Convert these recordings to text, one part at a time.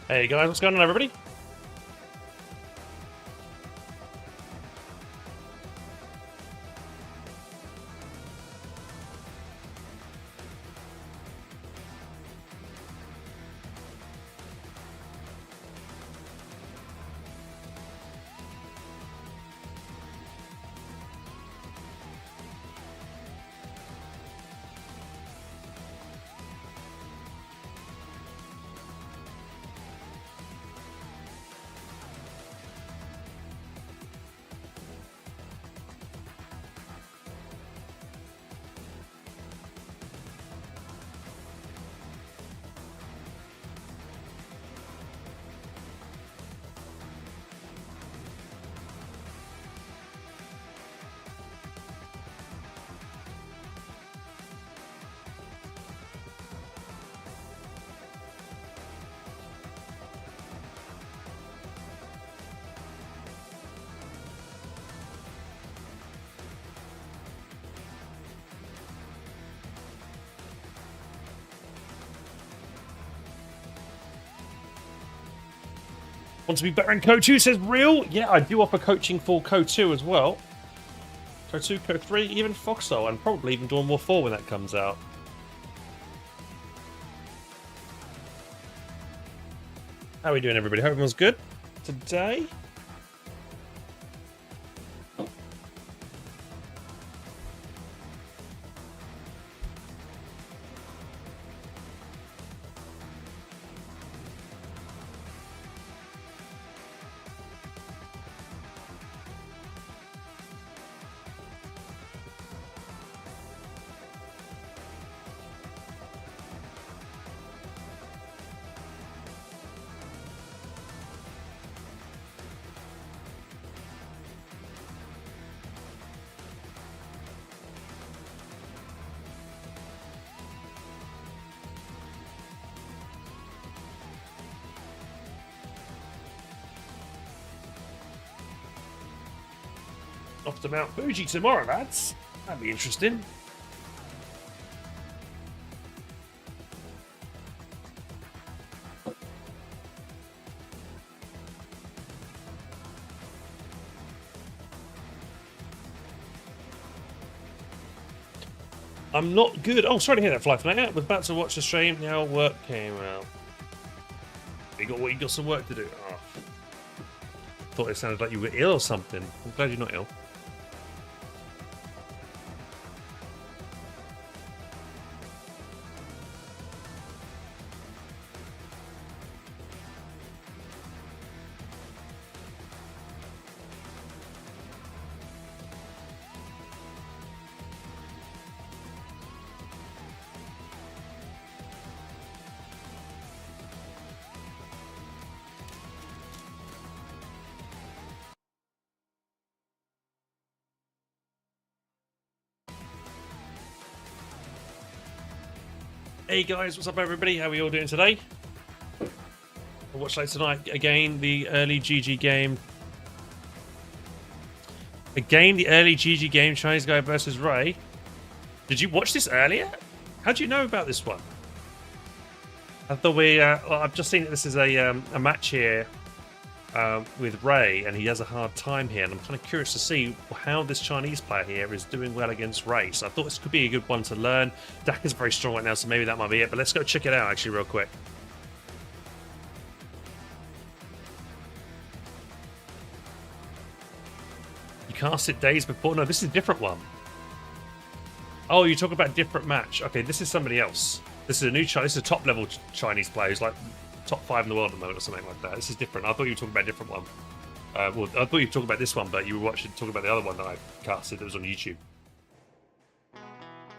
Hey guys, what's going on, everybody? Want to be better in Code 2, says Real. Yeah, I do offer coaching for Code 2 as well. Code 2, Code 3, even Foxhole, and probably even Dawn War 4 when that comes out. How are we doing, everybody? Hope everyone's good today. Off to Mount Fuji tomorrow, lads. That'd be interesting. I'm not good. Oh, sorry to hear that, Fly Fanatic. I was about to watch the stream. Now work came out. You got some work to do. Oh. Thought it sounded like you were ill or something. I'm glad you're not ill. Hey guys, what's up everybody? How are we all doing today? We'll watch later tonight again the early GG game. Again, the early GG game, Chinese guy versus Ray. Did you watch this earlier? How do you know about this one? I thought well, I've just seen that this is a match here with Ray, and he has a hard time here, and I'm kind of curious to see how this Chinese player here is doing well against Ray. So I thought this could be a good one to learn. Dak is very strong right now, so maybe that might be it. But let's go check it out actually real quick. You cast it days before? No, this is a different one. Oh, you talk about different match. Okay, this is somebody else. This is a new Chinese, this is a top level Chinese player who's like top 5 in the world at the moment or something like that. This is different. I thought you were talking about a different one. Well, I thought you were talking about this one, but you were talking about the other one that I casted that was on YouTube.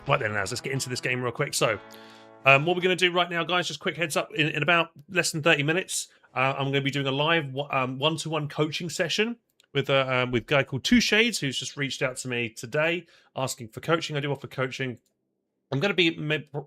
Right then, let's get into this game real quick. So, what we're going to do right now, guys, just quick heads up, in about less than 30 minutes, I'm going to be doing a live one-to-one coaching session with a guy called Two Shades, who's just reached out to me today asking for coaching. I do offer coaching. I'm going to be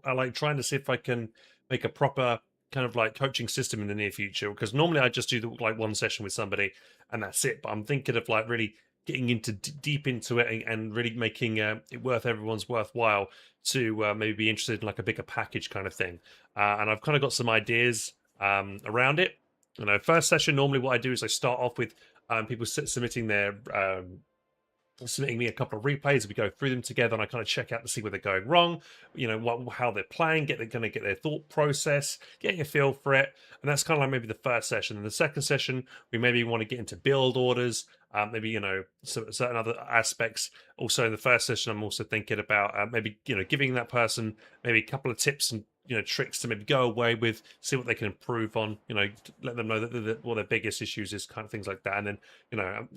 like trying to see if I can make a proper kind of like coaching system in the near future, because normally I just do like one session with somebody and that's it. But I'm thinking of like really getting into deep into it and really making it worth everyone's worthwhile to maybe be interested in like a bigger package kind of thing. And I've kind of got some ideas around it. You know, first session, normally what I do is I start off with people submitting their submitting me a couple of replays. We go through them together, and I kind of check out to see where they're going wrong. You know, how they're playing, kind of get their thought process, getting a feel for it, and that's kind of like maybe the first session. And the second session, we maybe want to get into build orders, maybe certain other aspects. Also, in the first session, I'm also thinking about maybe giving that person maybe a couple of tips and tricks to maybe go away with, see what they can improve on, let them know that what their biggest issues is, kind of things like that. And then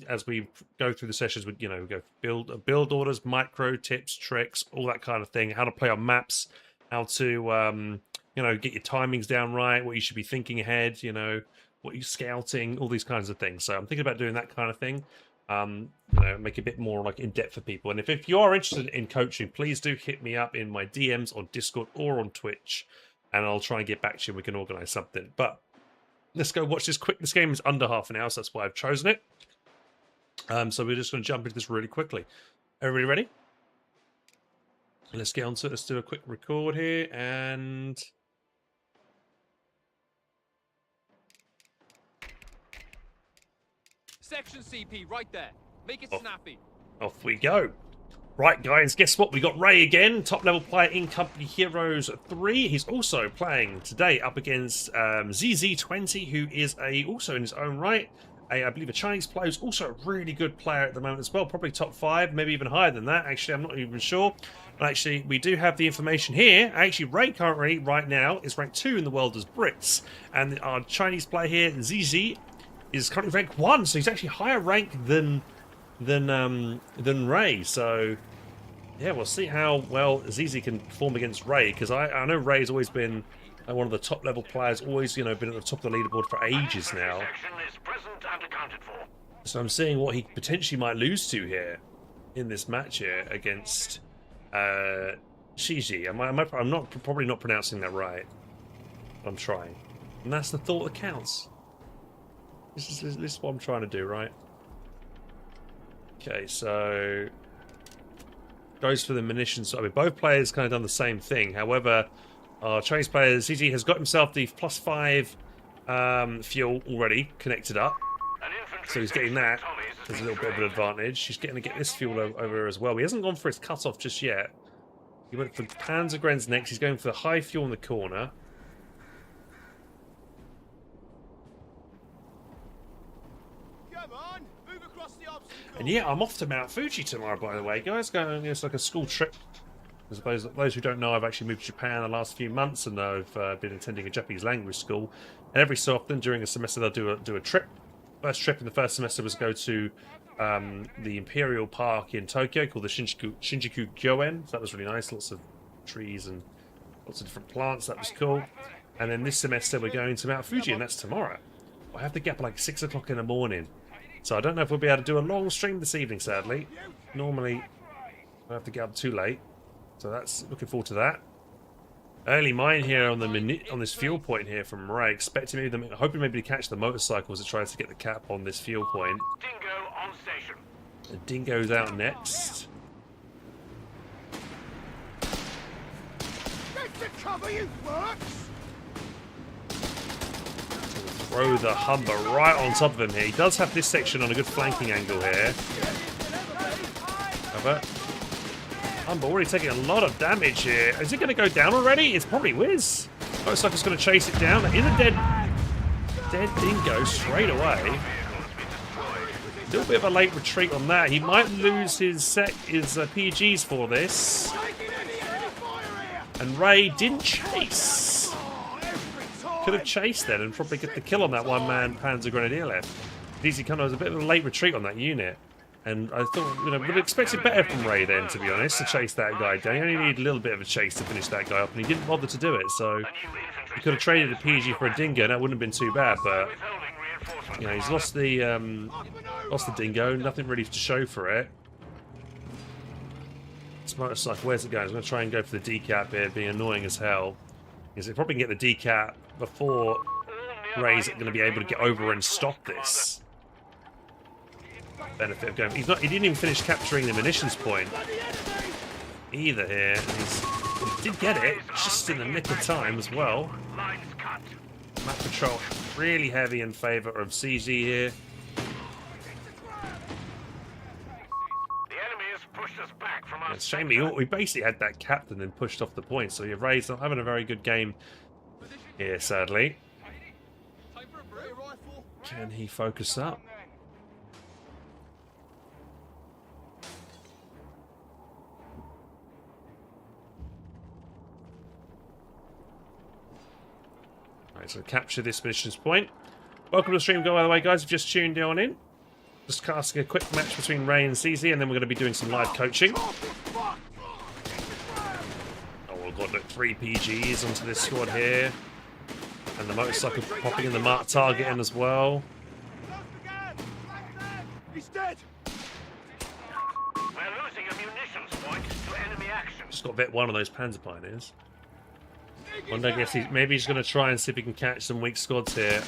as we go through the sessions, we go build orders, micro tips, tricks, all that kind of thing, how to play on maps, how to get your timings down right, what you should be thinking ahead, what you're scouting, all these kinds of things. So I'm thinking about doing that kind of thing, make it a bit more like in depth for people. And if you are interested in coaching, please do hit me up in my DMs on Discord or on Twitch, and I'll try and get back to you and we can organize something. But let's go watch this quick. This game is under half an hour, so that's why I've chosen it. So we're just going to jump into this really quickly. Everybody ready? Let's get on to it. Let's do a quick record here, and Section CP right there. Make it snappy. Off we go. Right, guys, guess what? We got Ray again, top level player in Company Heroes 3. He's also playing today up against ZZ20, who is also in his own right, I believe a Chinese player who's also a really good player at the moment as well. Probably top 5, maybe even higher than that. Actually, I'm not even sure. But actually, we do have the information here. Actually, Ray currently, right now, is ranked 2 in the world as Brits. And our Chinese player here, ZZ, is currently ranked 1, so he's actually higher ranked than Ray. So yeah, we'll see how well ZZ can perform against Ray, because I know Ray's always been one of the top level players, always been at the top of the leaderboard for ages now. So I'm seeing what he potentially might lose to here in this match here against Shiji. I'm probably not pronouncing that right. I'm trying, and that's the thought that counts. This is what I'm trying to do, right? Okay, so goes for the munitions. I mean, both players kind of done the same thing. However, our Chinese player ZZ has got himself the +5 fuel already connected up, so he's getting that. There's a little bit of an advantage. He's getting to get this fuel over as well. He hasn't gone for his cutoff just yet. He went for Panzergrenz next. He's going for the high fuel in the corner. And yeah, I'm off to Mount Fuji tomorrow, by the way, guys. It's like a school trip. I suppose those who don't know, I've actually moved to Japan the last few months, and I've been attending a Japanese language school. And every so often during a semester, they'll do a trip. First trip in the first semester was go to the Imperial Park in Tokyo called the Shinjuku Gyoen. So that was really nice. Lots of trees and lots of different plants. That was cool. And then this semester, we're going to Mount Fuji, and that's tomorrow. I have to get up like 6 o'clock in the morning. So I don't know if we'll be able to do a long stream this evening, sadly. Normally, I have to get up too late. So that's looking forward to that. Early mine here on this fuel point here from Ray. Hoping maybe to catch the motorcycles that tries to get the cap on this fuel point. Dingo on station. The Dingo's out next. Get to cover, you works! Throw the Humber right on top of him here. He does have this section on a good flanking angle here. However, Humber already taking a lot of damage here. Is it going to go down already? It's probably Wiz. Looks like it's going to chase it down. In a dead Dingo straight away. A little bit of a late retreat on that. He might lose his PGs for this. And Ray didn't chase. Could have chased then and probably get the kill on that one-man Panzer Grenadier left. Easy kind of was a bit of a late retreat on that unit. And I thought, would have expected better from Ray then, to be honest, to chase that guy down. He only needed a little bit of a chase to finish that guy up, and he didn't bother to do it. So he could have traded a PG for a Dingo, and that wouldn't have been too bad. But he's lost the Dingo. Nothing really to show for it. This motorcycle, where's it going? I'm going to try and go for the decap here, being annoying as hell. Because if probably can get the decap before Ray's going to be able to get over and stop this. Benefit of going. He didn't even finish capturing the munitions point either here. He did get it, just in the nick of time as well. Map control really heavy in favour of CZ here. The enemy has pushed us back from our It's a shame sector. we basically had that captain and pushed off the point, so Ray's not having a very good game here, sadly. Time for a brew. Rifle. Can he focus up? Right, so capture this mission's point. Welcome to the stream, by the way, guys. If you've just tuned on in, just casting a quick match between Ray and CZ, and then we're going to be doing some live coaching. Oh, we've got like 3 PGs onto this squad here, and the motorcycle popping in the mark target in as well. He's dead. We're losing a munitions point to enemy action. Just got to bet one of those Panzer Pioneers. Wonder, I guess maybe he's going to try and see if he can catch some weak squads here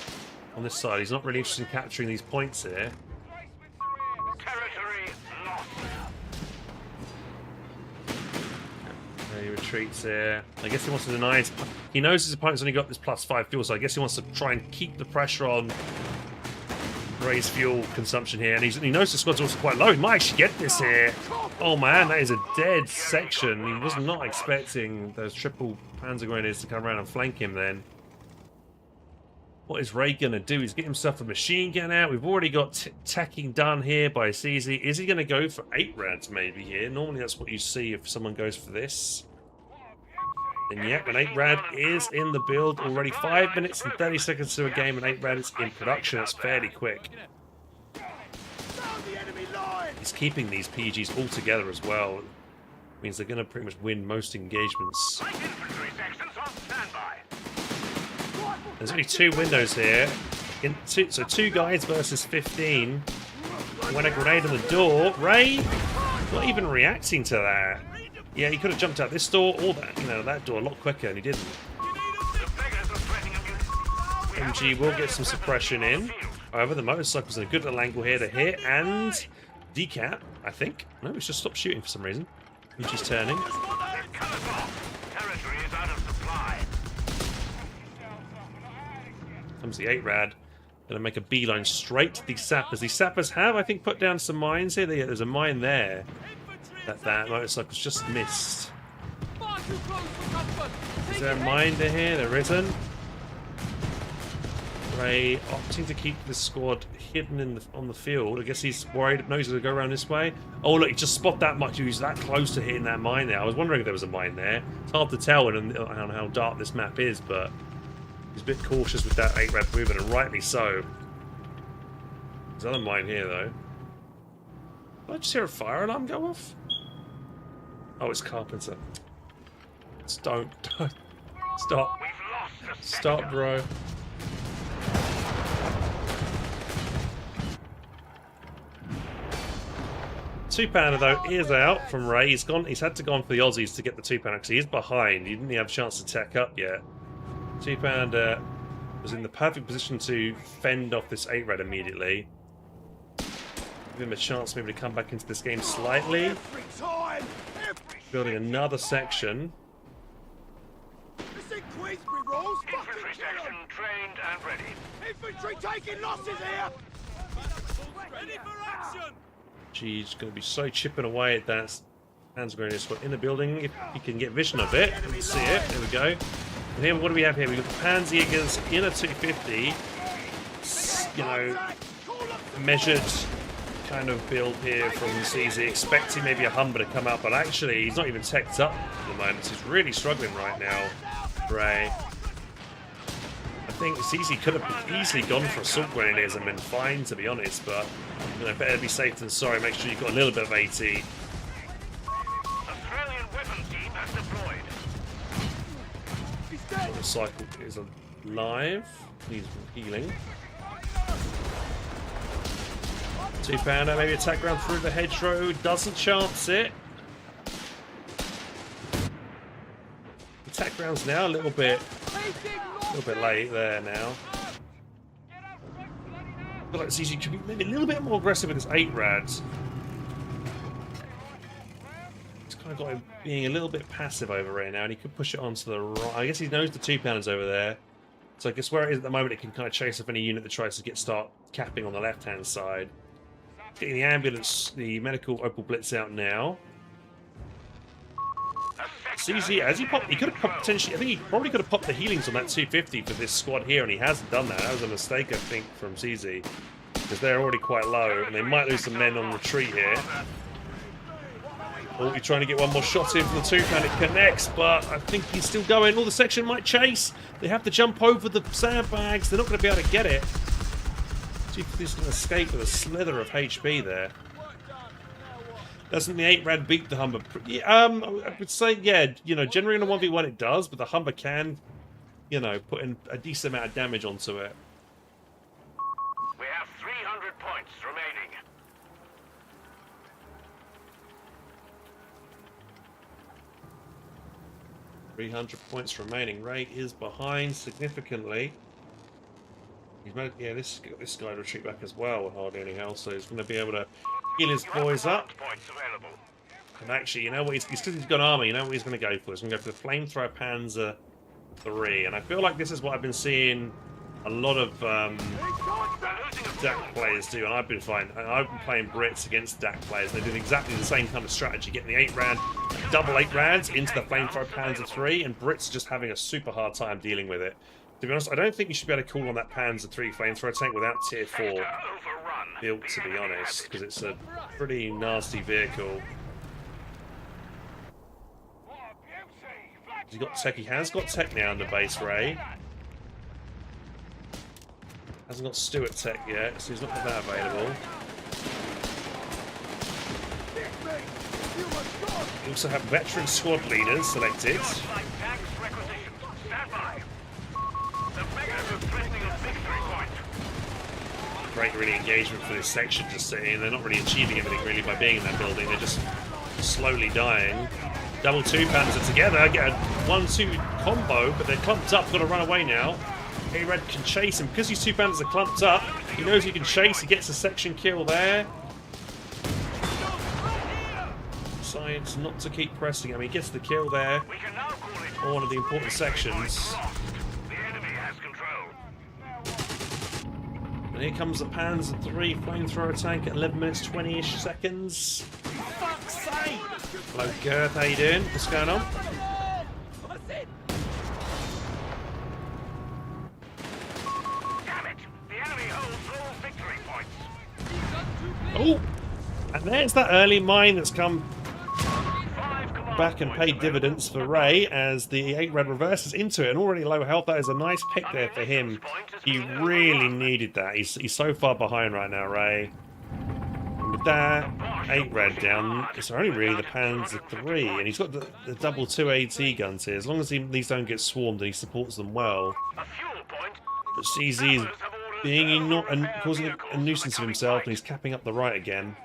on this side. He's not really interested in capturing these points here. Territory lost. He retreats here. I guess he wants to deny his... He knows his opponent's only got this +5 fuel, so I guess he wants to try and keep the pressure on Ray's fuel consumption here. And he knows the squad's also quite low. He might actually get this here. Oh man, that is a dead section. He was not expecting those triple Panzer Grenadiers to come around and flank him then. What is Ray going to do? He's getting himself a machine gun out. We've already got tacking done here by CZ. Is he going to go for 8 rads maybe here? Normally that's what you see if someone goes for this. And yep, an 8 rad is in the build already. 5 minutes and 30 seconds to a game, and 8 rad is in production. It's fairly quick. He's keeping these PGs all together as well. Means they're going to pretty much win most engagements. There's only 2 windows here. So 2 guys versus 15. When a grenade on the door, Ray not even reacting to that. Yeah, he could have jumped out this door or that door a lot quicker, and he didn't. MG will get some suppression in. However, the motorcycle's in a good little angle here to hit and decap, I think. No, it's just stopped shooting for some reason. MG's turning. Comes the 8 rad. Gonna make a beeline straight to these sappers. These sappers have, I think, put down some mines here. There's a mine there that motorcycle's just missed. Is there a mine here? There isn't. Ray opting to keep the squad hidden on the field. I guess he's worried. No, he's going to go around this way. Oh, look, he just spotted that much. He was that close to hitting that mine there. I was wondering if there was a mine there. It's hard to tell on how dark this map is, but he's a bit cautious with that 8 rad movement, and rightly so. There's another mine here, though. Did I just hear a fire alarm go off? Oh, it's Carpenter. Don't. Stop. Stop, bro. Two-pounder though is out from Ray. He's had to go on for the Aussies to get the two-pounder because he is behind. He didn't have a chance to tech up yet. Two-pounder was in the perfect position to fend off this 8 rad immediately. Give him a chance maybe to come back into this game slightly. Building another section. Infantry section trained and ready. Infantry taking losses here. Ready for action. She's going to be so chipping away at that Panzer Grenadier squad in the building. If you can get vision of it, let's see it. There we go. And here, what do we have here? We've got the Panzerjägers in a 250. You know, measured kind of build here from CZ, expecting maybe a Humber to come out, but actually he's not even teched up at the moment. He's really struggling right now, Ray. I think CZ could have easily gone for assault grenadiers and been fine, to be honest, but you know, better be safe than sorry. Make sure you've got a little bit of AT. Australian weapon team has deployed. The cycle is alive. He's healing. Two-pounder, maybe attack round through the hedgerow. Doesn't chance it. Attack rounds now a little bit late there now. I feel like CZ could be maybe a little bit more aggressive with his 8 rads. He's kind of got him being a little bit passive over right now, and he could push it onto the right. I guess he knows the two-pounders over there. So I guess where it is at the moment, it can kind of chase off any unit that tries to start capping on the left-hand side. Getting the ambulance, the medical Opal Blitz out now. CZ, as he popped, he could have popped potentially. I think he probably could have popped the healings on that 250 for this squad here, and he hasn't done that. That was a mistake, I think, from CZ, because they're already quite low, and they might lose some men on retreat here. Oh, he's trying to get one more shot in from the 2-pound. It connects, but I think he's still going. Oh, the section might chase. They have to jump over the sandbags. They're not going to be able to get it. 250's going to escape with a slither of HP there. Doesn't the 8-Rad beat the Humber? Yeah, I would say, yeah, you know, generally in a 1v1 it does, but the Humber can, you know, put in a decent amount of damage onto it. We have 300 points remaining. £300 remaining. Ray is behind significantly. He's made, yeah, this guy retreat back as well with hardly any health, so he's going to be able to heal his boys up. And actually, you know what? Because he's got armor, you know what he's going to go for? He's going to go for the Flamethrower Panzer 3. And I feel like this is what I've been seeing a lot of DAC players do. And I've been playing Brits against DAC players. They did exactly the same kind of strategy, getting the 8-Rad, double 8-Rads into the Flamethrower Panzer 3. And Brits are just having a super hard time dealing with it. To be honest, I don't think you should be able to call on that Panzer 3 Flamethrower tank without Tier 4 built, to be honest, because it's a pretty nasty vehicle. He's got tech. He has got tech now in the base, Ray. Hasn't got Stuart tech yet, so he's not got that available. We also have veteran squad leaders selected. Great, really engagement for this section just sitting. They're not really achieving anything really by being in that building. They're just slowly dying. Double 2-pounders are together, get a 1-2 combo, but they're clumped up, got to run away now. A-Red can chase him. Because these 2-pounders are clumped up, he knows he can chase, he gets a section kill there. Decides not to keep pressing him, he gets the kill there on one of the important sections. And here comes the Panzer 3 Flamethrower tank at 11 minutes 20-ish seconds. Fuck's sake! Hello Girth, how you doing? What's going on? Damn it! The enemy holds all victory points. Oh! And there's that early mine that's come back and paid dividends for Ray as the 8-Rad reverses into it. And already low health, that is a nice pick there for him. He really needed that. He's so far behind right now, Ray. And with that 8-Rad down, it's only really the Panzer 3. And he's got the double 2 AT guns here. As long as these don't get swarmed and he supports them well. But CZ is being causing a nuisance of himself and he's capping up the right again.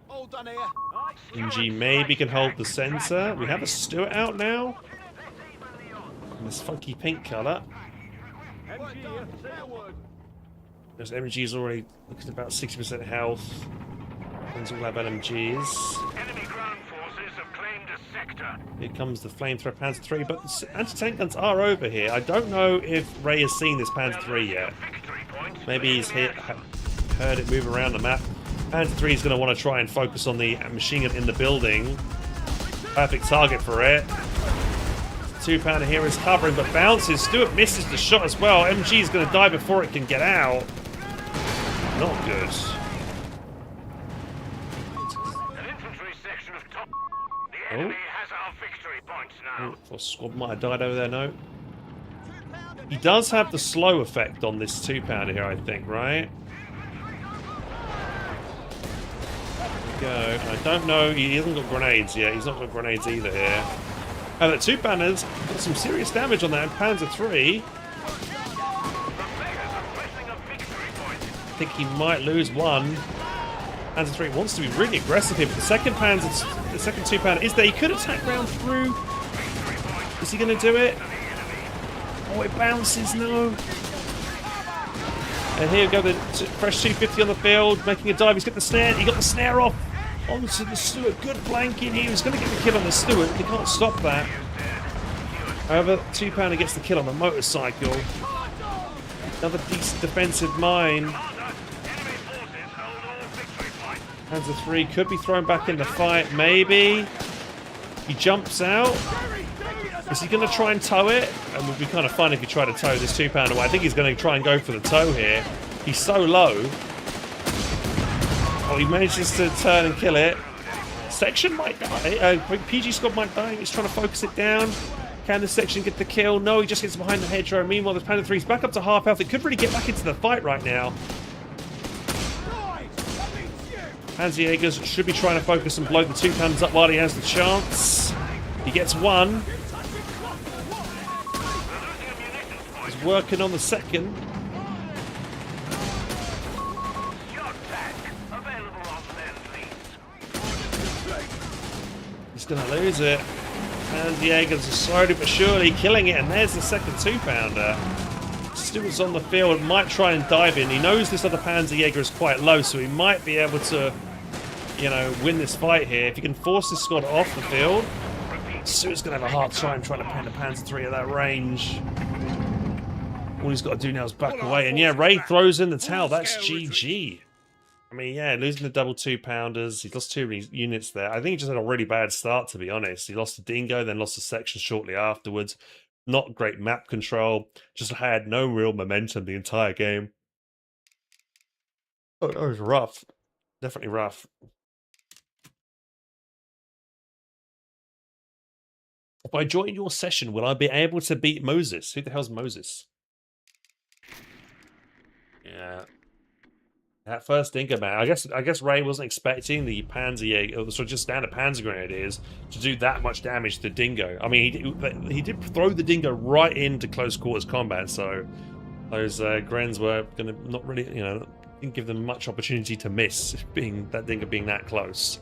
All done here. MG maybe can hold the sensor. We have a Stuart out now. In this funky pink colour. This MG is already looking at about 60% health. These all have LMGs. Enemy ground forces have claimed a sector. Here comes the Flamethrower Panzer 3, but anti-tank guns are over here. I don't know if Ray has seen this Panzer 3 yet. Maybe he's heard it move around the map. Panzer 3 is going to want to try and focus on the machine gun in the building. Perfect target for it. 2-pounder here is covering, but bounces. Stuart misses the shot as well. MG is going to die before it can get out. Not good. An infantry section of top. The enemy has our victory points now. Oh, squad might have died over there, no. He does have the slow effect on this 2-pounder here, I think, right? Go. I don't know. He hasn't got grenades yet. He's not got grenades either here. And the 2-pounders got some serious damage on that. And Panzer 3. I think he might lose one. Panzer 3 wants to be really aggressive here, but the second 2-pounder is there. He could attack round through. Is he going to do it? Oh, it bounces. No. And here we go, the fresh 250 on the field, making a dive. He's got the snare. He got the snare off onto the Stuart. Good flanking. He was going to get the kill on the Stuart. He can't stop that. However, 2-pounder gets the kill on the motorcycle. Another decent defensive mine. Hands of 3 could be thrown back in the fight, maybe. He jumps out. Is he going to try and tow it? And it would be kind of fun if he tried to tow this 2-pounder away. I think he's going to try and go for the tow here. He's so low. Oh, he manages to turn and kill it. Section might die. PG Squad might die. He's trying to focus it down. Can this section get the kill? No, he just gets behind the hedgerow. Meanwhile, the Panda 3's back up to half health. It could really get back into the fight right now. Hans-Jägers should be trying to focus and blow the 2-pounders up while he has the chance. He gets one. He's working on the second. He's going to lose it. Hans-Jägers are slowly but surely killing it, and there's the second 2-pounder. Stewart's on the field, might try and dive in. He knows this other Panzerjäger is quite low, so he might be able to, you know, win this fight here. If he can force this squad off the field, Stewart's going to have a hard time trying to pen the Panzer 3 at that range. All he's got to do now is back away, and yeah, Ray throws in the towel. That's GG. I mean, yeah, losing the double 2-pounders. He's lost 2 units there. I think he just had a really bad start, to be honest. He lost to Dingo, then lost a section shortly afterwards. Not great map control. Just had no real momentum the entire game. Oh, it was rough. Definitely rough. If I join your session, will I be able to beat Moses? Who the hell's Moses? Yeah. That first Dingo man, I guess Ray wasn't expecting the Panzerjäger, so just standard Panzer Grenadiers, to do that much damage to Dingo. I mean, he did throw the Dingo right into close quarters combat, so those Grens were going to not really, you know, didn't give them much opportunity to miss, being that Dingo being that close.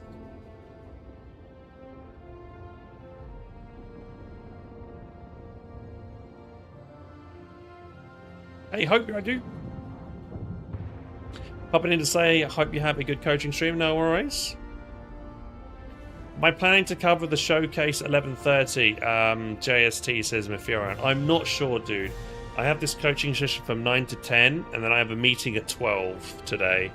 Hey, hope I do. Popping in to say, I hope you have a good coaching stream. No worries. Am I planning to cover the showcase 11:30? JST says Mafiron. I'm not sure, dude. I have this coaching session from 9 to 10, and then I have a meeting at 12 today.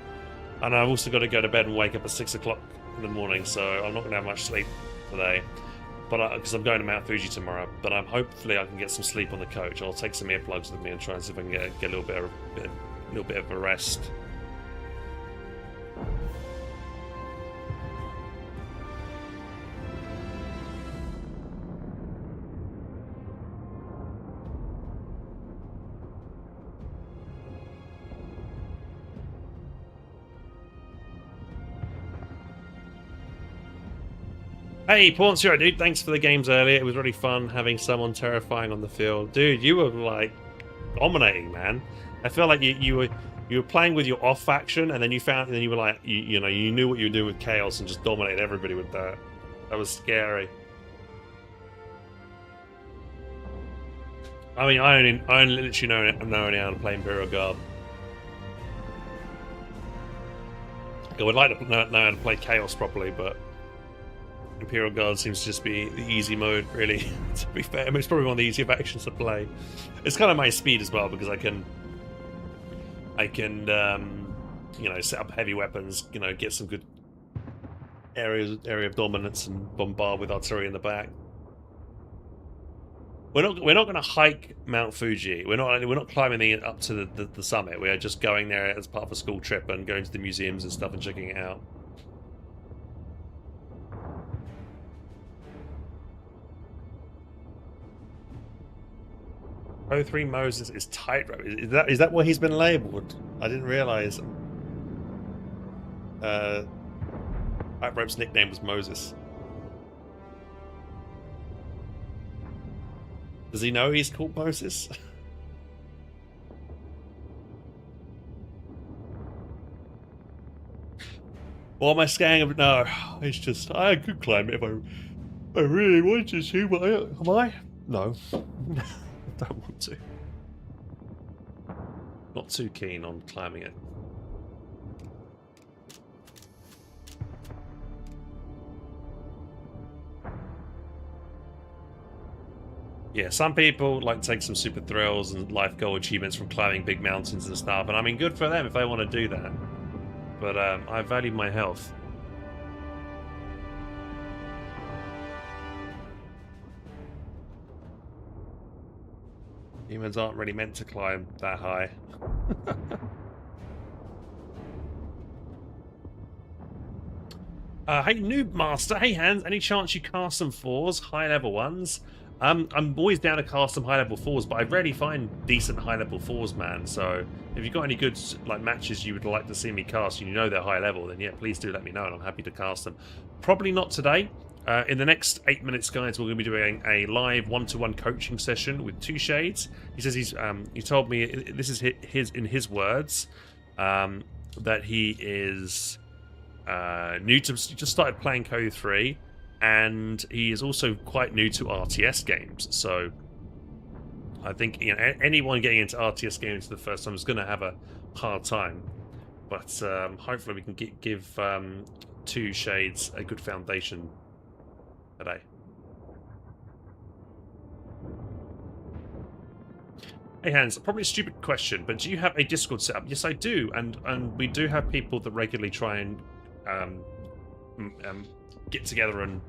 And I've also got to go to bed and wake up at 6 o'clock in the morning, so I'm not going to have much sleep today. But because I'm going to Mount Fuji tomorrow, but hopefully I can get some sleep on the coach. I'll take some earplugs with me and try and see if I can get a little bit of a rest. Hey, Pornsio, dude, thanks for the games earlier. It was really fun having someone terrifying on the field. Dude, you were, like, dominating, man. I feel like you were playing with your off faction, and then you were like, you know, you knew what you were doing with Chaos and just dominated everybody with that. That was scary. I mean, I only literally know how to play Imperial Guard. I would like to know how to play Chaos properly, but Imperial Guard seems to just be the easy mode, really, to be fair. I mean, it's probably one of the easier factions to play. It's kind of my speed as well, because I can you know, set up heavy weapons, you know, get some good area of dominance and bombard with artillery in the back. We're not going to hike Mount Fuji. We're not climbing up to the summit. We are just going there as part of a school trip and going to the museums and stuff and checking it out. O3 Moses is tightrope. Is that what he's been labelled? I didn't realise. Tightrope's nickname was Moses. Does he know he's called Moses? Or am I scaring? No, it's just I could climb it if I really wanted to, but am I? No. Don't want to. Not too keen on climbing it. Yeah, some people like take some super thrills and life goal achievements from climbing big mountains and stuff, and I mean, good for them if they want to do that. But I value my health. Humans aren't really meant to climb that high. Hey, Noob Master. Hey, Hans. Any chance you cast some 4s, high-level ones? I'm always down to cast some high-level 4s, but I rarely find decent high-level 4s, man. So if you've got any good like matches you would like to see me cast, and you know they're high-level, then yeah, please do let me know, and I'm happy to cast them. Probably not today. In the next 8 minutes, guys, we're going to be doing a live one-to-one coaching session with 2 Shades. He says he told me this is in his words that he is new to just started playing Code 3, and he is also quite new to RTS games. So I think anyone getting into RTS games for the first time is going to have a hard time. But hopefully we can give 2 Shades a good foundation today. Hey Hans, probably a stupid question, but do you have a Discord set up? Yes, I do, and we do have people that regularly try and get together and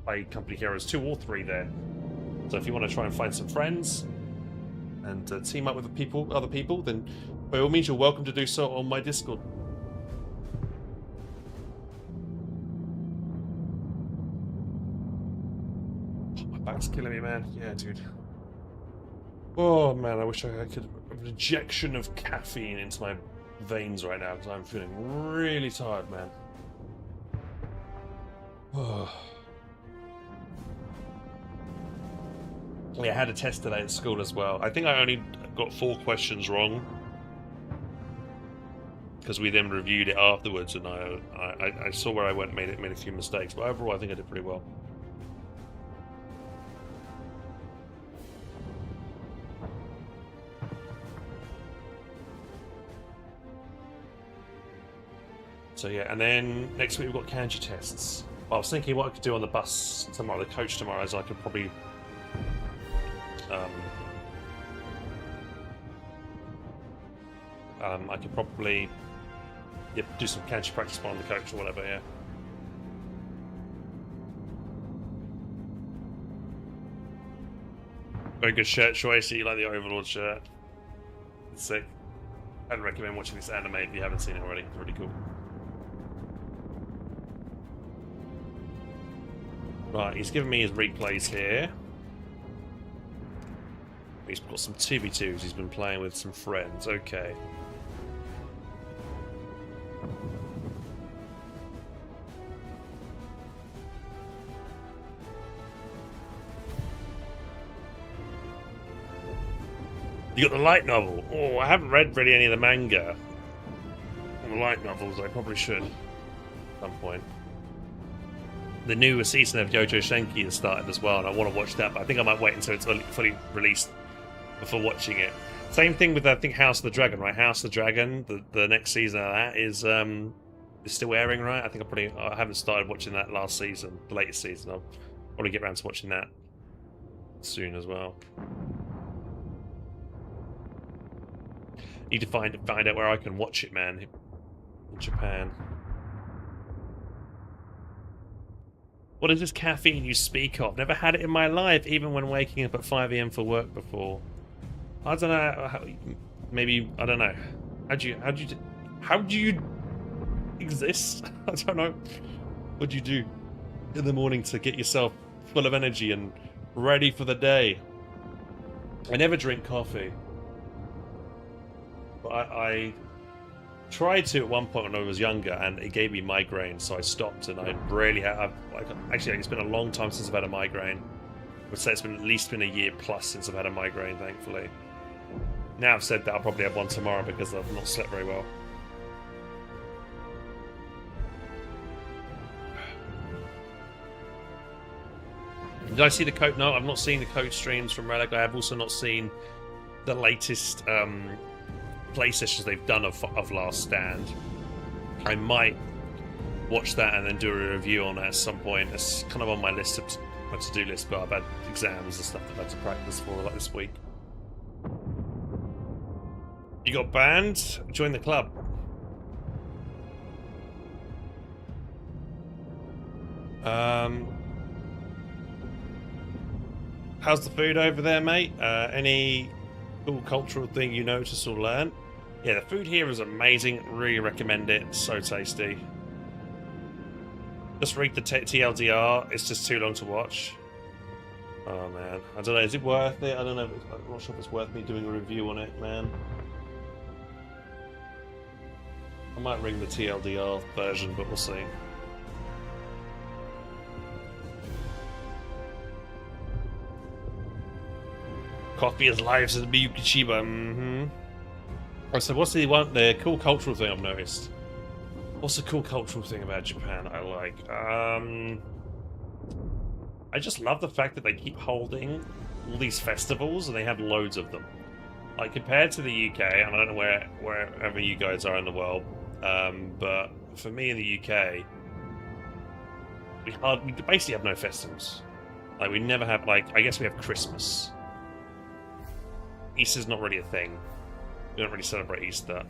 play Company Heroes 2 or 3 there. So if you want to try and find some friends and team up with other people, then by all means you're welcome to do so on my Discord. Back's killing me, man. Yeah, dude. Oh, man, I wish I could have an injection of caffeine into my veins right now, because I'm feeling really tired, man. Oh. Yeah, I had a test today at school as well. I think I only got 4 questions wrong, because we then reviewed it afterwards, and I saw where I went and made a few mistakes, but overall I think I did pretty well. So yeah, and then next week we've got kanji tests. I was thinking what I could do on the bus tomorrow, the coach tomorrow, is I could probably do some kanji practice on the coach or whatever, yeah. Very good shirt choice. You like the Overlord shirt? It's sick. I'd recommend watching this anime if you haven't seen it already. It's really cool. Right, he's given me his replays here. He's got some 2v2s he's been playing with some friends. Okay. You got the light novel. Oh, I haven't read really any of the manga. The light novels, I probably should at some point. The newer season of Yojo Shenki has started as well, and I want to watch that, but I think I might wait until it's fully released before watching it. Same thing with, I think, House of the Dragon, right? House of the Dragon, the next season of that is still airing, right? I think I haven't started watching that last season, the latest season. I'll probably get around to watching that soon as well. Need to find out where I can watch it, man. In Japan. What is this caffeine you speak of? Never had it in my life, even when waking up at 5 AM for work before. I don't know. Maybe, I don't know. How do you exist? I don't know. What do you do in the morning to get yourself full of energy and ready for the day? I never drink coffee. But I tried to at one point when I was younger, and it gave me migraine, so I stopped. And I really have. Actually, it's been a long time since I've had a migraine. I would say it's been at least a year plus since I've had a migraine, thankfully. Now I've said that, I'll probably have one tomorrow because I've not slept very well. Did I see the coach? No, I've not seen the coach streams from Relic. I have also not seen the latest play sessions they've done of Last Stand. I might watch that and then do a review on it at some point. It's kind of on my list of my to-do list, but I've had exams and stuff that I've had to practice for, like this week. You got banned? Join the club. How's the food over there, mate? Any cool cultural thing you notice or learn? Yeah, the food here is amazing. Really recommend it. It's so tasty. Just read the TLDR. It's just too long to watch. Oh man, I don't know. Is it worth it? I don't know. I'm not sure if it's worth me doing a review on it, man. I might ring the TLDR version, but we'll see. Coffee is life, says Miyuki Chiba. Oh, so what's the cool cultural thing I've noticed? What's the cool cultural thing about Japan I like? I just love the fact that they keep holding all these festivals and they have loads of them. Like compared to the UK, and I don't know wherever you guys are in the world, but for me in the UK, we basically have no festivals. Like we never have. Like I guess we have Christmas. Easter's not really a thing. We don't really celebrate Easter.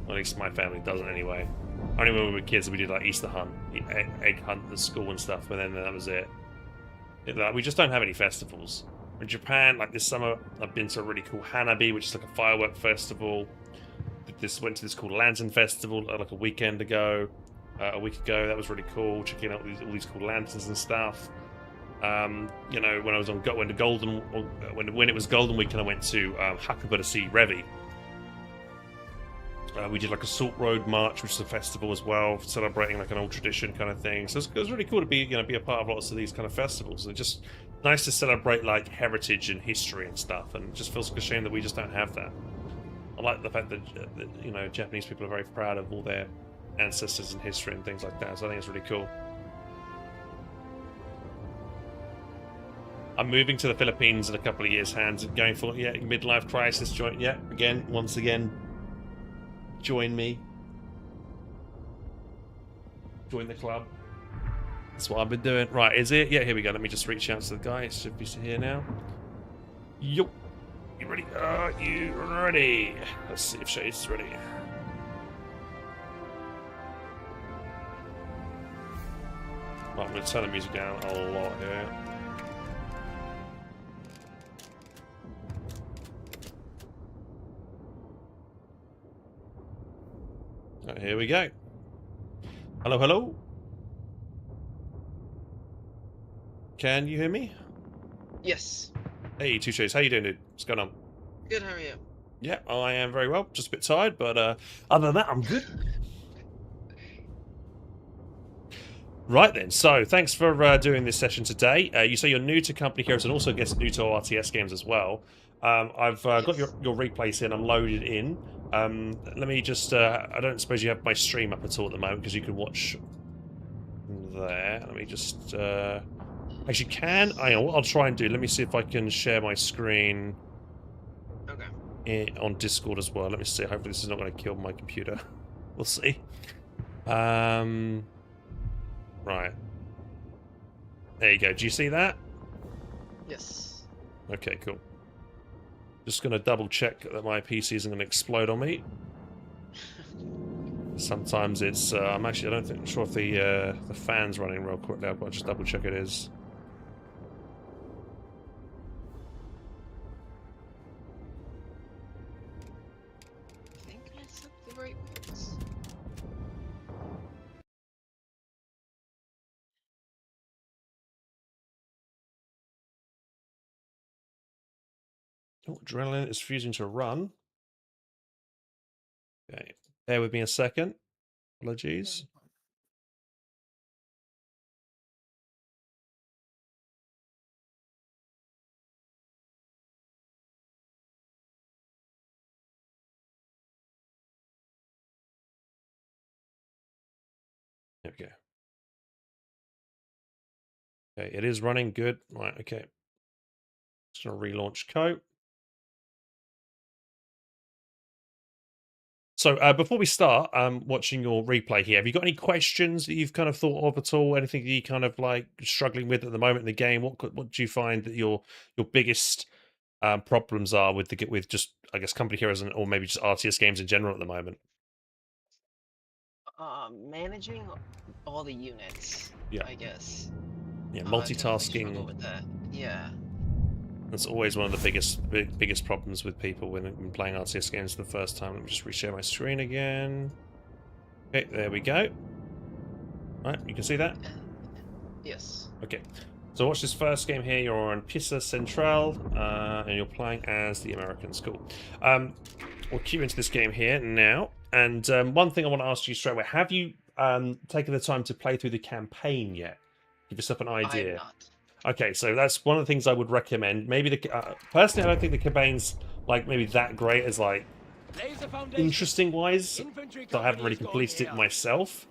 At least my family doesn't anyway. Only when we were kids we did like Easter hunt, egg hunt at school and stuff, but then that was it. We just don't have any festivals. In Japan, like this summer, I've been to a really cool Hanabi, which is like a firework festival. Went to this cool Lantern Festival like a week ago. That was really cool. Checking out all these cool lanterns and stuff. You know, when I was when it was Golden Week, and I went to Hakuba to see Revi. We did like a Salt Road March, which is a festival as well, celebrating like an old tradition kind of thing. So it was really cool to be a part of lots of these kind of festivals. And just nice to celebrate like heritage and history and stuff. And it just feels like a shame that we just don't have that. I like the fact that you know, Japanese people are very proud of all their ancestors and history and things like that. So I think it's really cool. I'm moving to the Philippines in a couple of years, Hans. Going for midlife crisis. Once again. Join me. Join the club. That's what I've been doing. Right, is it? Yeah, here we go. Let me just reach out to the guy. It should be here now. Yup. You ready? Are you ready? Let's see if Shade's ready. Right, I'm going to turn the music down a lot here. Right, here we go. Hello, hello. Can you hear me? Yes. Hey, Two Shades. How you doing, dude? What's going on? Good, how are you? Yeah, I am very well. Just a bit tired, but other than that, I'm good. Right then, so thanks for doing this session today. You say you're new to Company Heroes and also gets new to RTS games as well. I've got your replays in. I'm loaded in. Let me just... I don't suppose you have my stream up at all at the moment because you can watch there. Let me just... actually, I'll try and do. Let me see if I can share my screen on Discord as well. Let me see. Hopefully this is not going to kill my computer. We'll see. Right. There you go. Do you see that? Yes. Okay, cool. Just going to double check that my PC isn't going to explode on me. Sometimes it's... I'm sure if the fan's running real quickly. I'll just double check it is. I think I set the right ones. Oh, adrenaline is fusing to run. Okay. Bear with me a second. Apologies. There we go. Okay, it is running good. Right, okay. Just going to relaunch Cope. So before we start watching your replay here, have you got any questions that you've kind of thought of at all? Anything that you kind of like struggling with at the moment in the game? What do you find that your biggest problems are with with just I guess company heroes or maybe just RTS games in general at the moment? Managing all the units, Yeah, I guess. yeah, I definitely struggle multitasking. with that. Yeah. That's always one of the biggest problems with people when playing RTS games for the first time. Let me just reshare my screen again. Okay, there we go. Right, you can see that? Yes. Okay. So watch this first game here. You're on Pisa Central, and you're playing as the American school. We'll cue into this game here now. And one thing I want to ask you straight away: have you taken the time to play through the campaign yet? Give yourself an I am idea. not. Okay, so that's one of the things I would recommend. Maybe personally, I don't think the campaign's like maybe that great as like Lays the foundation. interesting wise. Infantry So I haven't company really is going completed it here. myself.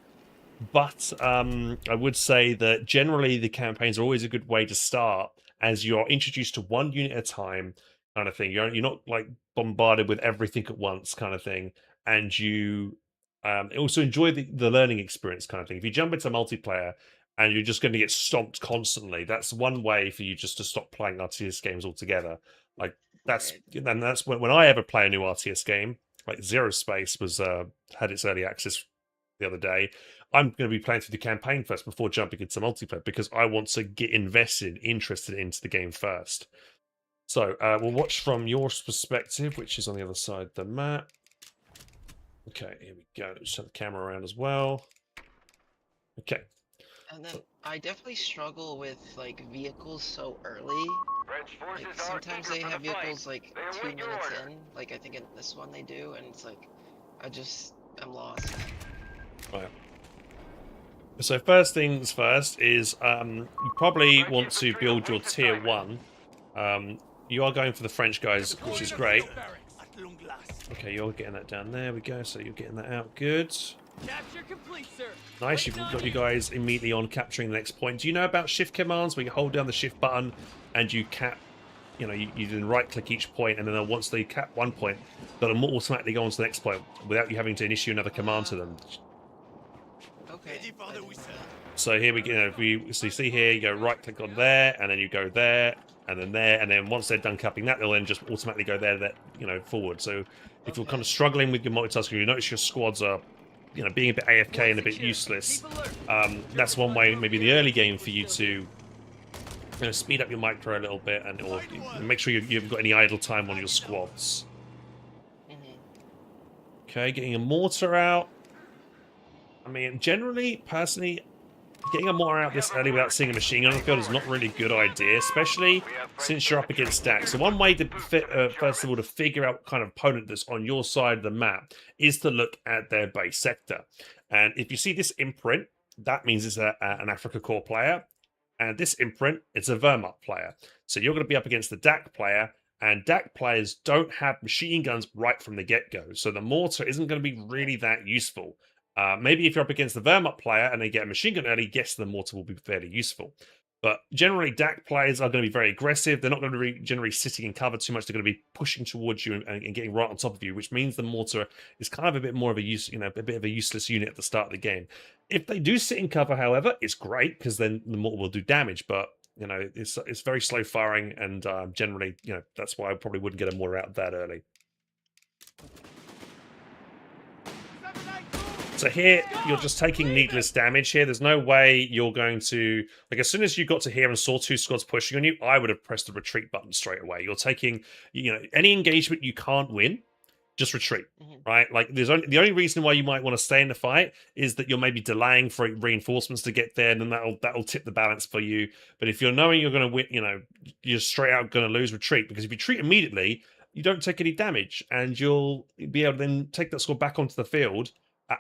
But I would say that generally the campaigns are always a good way to start, as you're introduced to one unit at a time, kind of thing. You're not like bombarded with everything at once, kind of thing, and you also enjoy the learning experience, kind of thing. If you jump into multiplayer and you're just going to get stomped constantly, that's one way for you just to stop playing RTS games altogether. Like Right. that's when I ever play a new RTS game. Like Zero Space was had its early access the other day. I'm going to be playing through the campaign first before jumping into multiplayer because I want to get interested into the game first. So we'll watch from your perspective, which is on the other side of the map. Okay, here we go. Let's turn the camera around as well. Okay. And then I definitely struggle with like vehicles so early. French forces Like are sometimes eager they for have the fight. vehicles like They 2 await your minutes order. in. Like I think in this one they do, and it's like I'm lost. Right. So first things first is you probably want to build your tier 1. You are going for the French guys, which is great. At long last. Okay, you're getting that down there. We go. So you're getting that out. Good. Capture complete, sir. Nice, you've got you guys immediately on capturing the next point. Do you know about shift commands where you hold down the shift button and you cap, you then right click each point, and then once they cap one point, they'll automatically go on to the next point without you having to issue another command to them. Okay. Ready for I the didn't know whistle. that. So here we go. So you see here, you go right click on there, and then you go there, and then once they're done capping that, they'll then just automatically go there, forward. So if you're kind of Okay. struggling with your multitasking, you notice your squads are being a bit AFK and a bit Secure. useless. Keep alert. That's one way, maybe in the early game, for you to speed up your micro a little bit, or make sure you haven't got any idle time on your squads. Mhm. Okay, getting a mortar out. I mean, generally, personally, getting a mortar out this early without seeing a machine gun on the field is not really a good idea, especially since you're up against stacks. So one way to first of all to figure out what kind of opponent that's on your side of the map is to look at their base sector. And if you see this imprint, that means it's an Africa Core player. And this imprint, it's a Wehrmacht player. So you're going to be up against the DAC player, and DAC players don't have machine guns right from the get-go. So the mortar isn't going to be really that useful. Maybe if you're up against the Wehrmacht player and they get a machine gun early, yes, the mortar will be fairly useful. But generally, DAC players are going to be very aggressive. They're not going to be generally sitting in cover too much. They're going to be pushing towards you and getting right on top of you, which means the mortar is kind of a bit more of a a bit of a useless unit at the start of the game. If they do sit in cover, however, it's great because then the mortar will do damage. But it's very slow firing, and generally, that's why I probably wouldn't get a mortar out that early. So here, you're just taking needless damage here. There's no way you're going to... Like, as soon as you got to here and saw 2 squads pushing on you, I would have pressed the retreat button straight away. You're taking... any engagement you can't win, just retreat, right? Like, the only reason why you might want to stay in the fight is that you're maybe delaying for reinforcements to get there, and then that'll tip the balance for you. But if you're knowing you're going to win, you're straight out going to lose, retreat. Because if you retreat immediately, you don't take any damage, and you'll be able to then take that squad back onto the field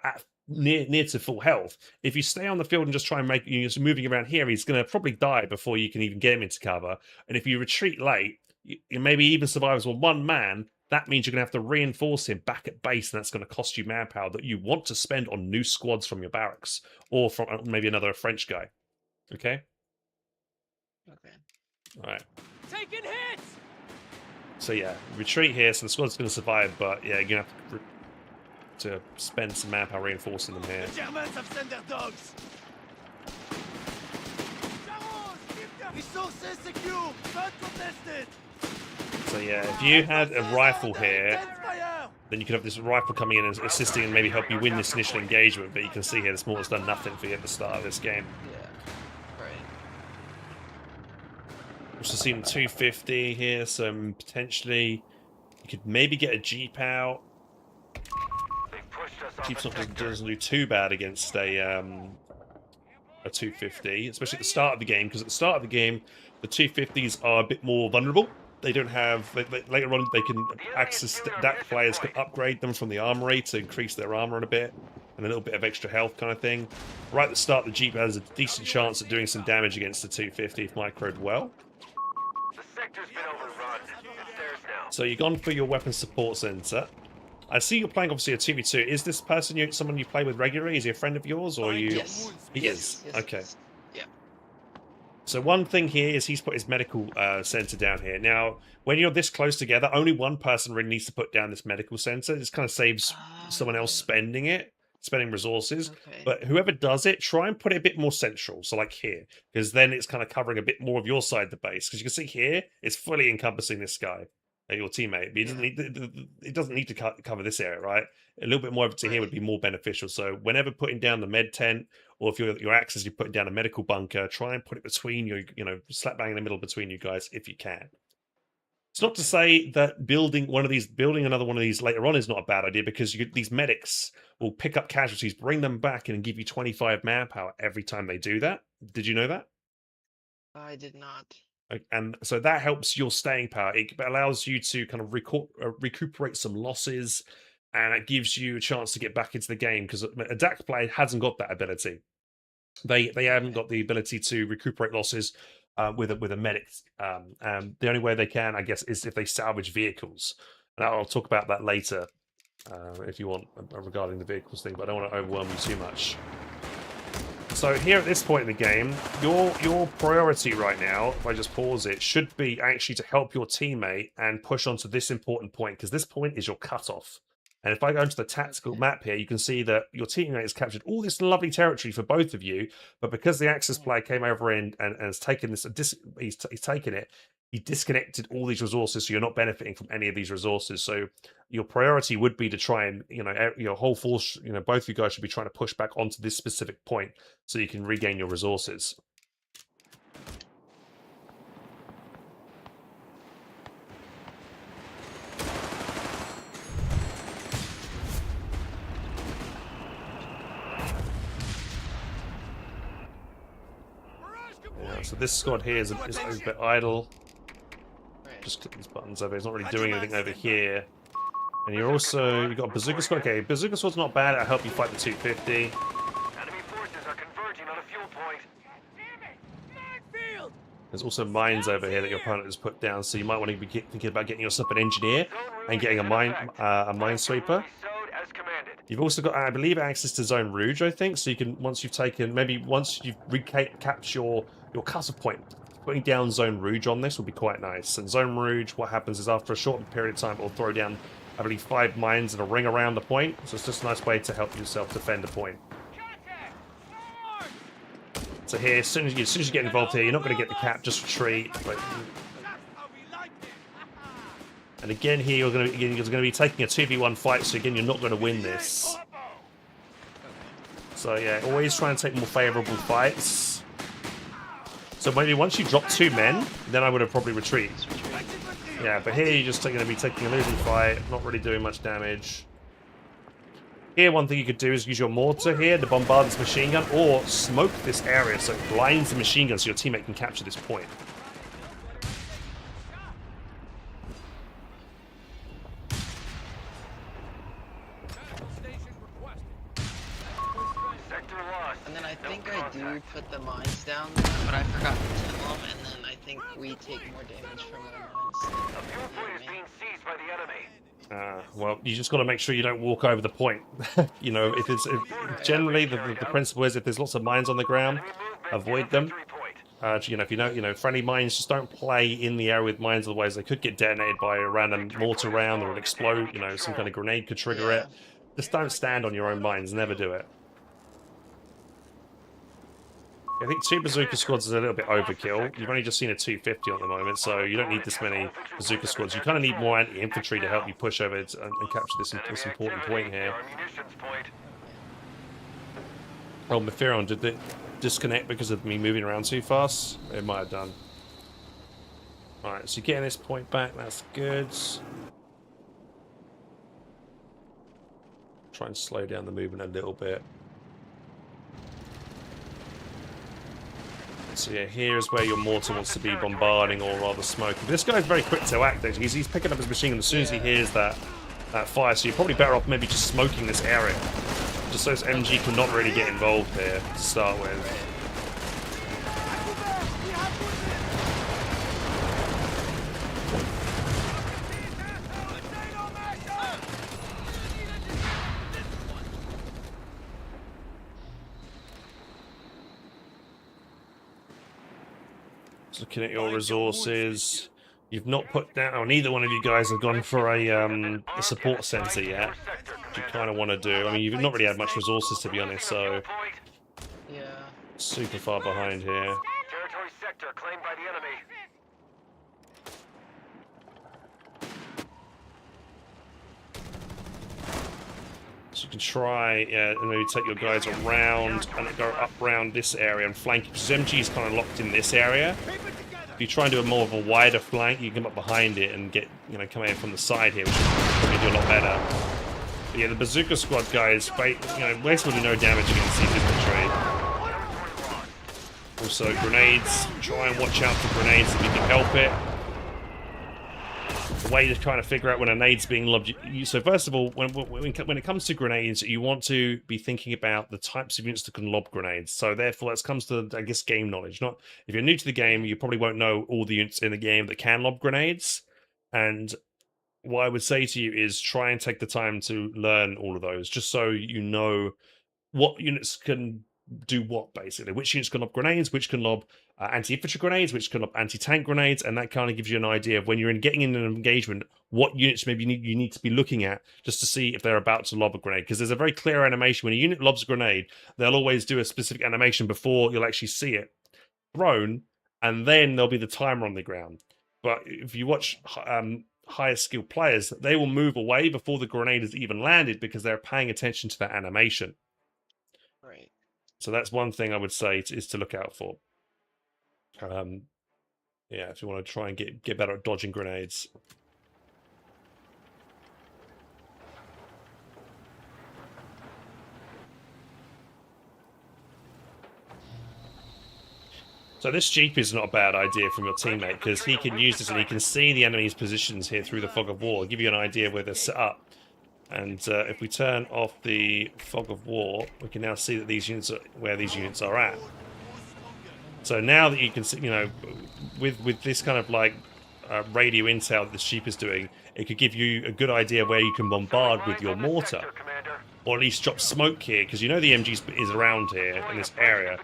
at near to full health. If you stay on the field and just try and make just moving around here, he's going to probably die before you can even get him into cover. And if you retreat late, you maybe even survives on one man. That means you're going to have to reinforce him back at base, and that's going to cost you manpower that you want to spend on new squads from your barracks or from maybe another French guy. Okay. Okay. All right. Taking hits. So yeah, retreat here. So the squad's going to survive, but yeah, you're going to have to to spend some manpower reinforcing them here. The Germans have sent their dogs. Resources secure, not contested. So yeah, if you had a rifle here, then you could have this rifle coming in and assisting and maybe help you win this initial engagement. But you can see here, this mortar's done nothing for you at the start of this game. Yeah, right. Also seen 250 here, so potentially you could maybe get a Jeep out. Jeep's not doesn't do too bad against a 250, especially at the start of the game, because at the start of the game, the 250s are a bit more vulnerable. They don't have later on they can access that players can upgrade them from the armory to increase their armor a bit and a little bit of extra health kind of thing. Right at the start, the Jeep has a decent chance at doing some damage against the 250 if microed well. The sector's been overrun. It's theirs now. So you've gone for your weapons support center. I see you're playing obviously a 2v2. Is this person someone you play with regularly? Is he a friend of yours or you? Yes. He is. Yes, Okay. yes. Yeah. So one thing here is he's put his medical center down here. Now, when you're this close together, only one person really needs to put down this medical center. This kind of saves someone else spending resources. Okay. But whoever does it, try and put it a bit more central. So like here, because then it's kind of covering a bit more of your side of the base. Because you can see here, it's fully encompassing this guy. Your teammate, but it doesn't need to cover this area, right? A little bit more of it to here would be more beneficial. So whenever putting down the med tent, or if your axis, you're putting down a medical bunker, try and put it between you, slap bang in the middle between you guys if you can. It's not to say that building another one of these later on is not a bad idea, because these medics will pick up casualties, bring them back, and give you 25 manpower every time they do that. Did you know that? I did not. And so that helps your staying power. It allows you to kind of recuperate some losses, and it gives you a chance to get back into the game, because a DAC player hasn't got that ability. They haven't got the ability to recuperate losses with a medic. And the only way they can, I guess, is if they salvage vehicles. And I'll talk about that later if you want regarding the vehicles thing, but I don't want to overwhelm you too much. So here at this point in the game, your priority right now, if I just pause it, should be actually to help your teammate and push onto this important point, because this point is your cutoff. And if I go into the tactical map here, you can see that your teammate has captured all this lovely territory for both of you, but because the Axis player came over and has taken this, he's taken it, he disconnected all these resources, so you're not benefiting from any of these resources. So your priority would be to try and, your whole force, both of you guys should be trying to push back onto this specific point so you can regain your resources. Yeah, so this squad here is a bit idle. Just click these buttons over. It's not really doing anything over here. And you've got a bazooka squad. Okay, bazooka squad's not bad. It'll help you fight the 250. Enemy forces are converging on a fuel point. Minefield! There's also mines over here that your opponent has put down, so you might want to be thinking about getting yourself an engineer and getting a minesweeper. You've also got, I believe, access to Zone Rouge, I think. So you can, once you've captured your cutoff point, putting down Zone Rouge on this will be quite nice. And Zone Rouge, what happens is after a short period of time, it will throw down, I believe, 5 mines in a ring around the point. So it's just a nice way to help yourself defend the point. So here, as soon as you get involved here, you're not going to get the cap, just retreat. And again here, you're going to be taking a 2v1 fight, so again, you're not going to win this. So yeah, always try and take more favourable fights. So maybe once you drop 2 men, then I would have probably retreated. Yeah, but here you're just going to be taking a losing fight, not really doing much damage. Here, one thing you could do is use your mortar here to bombard this machine gun, or smoke this area so it blinds the machine gun so your teammate can capture this point. And then I think I do put the mines down, but I forgot to tell them, and then I think we take more damage from the mines. A fuel point is being seized by the enemy. Well, you just got to make sure you don't walk over the point. Generally the principle is if there's lots of mines on the ground, avoid them. Friendly mines, just don't play in the area with mines, otherwise they could get detonated by a random mortar round or an explode. Some kind of grenade could trigger it. Just don't stand on your own mines. Never do it. I think 2 bazooka squads is a little bit overkill. You've only just seen a 250 at the moment, so you don't need this many bazooka squads. You kind of need more anti-infantry to help you push over it and capture this important point here. Oh, Mephiron, did it disconnect because of me moving around too fast? It might have done. Alright, so getting this point back, that's good. Try and slow down the movement a little bit. So yeah, here's where your mortar wants to be bombarding or rather smoking. This guy's very quick to act, actually. He's picking up his machine gun as soon as he hears that fire, so you're probably better off maybe just smoking this area. Just so this MG cannot really get involved here to start with. Looking at your resources, you've not put down. Neither one of you guys have gone for a support center yet, which you kind of want to do. I mean, you've not really had much resources, to be honest, so Yeah. super far behind here. Territory sector claimed by the enemy. So you can try and maybe take your guys around and go up around this area and flank. Because MG is kind of locked in this area. If you try and do a more of a wider flank, you can come up behind it and get, come in from the side here, which will probably do a lot better. But yeah, the bazooka squad guys, basically no damage against these infantry. Also, grenades. Try and watch out for grenades if you can help it. The way to kind of figure out when a nade's being lobbed. So first of all, when it comes to grenades, you want to be thinking about the types of units that can lob grenades. So therefore, that comes to, I guess, game knowledge. Not if you're new to the game, you probably won't know all the units in the game that can lob grenades. And what I would say to you is try and take the time to learn all of those, just so you know what units can do what, basically. Which units can lob grenades, which can lob anti-infantry grenades, which can lob anti-tank grenades, and that kind of gives you an idea of when you're getting in an engagement, what units maybe you need to be looking at just to see if they're about to lob a grenade. Because there's a very clear animation. When a unit lobs a grenade, they'll always do a specific animation before you'll actually see it thrown, and then there'll be the timer on the ground. But if you watch higher skilled players, they will move away before the grenade has even landed because they're paying attention to that animation. Right. So that's one thing I would say is to look out for. Yeah, if you want to try and get better at dodging grenades. So this Jeep is not a bad idea from your teammate because he can use this and he can see the enemy's positions here through the fog of war, give you an idea where they're set up. And if we turn off the fog of war, we can now see that these units are where these units are at. So now that you can see, with this kind of like radio intel that the Jeep is doing, it could give you a good idea where you can bombard with your mortar, or at least drop smoke here, because the MG is around here in this area,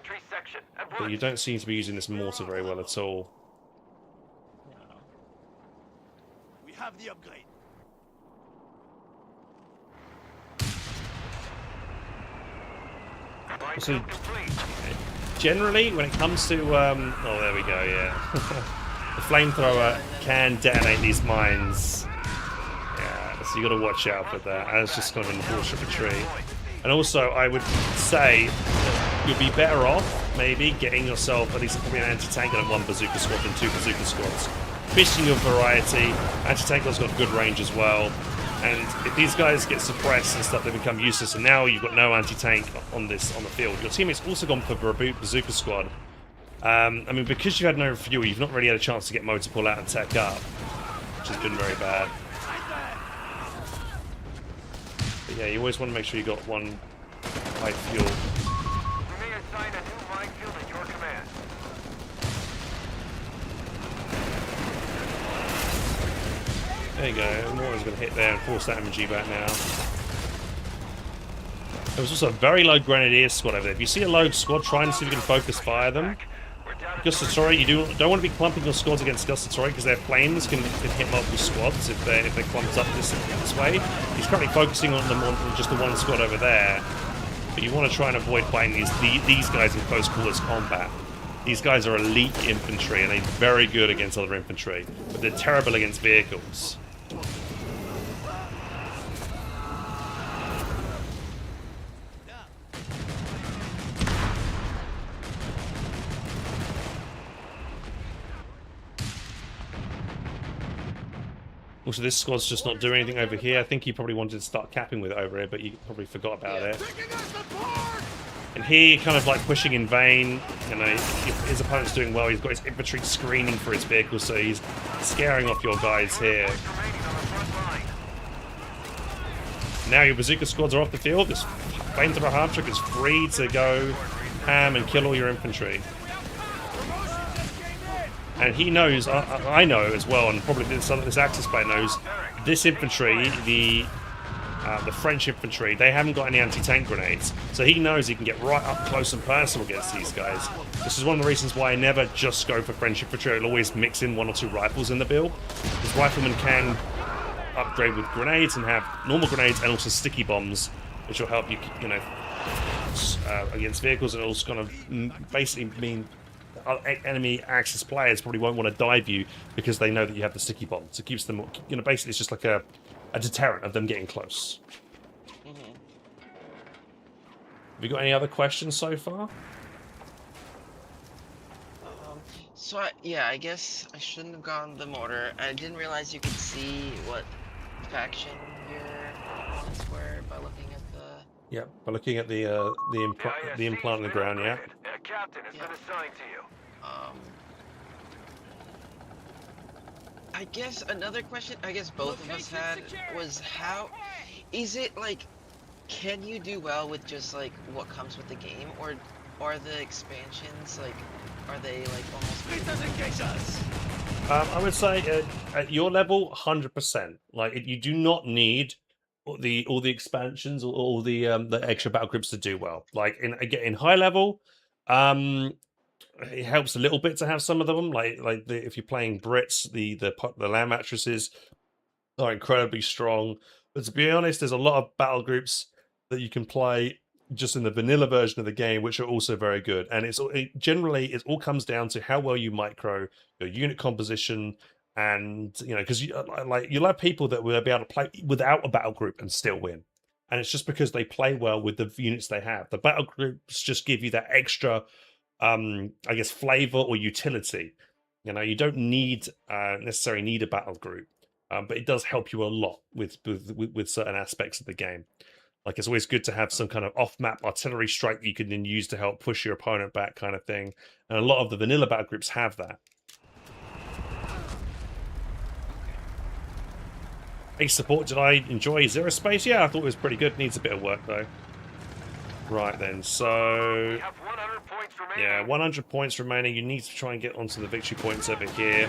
but you don't seem to be using this mortar very well at all. We have the upgrade. So, generally, when it comes to, oh, there we go, yeah. The flamethrower can detonate these mines. Yeah, so you got to watch out for that. That's just kind of an unfortunate retreat. And also, I would say that you'll be better off, maybe, getting yourself at least probably an anti-tank and 1 bazooka squad than 2 bazooka squads. Fishing your variety. Anti-tank has got good range as well. And if these guys get suppressed and stuff, they become useless. And now you've got no anti-tank on the field. Your teammate's also gone for a bazooka squad. I mean, because you had no fuel, you've not really had a chance to get motor pull out and tech up, which has been very bad. But yeah, you always want to make sure you got 1 high fuel. We may assign a new minefield at your command. There you go, Mortar's going to hit there and force that MG back now. There was also a very low grenadier squad over there. If you see a low squad, try and see if you can focus fire them. Gustatory, you don't want to be clumping your squads against Gustatory because their flames can hit multiple squads if they clumped up this way. He's currently focusing on them on just the one squad over there, but you want to try and avoid fighting these guys in close quarters combat. These guys are elite infantry and they're very good against other infantry, but they're terrible against vehicles. Also, this squad's just not doing anything over here. I think he probably wanted to start capping with it over here, but you probably forgot about it. And here, kind of like pushing in vain. You know, if his opponent's doing well, he's got his infantry screening for his vehicles, so he's scaring off your guys here. Now your bazooka squads are off the field. This flamethrower half-trick is free to go ham and kill all your infantry. And he knows, I know as well, and probably this Axis player knows, this infantry, the French infantry, they haven't got any anti-tank grenades. So he knows he can get right up close and personal against these guys. This is one of the reasons why I never just go for French infantry. I'll always mix in 1 or 2 rifles in the build. Because riflemen can upgrade with grenades and have normal grenades and also sticky bombs, which will help you, you know, against vehicles, and also kind of basically mean enemy Axis players probably won't want to dive you because they know that you have the sticky bombs. It keeps them, you know, basically it's just like a deterrent of them getting close. Have you got any other questions so far? Yeah, I guess I shouldn't have gone the mortar. I didn't realize you could see what faction your opponents were by looking at the... Yeah, by looking at the implant in the ground, yeah. Captain has been assigned to you. I guess another question, I guess both of us had, was how... Is it, like, can you do well with just, like, what comes with the game? Or are the expansions, like, are they, like, almost... Please doesn't engage us! I would say at your level, 100%. Like, you do not need all the expansions or all the extra battle groups to do well. Like, in high level, it helps a little bit to have some of them. If you're playing Brits, the land mattresses are incredibly strong. But to be honest, there's a lot of battle groups that you can play just in the vanilla version of the game, which are also very good. And generally it all comes down to how well you micro your unit composition, and you know, because you'll have people that will be able to play without a battle group and still win. And it's just because they play well with the units they have. The battle groups just give you that extra, I guess, flavor or utility. You know, you don't necessarily need a battle group, but it does help you a lot with certain aspects of the game. Like, it's always good to have some kind of off-map artillery strike that you can then use to help push your opponent back, kind of thing. And a lot of the vanilla battle groups have that. Ace support, did I enjoy Zero Space? Yeah, I thought it was pretty good. Needs a bit of work, though. Right, then. So, We have 100 points remaining. yeah, 100 points remaining. You need to try and get onto the victory points over here.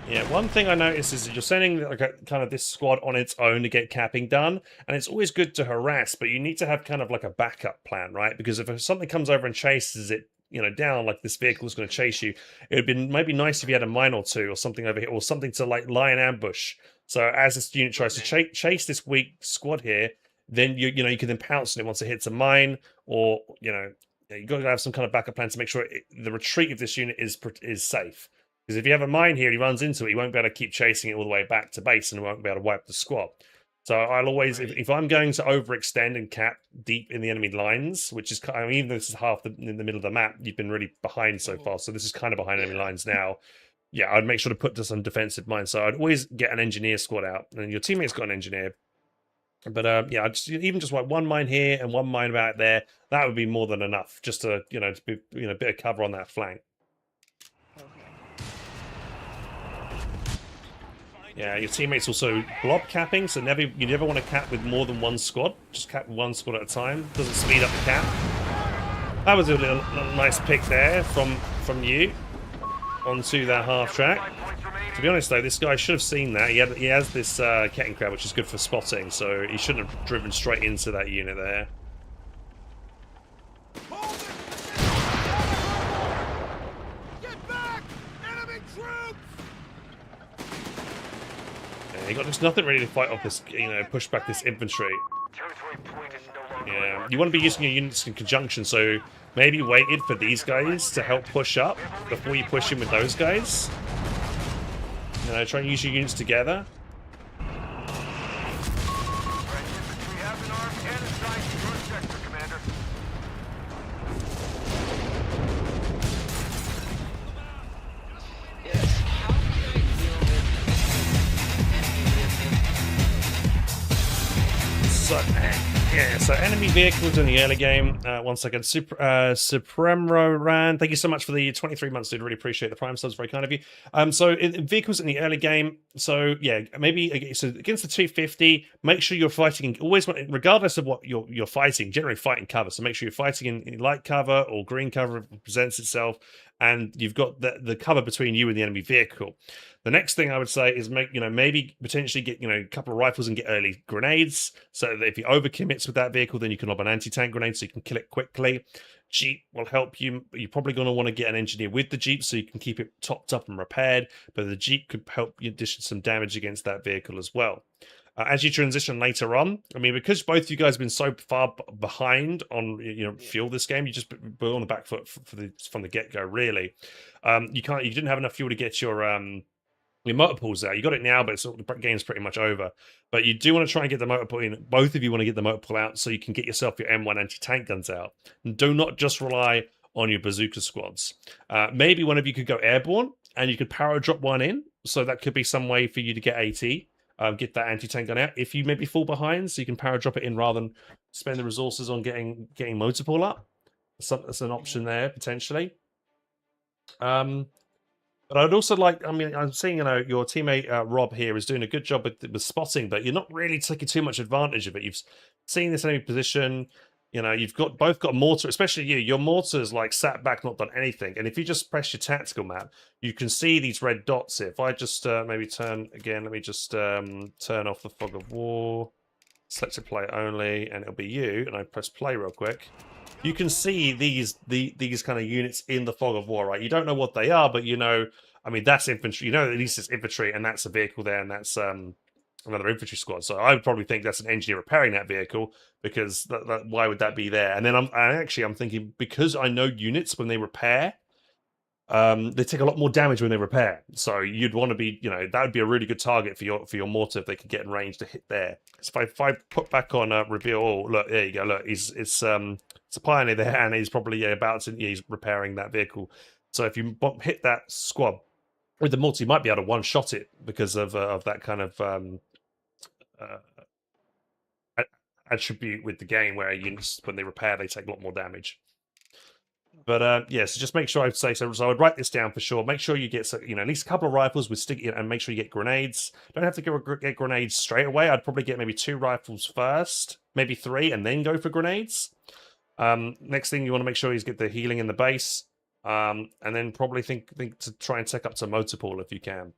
Yeah, one thing I noticed is that you're sending like kind of this squad on its own to get capping done, and it's always good to harass, but you need to have kind of like a backup plan, right? Because if something comes over and chases it, you know, down, like this vehicle is going to chase you, it would be maybe nice if you had a mine or two or something over here, or something to like lie in ambush. So as this unit tries to chase this weak squad here, then you know you can then pounce on it once it hits a mine, or you know you've got to have some kind of backup plan to make sure the retreat of this unit is safe. Because if you have a mine here and he runs into it, he won't be able to keep chasing it all the way back to base and won't be able to wipe the squad. So I'll always, if I'm going to overextend and cap deep in the enemy lines, which is, I mean, even though this is half in the middle of the map, you've been really behind so far. So this is kind of behind enemy lines now. Yeah, I'd make sure to put to some defensive mines. So I'd always get an engineer squad out, and your teammate's got an engineer. But yeah, even just like one mine here and one mine about there, that would be more than enough just to, you know, to be, you know, a bit of cover on that flank. Yeah, your teammates also blob capping, so you never want to cap with more than one squad. Just cap one squad at a time. Doesn't speed up the cap. That was a little nice pick there from you onto that half track. To be honest though, this guy should have seen that. He has this Ketting Crab, which is good for spotting, so he shouldn't have driven straight into that unit there. Yeah, you got just nothing really to fight off this, you know, push back this infantry. Territory point is no longer Yeah, you want to be using your units in conjunction, so maybe waited for these guys to help push up before you push in with those guys. You know, try and use your units together. infantry have been armed and assigned to your sector, Commander. Yes. How can I deal with enemy vehicles? So enemy vehicles in the early game. One second, Supremro Ran. Thank you so much for the 23 months, dude. Really appreciate the Prime subs. Very kind of you. So in vehicles in the early game. So yeah, maybe so against the 250. Make sure you're fighting. Always, regardless of what you're fighting. Generally fighting cover. So make sure you're fighting in light cover or green cover presents itself, and you've got the cover between you and the enemy vehicle. The next thing I would say is maybe potentially get a couple of rifles and get early grenades, so that if he overcommits with that vehicle, then you can lob an anti-tank grenade so you can kill it quickly. Jeep will help you. You're probably going to want to get an engineer with the Jeep so you can keep it topped up and repaired, but the Jeep could help you dish some damage against that vehicle as well. As you transition later on, I mean, because both of you guys have been so far behind on fuel this game, you just put on the back foot from the get-go. Really, you didn't have enough fuel to get your motor pools out. You got it now, but the game's pretty much over. But you do want to try and get the motor pool in. Both of you want to get the motor pool out so you can get yourself your M1 anti-tank guns out. And do not just rely on your bazooka squads. Maybe one of you could go airborne and you could power drop one in. So that could be some way for you to get AT, get that anti-tank gun out. If you maybe fall behind, so you can power drop it in rather than spend the resources on getting motor pool up. That's an option there potentially. But I'd also like, I'm seeing, your teammate Rob here is doing a good job with spotting, but you're not really taking too much advantage of it. You've seen this enemy position, you've both got mortar, especially you. Your mortar's like sat back, not done anything. And if you just press your tactical map, you can see these red dots here. If I just maybe turn again, let me just turn off the fog of war, select to play only, and it'll be you. And I press play real quick. You can see these kind of units in the fog of war, right? You don't know what they are, but that's infantry. At least it's infantry, and that's a vehicle there, and that's another infantry squad. So I would probably think that's an engineer repairing that vehicle, because why would that be there? And then I'm thinking, because I know units when they repair, they take a lot more damage when they repair. So you'd want to be, that would be a really good target for your mortar if they could get in range to hit there. So if I put back on reveal, oh look, there you go, look, it's a pioneer there, and he's probably he's repairing that vehicle. So if you hit that squad with the mortar, you might be able to one-shot it because of that kind of attribute with the game, where units, when they repair, they take a lot more damage. But so just make sure, I'd say so. So I would write this down for sure. Make sure you get at least a couple of rifles with sticky, and make sure you get grenades. Don't have to get grenades straight away. I'd probably get maybe 2 rifles first, maybe 3, and then go for grenades. Next thing, you want to make sure you get the healing in the base, and then probably think to try and take up to motor pool if you can.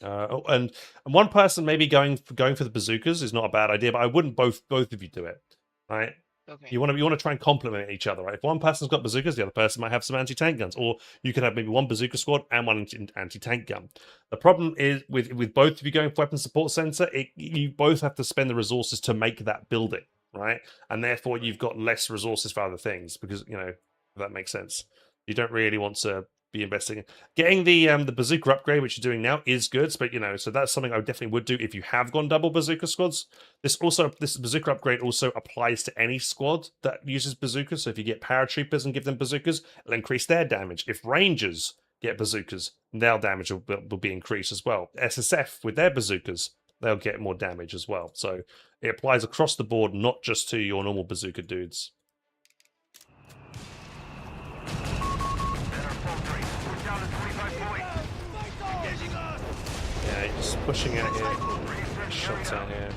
And one person maybe going for the bazookas is not a bad idea, but I wouldn't both of you do it, right? Okay. You want to try and complement each other, right? If one person's got bazookas, the other person might have some anti-tank guns, or you could have maybe one bazooka squad and one anti-tank gun. The problem is with both of you going for weapon support center, you both have to spend the resources to make that building, right? And therefore you've got less resources for other things, because if that makes sense. You don't really want to be investing. Getting the bazooka upgrade, which you're doing now, is good, but so that's something I definitely would do if you have gone double bazooka squads. This bazooka upgrade also applies to any squad that uses bazookas. So if you get paratroopers and give them bazookas, it'll increase their damage. If rangers get bazookas, their damage will be increased as well. SSF with their bazookas, they'll get more damage as well. So it applies across the board, not just to your normal bazooka dudes. Yeah, just pushing out here. Shots out here.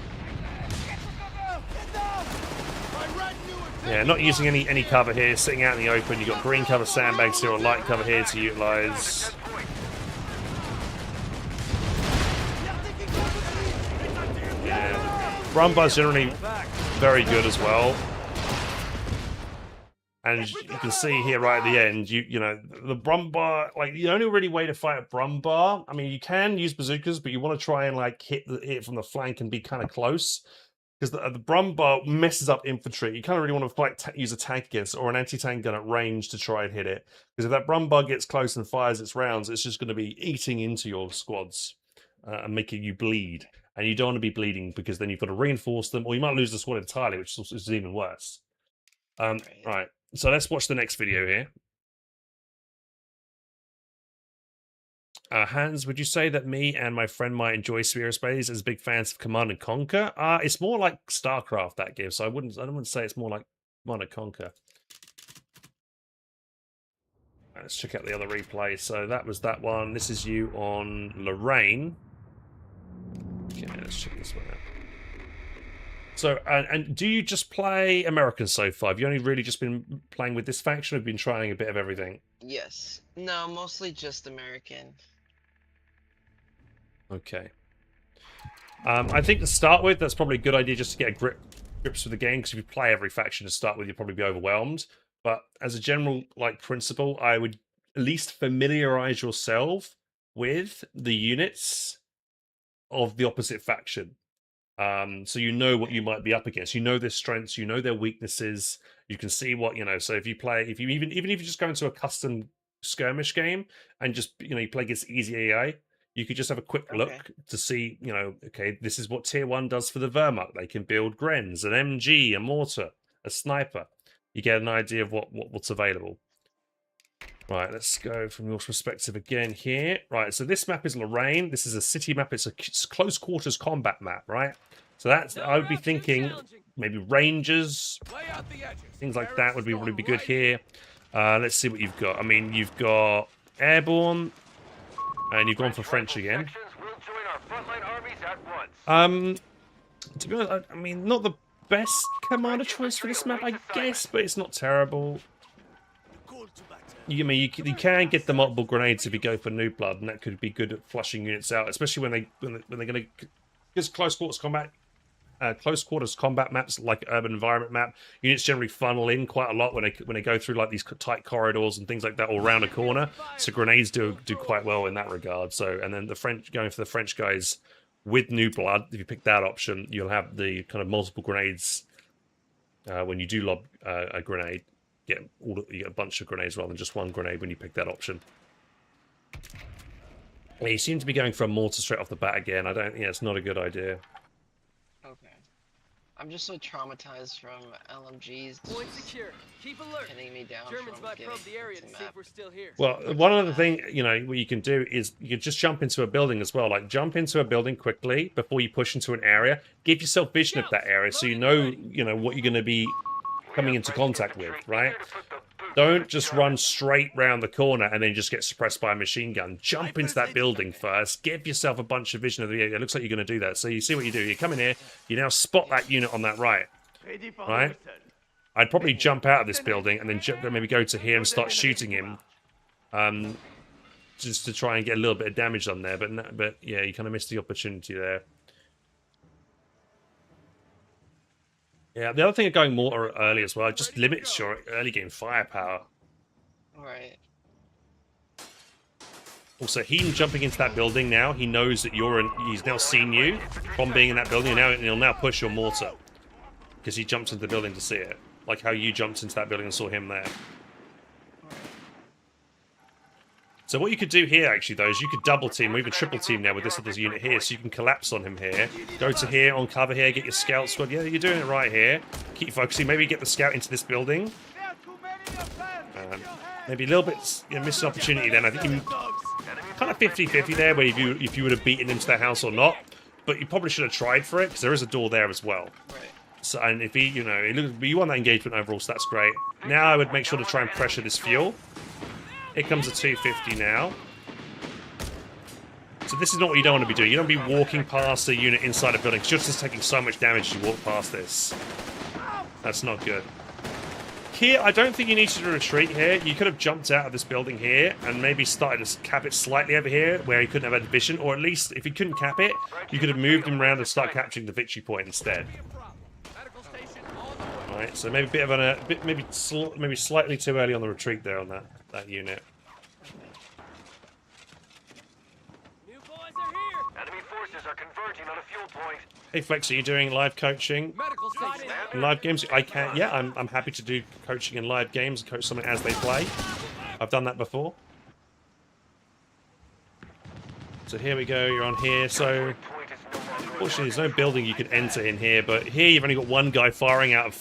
Yeah, not using any cover here, sitting out in the open. You've got green cover sandbags here, or light cover here to utilize. Yeah, run bars generally very good as well. And you can see here right at the end, you know, the Brumbar, like the only really way to fight a Brumbar, I mean, you can use bazookas, but you want to try and like hit it from the flank and be kind of close. Because the Brumbar messes up infantry. You kind of really want to fight, use a tank against it, or an anti-tank gun at range to try and hit it. Because if that Brumbar gets close and fires its rounds, it's just going to be eating into your squads and making you bleed. And you don't want to be bleeding because then you've got to reinforce them, or you might lose the squad entirely, which is even worse. Right. So let's watch the next video here. Hans, would you say that me and my friend might enjoy Sphere of Space as big fans of Command and Conquer? It's more like StarCraft, that game, so I wouldn't say it's more like Command and Conquer. Let's check out the other replay. So that was that one. This is you on Lorraine. Okay, let's check this one out. So, and do you just play American so far? Have you only really just been playing with this faction, or have you been trying a bit of everything? Yes. No, mostly just American. Okay. I think to start with, that's probably a good idea just to get a grips with the game, because if you play every faction to start with, you'll probably be overwhelmed. But as a general principle, I would at least familiarize yourself with the units of the opposite faction. So you know what you might be up against. You know their strengths, you know their weaknesses. You can see what, you know. So if you play, even if you just go into a custom skirmish game and just, you know, you play against easy AI, you could just have a quick look to see, you know, okay, this is what tier 1 does for the Wehrmacht. They can build Grens, an MG, a mortar, a sniper. You get an idea of what's available. Right, let's go from your perspective again here. Right, so this map is Lorraine. This is a city map. It's a close quarters combat map, right? So that's, I would be thinking maybe Rangers, things like that would be really good here. Let's see what you've got. I mean, you've got Airborne, and you've gone for French again. To be honest, I mean, not the best commander choice for this map, I guess, but it's not terrible. You can get the multiple grenades if you go for New Blood, and that could be good at flushing units out, especially when they're going to, because close quarters combat maps like urban environment map, units generally funnel in quite a lot when they go through like these tight corridors and things like that, or around a corner. So grenades do quite well in that regard. So, and then the French, going for the French guys with New Blood, if you pick that option, you'll have the kind of multiple grenades when you do lob a grenade. You get a bunch of grenades rather than just one grenade when you pick that option. Yeah, you seem to be going for a mortar straight off the bat again. It's not a good idea. Okay. I'm just so traumatized from LMGs. Point secure. Keep alert. Pinning me down. Germans might probe the area to see if we're still here. Well, one other thing, you know, what you can do is you can just jump into a building as well. Like, jump into a building quickly before you push into an area. Give yourself vision of that area so you know what you're going to be coming into contact with, right? Don't just run straight round the corner and then just get suppressed by a machine gun. Jump into that building first. Give yourself a bunch of vision of the area. It looks like you're going to do that. So you see what you do. You come in here. You now spot that unit on that right. Right? I'd probably jump out of this building and then maybe go to here and start shooting him. Just to try and get a little bit of damage on there. But yeah, you kind of missed the opportunity there. Yeah, the other thing of going more early as well, just limits your early game firepower. Right. Also, him jumping into that building now, he knows that he's now seen you from being in that building, and he'll now push your mortar. Because he jumped into the building to see it. Like how you jumped into that building and saw him there. So what you could do here, actually, though, is you could double team or even triple team now with this other unit here. So you can collapse on him here. Go to here, on cover here, get your scout squad. Yeah, you're doing it right here. Keep focusing. Maybe get the scout into this building. Maybe a little bit missed an opportunity then. I think you kind of 50-50 there, where if you would have beaten into that house or not. But you probably should have tried for it, because there is a door there as well. Right. So, and if he, you won that engagement overall, so that's great. Now I would make sure to try and pressure this fuel. Here comes a 250 now. So this is not what you don't want to be doing. You don't want to be walking past a unit inside a building, because you're just taking so much damage as you walk past this. That's not good. Here, I don't think you need to retreat here. You could have jumped out of this building here and maybe started to cap it slightly over here where he couldn't have had vision, or at least if he couldn't cap it, you could have moved him around and start capturing the victory point instead. Right, so maybe a bit of maybe slightly too early on the retreat there on that unit. New boys are here. Enemy forces are converging on a fuel point. Hey Flex, are you doing live coaching Medical station. in live games? I can. Yeah, I'm happy to do coaching in live games and coach someone as they play. I've done that before. So here we go. You're on here. So unfortunately, there's no building you could enter in here, but here you've only got one guy firing out of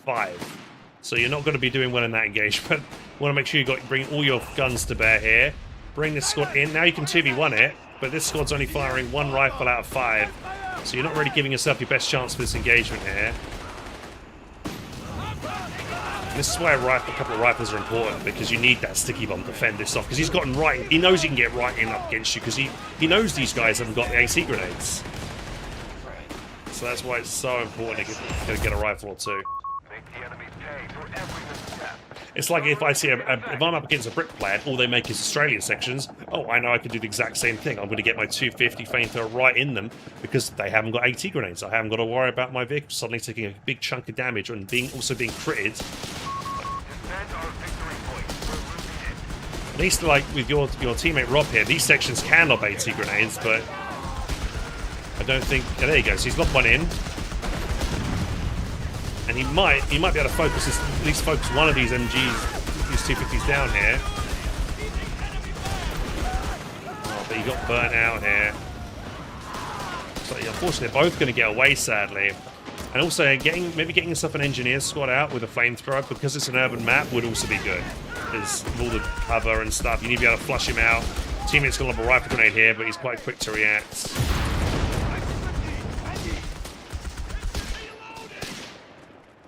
5. So you're not going to be doing well in that engagement. You want to make sure you bring all your guns to bear here. Bring this squad in. Now you can 2v1 it, but this squad's only firing 1 rifle out of 5. So you're not really giving yourself your best chance for this engagement here. And this is why a couple of rifles are important, because you need that sticky bomb to fend this off. Because he's gotten right. He knows he can get right in up against you, because he knows these guys haven't got the AC grenades. So that's why it's so important to get a rifle or two. Make the enemies pay for every misstep. It's like if I see if I'm up against a brick plant, all they make is Australian sections. Oh, I know I can do the exact same thing. I'm going to get my 250 flamethrower right in them because they haven't got AT grenades. I haven't got to worry about my vehicle suddenly taking a big chunk of damage and also being critted. Defend our victory point. We're losing it. At least, like with your teammate Rob here, these sections can lob AT grenades, but I don't think. Oh, there you go. So he's lobbed one in. And he might be able to focus this, at least focus one of these MGs, these 250s down here. Oh, but he got burnt out here. So unfortunately, they're both going to get away, sadly. And also, maybe getting yourself an engineer squad out with a flamethrower, because it's an urban map, would also be good. There's all the cover and stuff. You need to be able to flush him out. Teammate's going to have a rifle grenade here, but he's quite quick to react.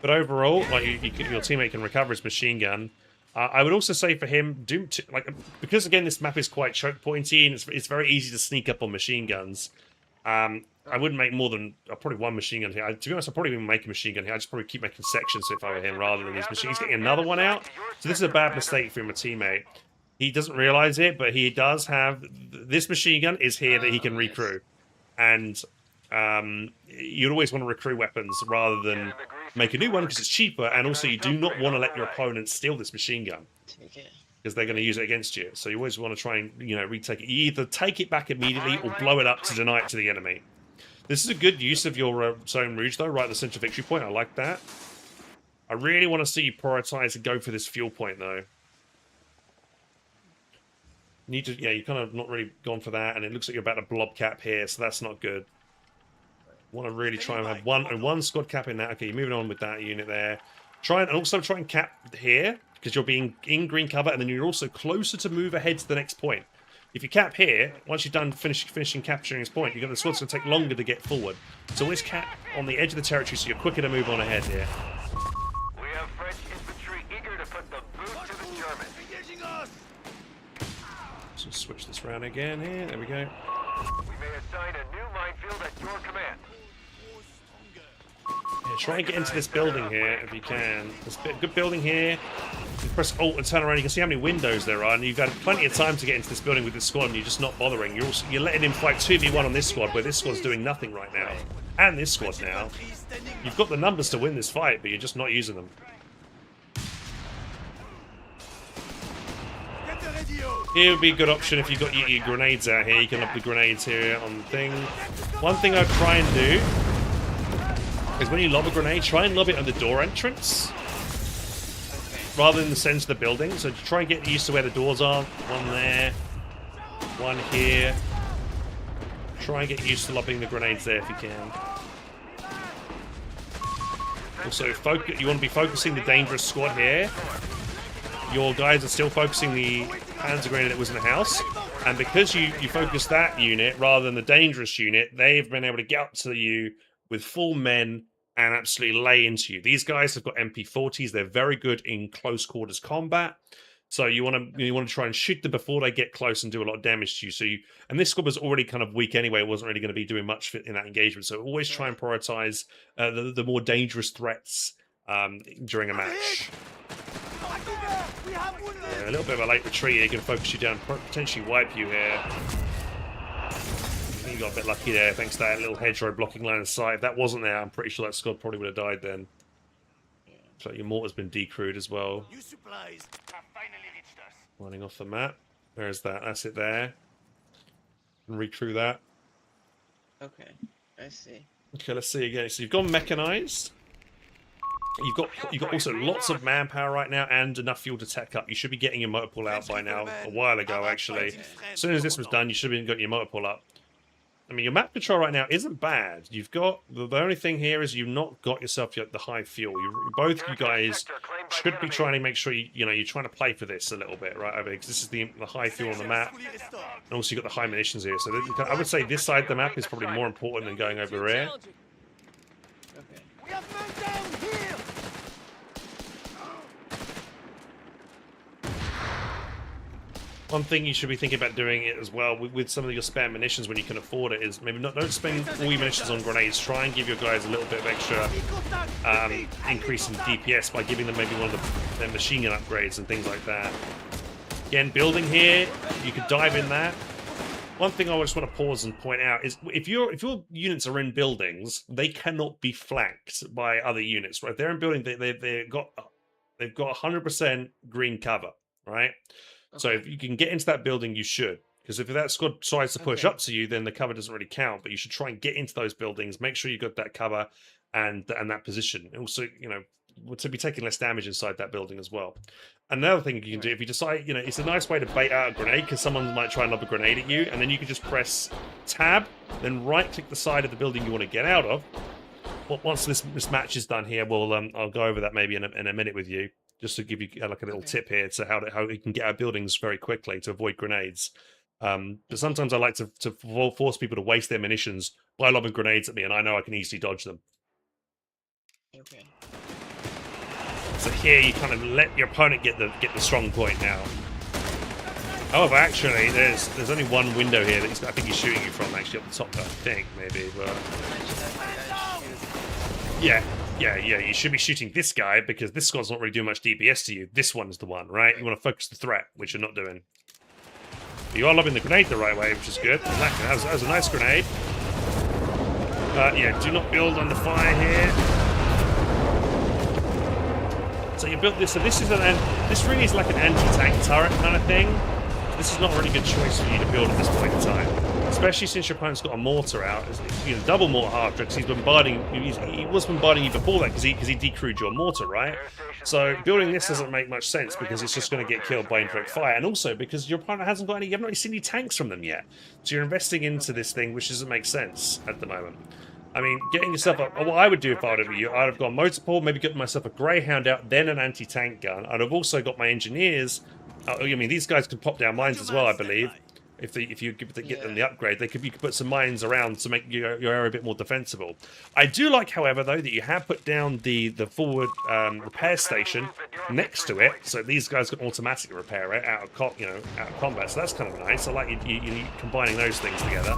But overall, like your teammate can recover his machine gun. I would also say for him, because again this map is quite choke pointy and it's very easy to sneak up on machine guns. I wouldn't make more than probably one machine gun here. To be honest, I'd probably even make a machine gun here. I'd just probably keep making sections if I were him rather than his machine. He's getting another one out. So this is a bad mistake for him, a teammate. He doesn't realize it, but he does have this machine gun is here that he can recrew, and you'd always want to recrew weapons rather than make a new one because it's cheaper, and also you do not want to let your opponent steal this machine gun because they're going to use it against you. So you always want to try and retake it. You either take it back immediately or blow it up to deny it to the enemy. This is a good use of your zone rouge though, right at the central victory point. I like that. I really want to see you prioritize and go for this fuel point though. You kind of not really gone for that, and it looks like you're about to blob cap here, so that's not good. Want to really try and have one squad cap in that. Okay, you're moving on with that unit there. Try and cap here because you're being in green cover, and then you're also closer to move ahead to the next point. If you cap here, once you're done finishing capturing this point, the squad's going to take longer to get forward. So always cap on the edge of the territory so you're quicker to move on ahead here. We have French infantry eager to put the boot to the Germans. So switch this round again here. There we go. We may assign a new minefield at your command. Yeah, try and get into this building here if you can. There's a good building here. You press Alt and turn around. You can see how many windows there are, and you've had plenty of time to get into this building with this squad, and you're just not bothering. You're letting him fight 2v1 on this squad, where this squad's doing nothing right now, and this squad now. You've got the numbers to win this fight, but you're just not using them. Here would be a good option if you've got your grenades out here. You can lob the grenades here on the thing. One thing I'd try and do is when you lob a grenade, try and lob it on the door entrance rather than the center of the building. So try and get used to where the doors are. One there, one here. Try and get used to lobbing the grenades there if you can. Also, you want to be focusing the dangerous squad here. Your guys are still focusing the Panzer grenade that was in the house, and because you focus that unit rather than the dangerous unit, they've been able to get up to you with full men and absolutely lay into you. These guys have got MP40s. They're very good in close quarters combat. So you want to try and shoot them before they get close and do a lot of damage to you. And this squad was already kind of weak anyway. It wasn't really going to be doing much in that engagement. So always try and prioritize the more dangerous threats during a match. Yeah, a little bit of a late retreat here. Going to focus you down, potentially wipe you here. You got a bit lucky there, thanks to that little hedgerow blocking line of sight. If that wasn't there, I'm pretty sure that squad probably would have died then. Yeah. Looks like your mortar's been decrewed as well. New supplies have finally reached us. Running off the map. There's that. That's it there. And recrew that. Okay, I see. Okay, let's see again. So you've gone mechanized. You've got also lots of manpower right now and enough fuel to tech up. You should be getting your motor pool out by now. A while ago, actually. As soon as this was done, you should have been getting your motor pool up. I mean, your map control right now isn't bad. You've got the only thing here is you've not got yourself the high fuel. Both you guys should be trying to make sure you're trying to play for this a little bit, right? Over because this is the high fuel on the map, and also you've got the high munitions here. So I would say this side of the map is probably more important than going over here. Okay. We have men down here. One thing you should be thinking about doing it as well with some of your spare munitions when you can afford it is maybe don't spend all your munitions on grenades. Try and give your guys a little bit of extra increase in DPS by giving them maybe one of their machine gun upgrades and things like that. Again, building here, you could dive in that. One thing I just want to pause and point out is if your units are in buildings, they cannot be flanked by other units. Right? They're in building, they've got 100% green cover, right? So if you can get into that building, you should. Because if that squad tries to push up to you, then the cover doesn't really count. But you should try and get into those buildings. Make sure you got that cover and that position. And also, to be taking less damage inside that building as well. Another thing you can do, if you decide, it's a nice way to bait out a grenade because someone might try and lob a grenade at you. And then you can just press tab, then right-click the side of the building you want to get out of. But once this match is done here, I'll go over that maybe in a minute with you. Just to give you like a little tip here to how you can get out buildings very quickly to avoid grenades. But sometimes I like to force people to waste their munitions by lobbing grenades at me, and I know I can easily dodge them. Okay. So here you kind of let your opponent get the strong point now. However, actually, there's only one window here that I think he's shooting you from. Actually, up the top, I think maybe. But yeah. You should be shooting this guy because this squad's not really doing much DPS to you. This one's the one, right? You want to focus the threat, which you're not doing. But you are lobbing the grenade the right way, which is good. Exactly. That was a nice grenade. Yeah, do not build under fire here. So you built this. So this really is like an anti-tank turret kind of thing. This is not a really good choice for you to build at this point in time. Especially since your opponent's got a mortar out, double mortar after, because he was bombarding you before that because he decrewed your mortar, right? So building this doesn't make much sense because it's just going to get killed by indirect fire, and also because your opponent hasn't got you haven't really seen any tanks from them yet. So you're investing into this thing, which doesn't make sense at the moment. I mean, getting yourself up. What I would do if I were you, I'd have gone motor pool, maybe get myself a Greyhound out, then an anti-tank gun. I'd have also got my engineers. I mean, these guys can pop down mines as well, I believe. If you get them the upgrade, you could put some mines around to make your area a bit more defensible. I do like, however, though, that you have put down the forward repair station next to it, so these guys can automatically repair it out of combat. So that's kind of nice. I like you combining those things together.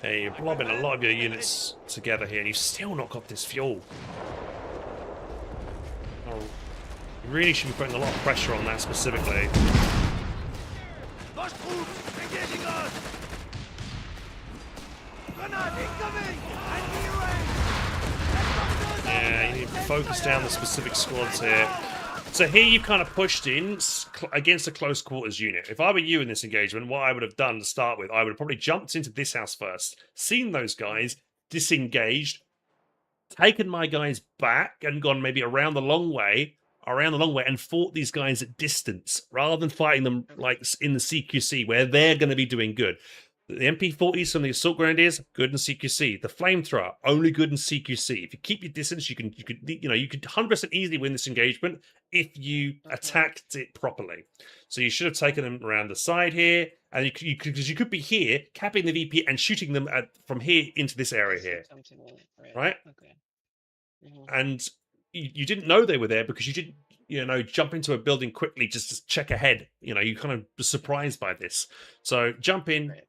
Hey, you're blobbing a lot of your units together here, and you've still not got this fuel. Oh. You really should be putting a lot of pressure on that specifically. Yeah, you need to focus down the specific squads here. So here you've kind of pushed in against a close quarters unit. If I were you in this engagement, what I would have done to start with, I would have probably jumped into this house first, seen those guys, disengaged, taken my guys back and gone maybe around the long way and fought these guys at distance rather than fighting them like in the CQC where they're going to be doing good. The MP40s from the assault grenadiers, good in CQC. The flamethrower, only good in CQC. If you keep your distance, you could 100% easily win this engagement if you attacked it properly. So you should have taken them around the side here, and you could be here capping the VP and shooting them from here into this area here, right? Okay. And you didn't know they were there because you didn't, jump into a building quickly just to check ahead. You kind of were surprised by this. So jump in. Right.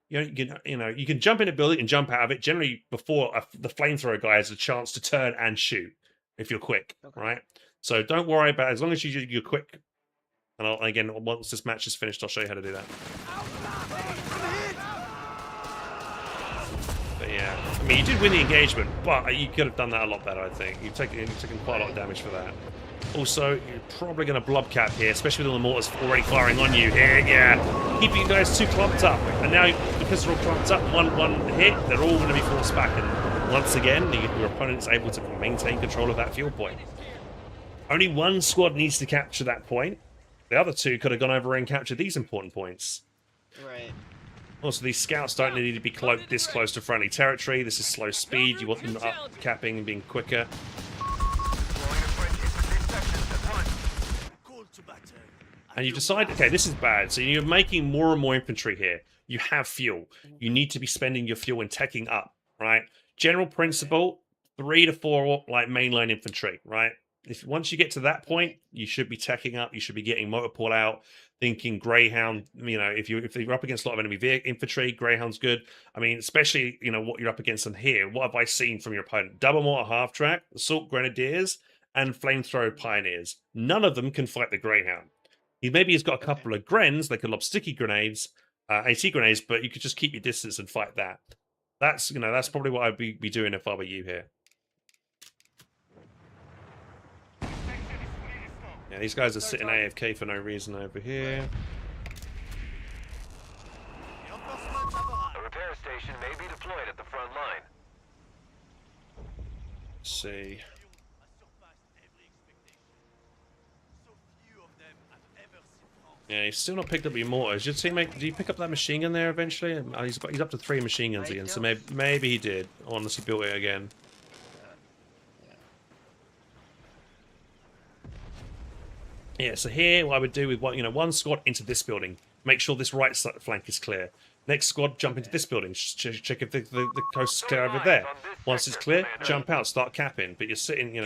You can jump in a building and jump out of it. Generally, before the flamethrower guy has a chance to turn and shoot if you're quick, right? So don't worry about it. As long as you're quick. And again, once this match is finished, I'll show you how to do that. But yeah, I mean, you did win the engagement, but you could have done that a lot better, I think. You've taken quite a lot of damage for that. Also, you're probably going to blob cap here, especially with all the mortars already firing on you here. Yeah, keeping you guys too clumped up. And now, because they're all clumped up, one hit, they're all going to be forced back. And once again, your opponent's able to maintain control of that fuel point. Only one squad needs to capture that point. The other two could have gone over and captured these important points. Right. Also, these scouts don't need to be cloaked this close to friendly territory. This is slow speed. You want them up capping and being quicker. And you decide, okay, this is bad. So you're making more and more infantry here. You have fuel. You need to be spending your fuel and teching up, right? General principle, 3 to 4 like mainline infantry, right? If once you get to that point, you should be teching up. You should be getting motor pool out, thinking Greyhound. You know, if you're up against a lot of enemy infantry, Greyhound's good. I mean, especially what you're up against in here. What have I seen from your opponent? Double mortar half track, assault grenadiers, and flamethrower pioneers. None of them can fight the Greyhound. He's got a couple of Grens. They can lob sticky grenades, AT grenades, but you could just keep your distance and fight that. That's probably what I'd be doing if I were you here. Yeah, these guys are sitting AFK for no reason over here. A repair station may be deployed at the front line. Let's see. Yeah, he's still not picked up your mortars. Your teammate, did he pick up that machine gun there eventually? He's up to 3 machine guns again, so maybe he did. Honestly, built it again. Yeah, so here, what I would do with one squad into this building. Make sure this right flank is clear. Next squad, jump into this building. Check if the coast is clear over there. Once it's clear, jump out, start capping. But you're sitting,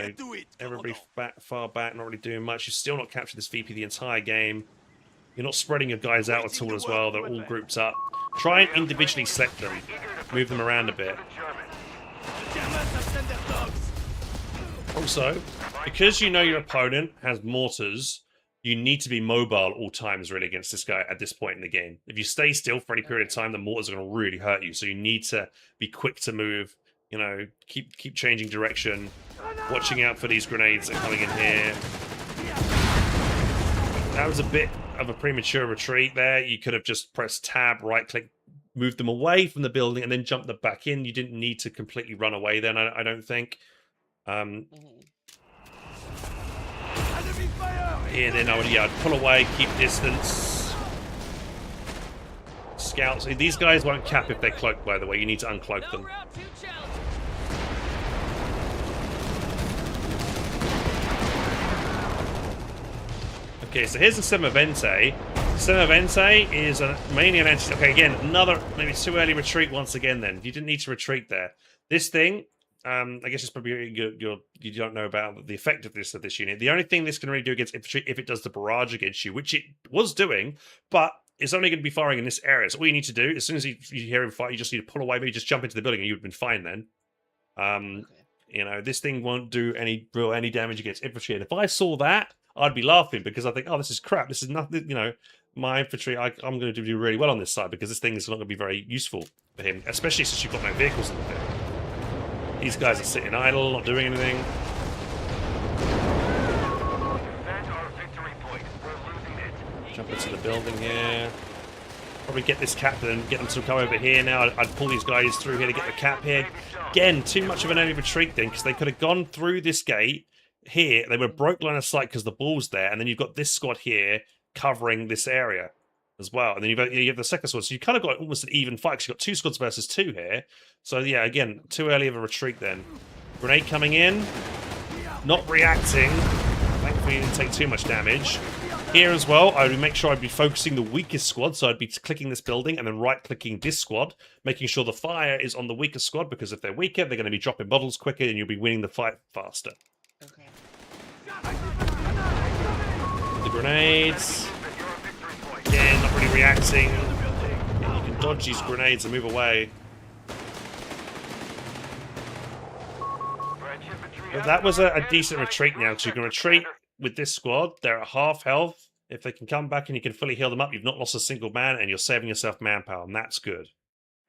everybody far back, not really doing much. You've still not captured this VP the entire game. You're not spreading your guys out at all as well. They're all grouped up. Try and individually select them. Move them around a bit. Also, because you know your opponent has mortars, you need to be mobile at all times, really, against this guy at this point in the game. If you stay still for any period of time, the mortars are going to really hurt you. So you need to be quick to move. Keep changing direction. Watching out for these grenades that are coming in here. That was a bit of a premature retreat there. You could have just pressed tab, right-click, moved them away from the building, and then jumped them back in. You didn't need to completely run away then, I don't think. Here, then I'd pull away, keep distance. Scouts. These guys won't cap if they're cloaked, by the way. You need to uncloak them. Okay, so here's the Semavente. Semavente is mainly an anti... Okay, again, another maybe too early retreat once again then. You didn't need to retreat there. This thing, I guess it's probably you don't know about the effectiveness of this unit. The only thing this can really do against infantry, if it does the barrage against you, which it was doing, but it's only going to be firing in this area. So all you need to do, as soon as you hear him fire, you just need to pull away, maybe just jump into the building and you would have been fine then. This thing won't do any damage against infantry. And if I saw that, I'd be laughing because I think, oh, this is crap. This is nothing, my infantry, I'm going to do really well on this side because this thing is not going to be very useful for him, especially since you've got no vehicles in the field. These guys are sitting idle, not doing anything. Jump into the building here. Probably get this cap and get them to come over here now. I'd pull these guys through here to get the cap here. Again, too much of an early retreat then because they could have gone through this gate. Here, they were broke line of sight because the ball's there, and then you've got this squad here covering this area as well. And then you have the second squad, so you kind of got almost an even fight because you've got 2 squads versus 2 here. So yeah, again, too early of a retreat then. Grenade coming in, not reacting. Thankfully, you didn't take too much damage. Here as well, I would make sure I'd be focusing the weakest squad, so I'd be clicking this building and then right-clicking this squad, making sure the fire is on the weakest squad, because if they're weaker, they're going to be dropping bottles quicker and you'll be winning the fight faster. Okay. The grenades. Again, not really reacting. You can dodge these grenades and move away. But that was a decent retreat now, because you can retreat with this squad. They're at half health. If they can come back and you can fully heal them up, you've not lost a single man and you're saving yourself manpower, and that's good.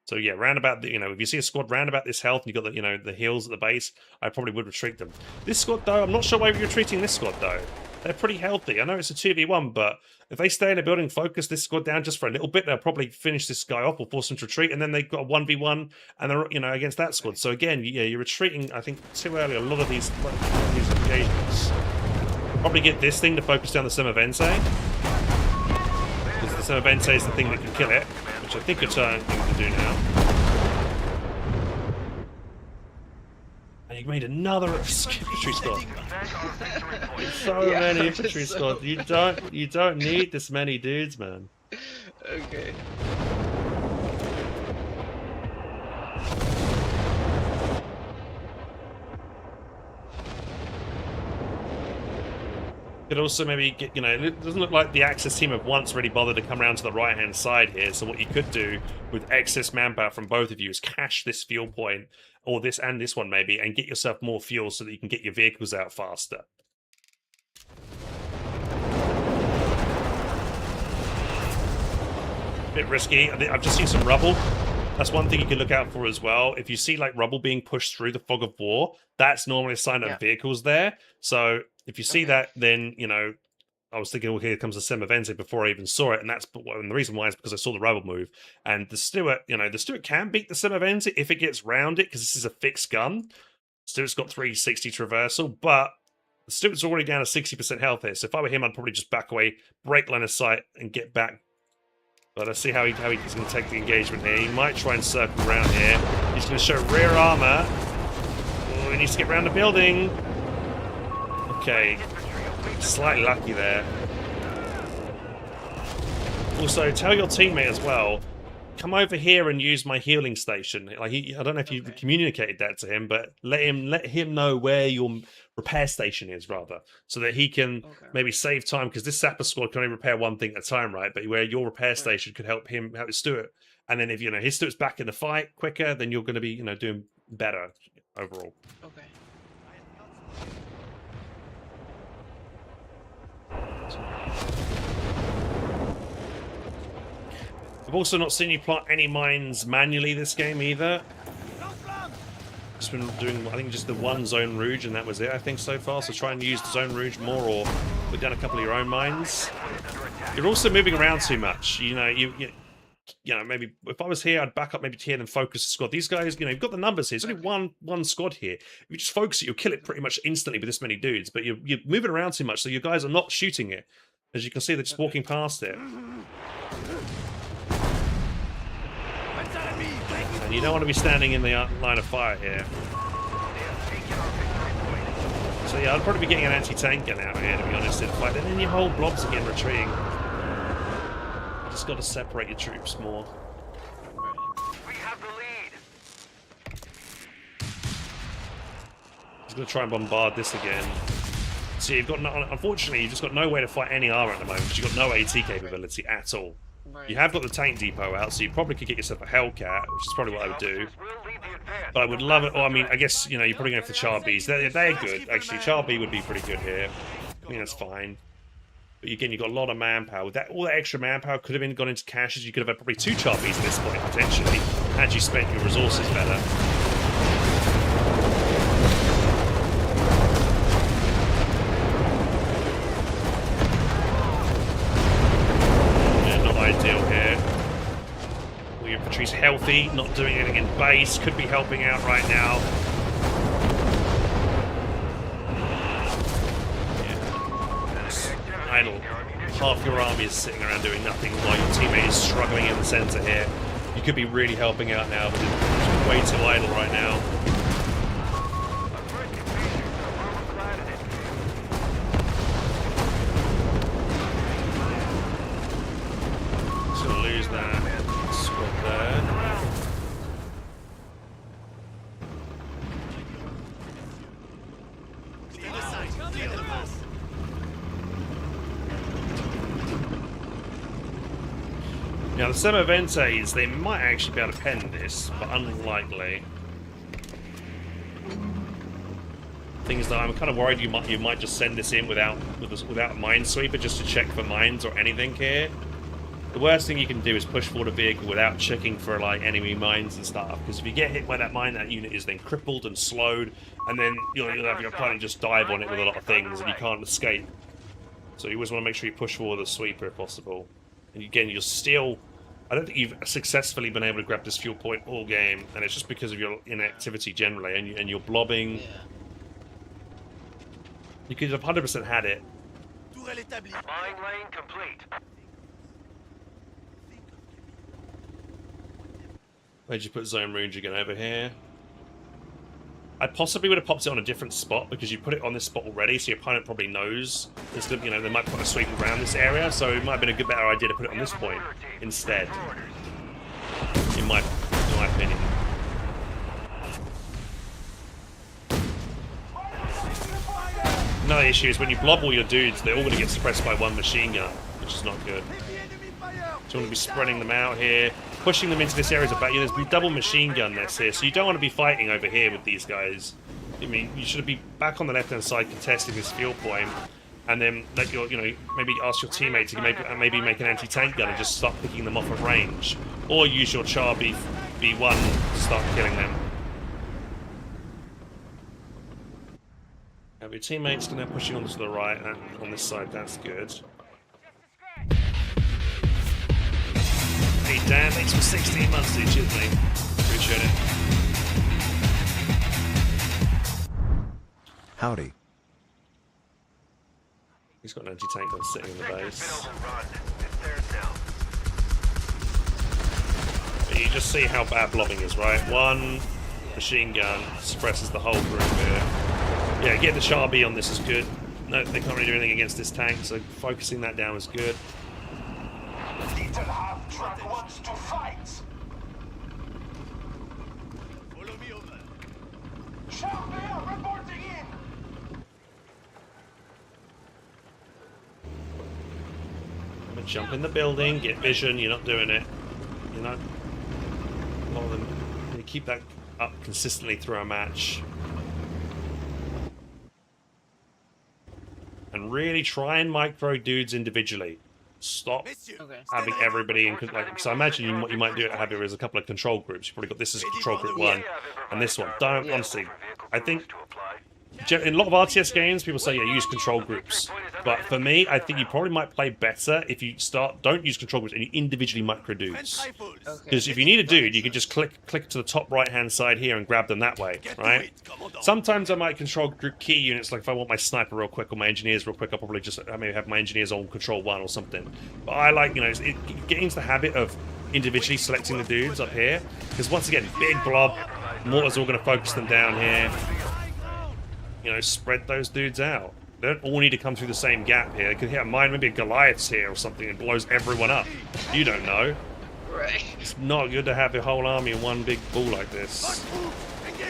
So yeah, round about the, if you see a squad round about this health and you've got the, the heals at the base, I probably would retreat them. This squad though, I'm not sure why you're retreating this squad though. They're pretty healthy. I know it's a 2v1, but if they stay in a building, focus this squad down just for a little bit, they'll probably finish this guy off or force him to retreat, and then they've got a 1v1 and they're, against that squad. So again, yeah, you're retreating, I think, too early. A lot of these engagements. Probably get this thing to focus down the Semovente, because the Semovente is the thing that can kill it, which I think it's a thing to do now. And you made another infantry squad. So many infantry squads. You don't need this many dudes, man. Okay. Could also maybe get, it doesn't look like the Axis team have once really bothered to come around to the right-hand side here. So what you could do with excess manpower from both of you is cache this fuel point, or this and this one maybe, and get yourself more fuel so that you can get your vehicles out faster. Bit risky. I've just seen some rubble. That's one thing you can look out for as well. If you see like rubble being pushed through the fog of war, that's normally a sign of vehicles there. So if you see that, then, I was thinking, okay, here comes the Semovente before I even saw it. And and the reason why is because I saw the rubble move. And the Stuart, the Stuart can beat the Semovente if it gets rounded, because this is a fixed gun. Stuart's got 360 traversal, but the Stuart's already down to 60% health here. So if I were him, I'd probably just back away, break line of sight, and get back. But let's see how he's going to take the engagement here. He might try and circle around here. He's going to show rear armor. Oh, he needs to get around the building. Okay. Slightly lucky there. Also, tell your teammate as well, come over here and use my healing station. Like I don't know if you've communicated that to him, but let him know where your repair station is, rather, so that he can maybe save time, because this sapper squad can only repair one thing at a time, right? But where your repair station could help his Stuart, and then if his Stuart's back in the fight quicker, then you're going to be doing better overall. Okay. I've also not seen you plant any mines manually this game either. Just been doing, I think, just the one Zone Rouge, and that was it, I think, so far. So try and use the Zone Rouge more, or put down a couple of your own mines. You're also moving around too much. Maybe if I was here, I'd back up maybe here and focus the squad. These guys, you've got the numbers here. There's only one squad here. If you just focus it, you'll kill it pretty much instantly with this many dudes. But you're moving around too much, so your guys are not shooting it. As you can see, they're just walking past it. And you don't want to be standing in the line of fire here. So yeah, I'd probably be getting an anti-tank gun out here, to be honest, in fight. And then your whole blobs again retreating. You just got to separate your troops more. We have the lead. He's going to try and bombard this again. So you've got unfortunately, you've just got no way to fight any armor at the moment, because you've got no AT capability at all. Right. You have got the tank depot out, so you probably could get yourself a Hellcat, which is probably what I would do. But I would love it. Or I mean, I guess you're probably going for Char Bs. They're good actually. Char B would be pretty good here. I mean, that's fine. But again, you've got a lot of manpower. With that, all that extra manpower could have gone into caches. You could have had probably 2 Char Bs at this point potentially, had you spent your resources better. Ideal here. Well, your infantry's healthy, not doing anything in base, could be helping out right now. Yeah. Idle. Half your army is sitting around doing nothing while your teammate is struggling in the center here. You could be really helping out now, but it's way too idle right now. Lose that squad there. Now the Semoventes, they might actually be able to pen this, but unlikely. Thing is that I'm kind of worried you might just send this in without Minesweeper just to check for mines or anything here. the worst thing you can do is push forward a vehicle without checking for like enemy mines and stuff. Because if you get hit by that mine, that unit is then crippled and slowed, and then you'll have your opponent just dive on it with a lot of things, and you can't escape. So you always want to make sure you push forward the sweeper if possible. And again, you're still... I don't think you've successfully been able to grab this fuel point all game, and it's just because of your inactivity generally, and you're blobbing. Yeah. You could have 100% had it. Tourelle établie. Mine lane complete. Where'd you put zone runes again? Over here? I possibly would have popped it on a different spot because you put it on this spot already, so your opponent probably knows. You know, they might put a sweep around this area, so it might have been a good, better idea to put it on this point instead. In my opinion. Another issue is when you blob all your dudes, they're all going to get suppressed by one machine gun, which is not good. So you want to be spreading them out here, pushing them into this area. There's double machine gun nests here, so you don't want to be fighting over here with these guys. I mean, you should be back on the left-hand side contesting this fuel point, and then let your, maybe ask your teammate to maybe make an anti-tank gun and just start picking them off of range, or use your Char B1 to start killing them. Have your teammates now pushing on to the right and on this side. That's good. Hey Dan, thanks for 16 months, dude. Cheers, mate. Appreciate it. Howdy. He's got an anti-tank gun sitting in the base. But you just see how bad blobbing is, right? One machine gun suppresses the whole group here. Yeah, getting the Char B on this is good. No, they can't really do anything against this tank, so focusing that down is good. Little half truck wants to fight. Follow me over. Char reporting in. I'm gonna jump in the building, get vision. You're not doing it. You know, a lot of them. You keep that up consistently through a match. And really try and micro dudes individually. Stop having everybody in, like, because I imagine what you might do at Habir is a couple of control groups. You've probably got this as control group 1 and this one. Don't, honestly, I think in a lot of RTS games people say, yeah, use control groups. But for me, I think you probably might play better if you don't use control groups and you individually micro dudes. Because if you need a dude, you can just click to the top right hand side here and grab them that way, right? Sometimes I might control group key units, like if I want my sniper real quick or my engineers real quick, I'll probably just maybe have my engineers on control 1 or somethting. But I like, getting into the habit of individually selecting the dudes up here. Because once again, big blob, mortars are all going to focus them down here. Spread those dudes out. They don't all need to come through the same gap here. They could hit a mine, maybe a Goliath's here or something, and blows everyone up. You don't know. Right. It's not good to have your whole army in one big ball like this.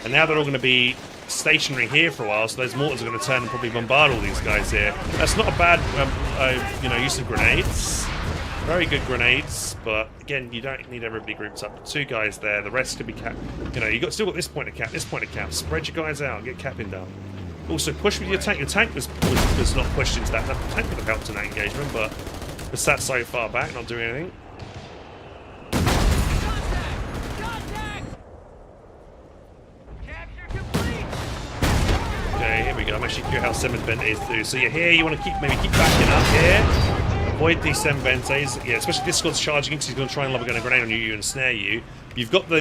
And now they're all going to be stationary here for a while, so those mortars are going to turn and probably bombard all these guys here. That's not a bad, use of grenades. Very good grenades, but again, you don't need everybody grouped up. 2 guys there, the rest could be cap. You still got this point of cap, this point of cap. Spread your guys out and get capping done. Also, push with your tank. Your tank was not pushed into that. The tank could have helped in that engagement, but it's sat so far back, not doing anything. Okay, here we go. I'm actually curious how 7 Ventes do. So yeah, here you want to keep backing up here. Avoid these 7 Ventes. Yeah, especially this squad's charging because he's going to try and lob a grenade on you and snare you. You've got your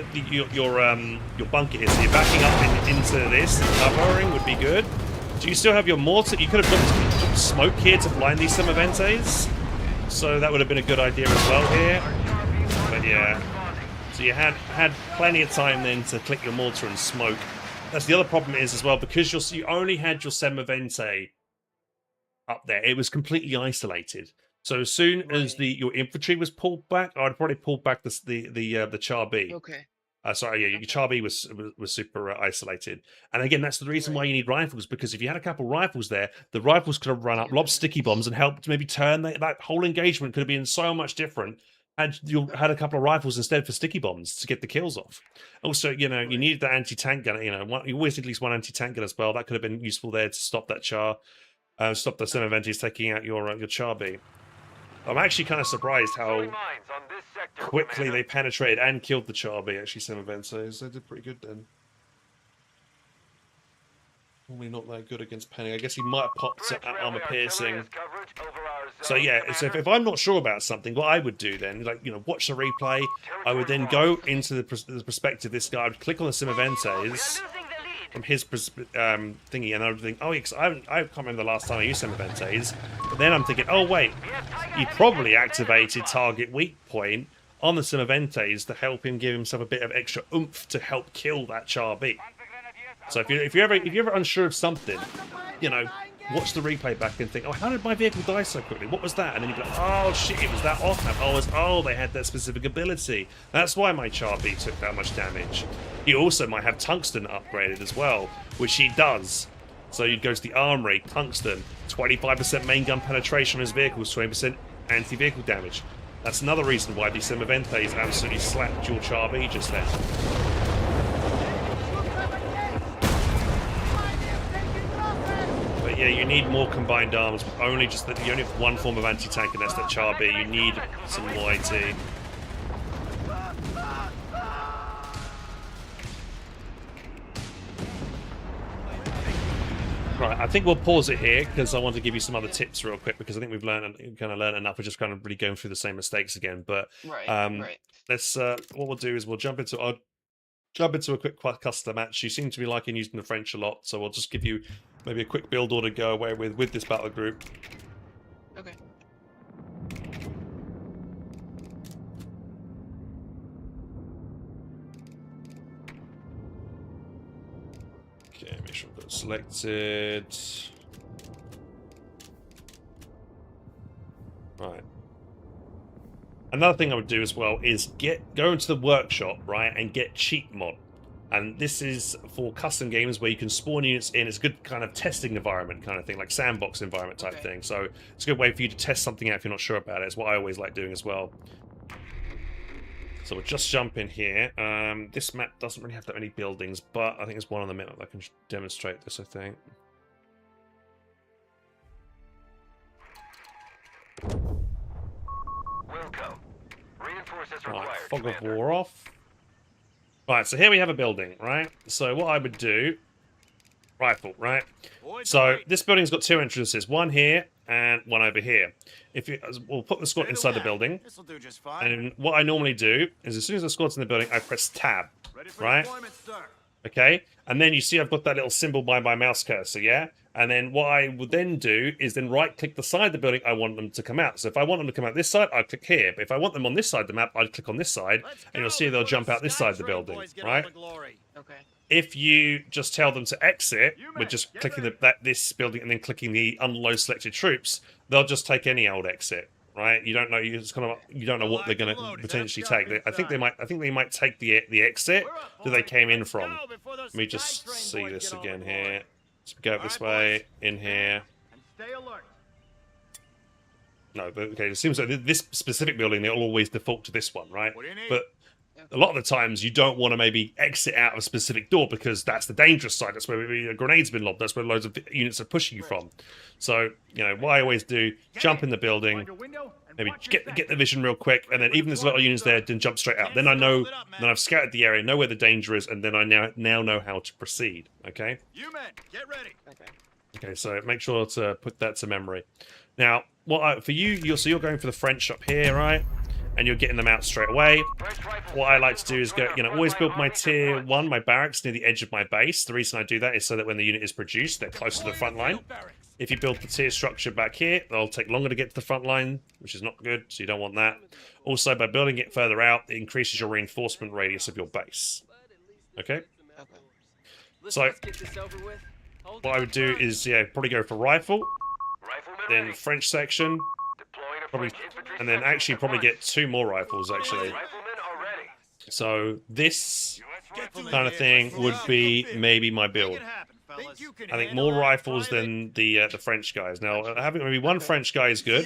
bunker here, so you're backing up into this. Covering would be good. Do you still have your mortar? You could have got smoke here to blind these 7 Ventes. So that would have been a good idea as well here. But yeah, so you had plenty of time then to click your mortar and smoke. That's the other problem is as well, because you only had your Semavente up there, it was completely isolated. So as soon as your infantry was pulled back, I'd probably pull back the Char B. Okay. Sorry, yeah, your Char B was super isolated. And again, that's the reason why you need rifles, because if you had a couple of rifles there, the rifles could have run up, lobbed sticky bombs, and helped maybe turn that whole engagement could have been so much different. And you had a couple of rifles instead for sticky bombs to get the kills off. Also, you needed that anti-tank gun. You always need at least one anti-tank gun as well. That could have been useful there to stop that Char, stop the Semaventes taking out your Char B. I'm actually kind of surprised how Mines on this sector, quickly Commander. they penetrated and killed the Charby, actually, some events. So they did pretty good then. Normally not that good against Penny. I guess he might have popped Bridge armor railway piercing. artillery has coverage over our So zone, yeah, so Commander. if I'm not sure about something, what I would do then, like, you know, watch the replay, I would then go into the perspective of this guy, I'd click on the Simaventes from his thingy, and I would think, oh, yeah, 'cause I can't remember the last time I used Simaventes. But then I'm thinking, oh wait, he probably activated target weak point on the Simaventes to help him give himself a bit of extra oomph to help kill that Charby. So if you're ever unsure of something, you know, watch the replay back and think, oh, how did my vehicle die so quickly? What was that? And then you'd be like, oh shit, it was that off map. Oh, they had that specific ability. That's why my Charby took that much damage. He also might have tungsten upgraded as well, which he does. So you'd go to the armory, tungsten, 25% main gun penetration on his vehicles, 20% anti-vehicle damage. That's another reason why the Simaventes absolutely slapped your Charby just then. But yeah, you need more combined arms. Only just that you only have one form of anti-tank, and that's that Charby. You need some more AT. Right, I think we'll pause it here because I want to give you some other tips real quick, because I think we've learned enough. We're just kind of really going through the same mistakes again. But Right. let's what we'll do is we'll jump into a quick custom match. You seem to be liking using the French a lot, so we'll just give you maybe a quick build order go away with this battle group. Okay. Okay, make sure I've got it selected. Right. Another thing I would do as well is go into the workshop, right, and get cheat mod. And this is for custom games where you can spawn units in. It's a good kind of testing environment kind of thing, like sandbox environment type thing. So it's a good way for you to test something out if you're not sure about it. It's what I always like doing as well. So we'll just jump in here. This map doesn't really have that many buildings, but I think there's one on the map that can demonstrate this, I think. Wilco. Reinforcements Right, required, fog of Commander. war off. Right, so here we have a building, right? So what I would do, rifle, right? So this building's got two entrances, one here and one over here. We'll put the squad inside the building, This'll do just fine. and what I normally do is as soon as the squad's in the building, I press tab, Ready for right? deployment, sir. Okay, and then you see I've got that little symbol by my mouse cursor, yeah? And then what I would then do is then right-click the side of the building I want them to come out. So if I want them to come out this side, I'd click here. But if I want them on this side of the map, I'd click on this side, and you'll see they'll jump out this side of the building, right? Okay. If you just tell them to exit with just clicking this building and then clicking the unload selected troops, they'll just take any old exit, right? You don't know. You don't know what they're going to potentially take. I think they might take the exit that they came in from. Let me just see this again here. So we go up this way, in here. And stay alert. No, but okay, it seems like this specific building, they'll always default to this one, right? What do you need? But a lot of the times you don't want to maybe exit out of a specific door because that's the dangerous side. That's where maybe a grenade's been lobbed. That's where loads of units are pushing you from. So, you know, what I always do, jump in the building, Find your window and maybe watch your get the vision real quick, and then even there's a lot of units there, then jump straight out. Then I know, then I've scouted the area, know where the danger is, and then I now know how to proceed, okay? You men, get ready. Okay. Okay, so make sure to put that to memory. Now, for you're going for the French up here, right? And you're getting them out straight away. What I like to do is always build my tier 1, my barracks, near the edge of my base. The reason I do that is so that when the unit is produced, they're close to the front line. If you build the tier structure back here, they'll take longer to get to the front line, which is not good, so you don't want that. Also, by building it further out, it increases your reinforcement radius of your base. Okay? So, Let's get this over with. Hold what I would do is, probably go for rifle, then French section, probably, and then actually probably get 2 more rifles, actually. So this kind of thing would be maybe my build. I think more rifles than the French guys. Now, having maybe 1 French guy is good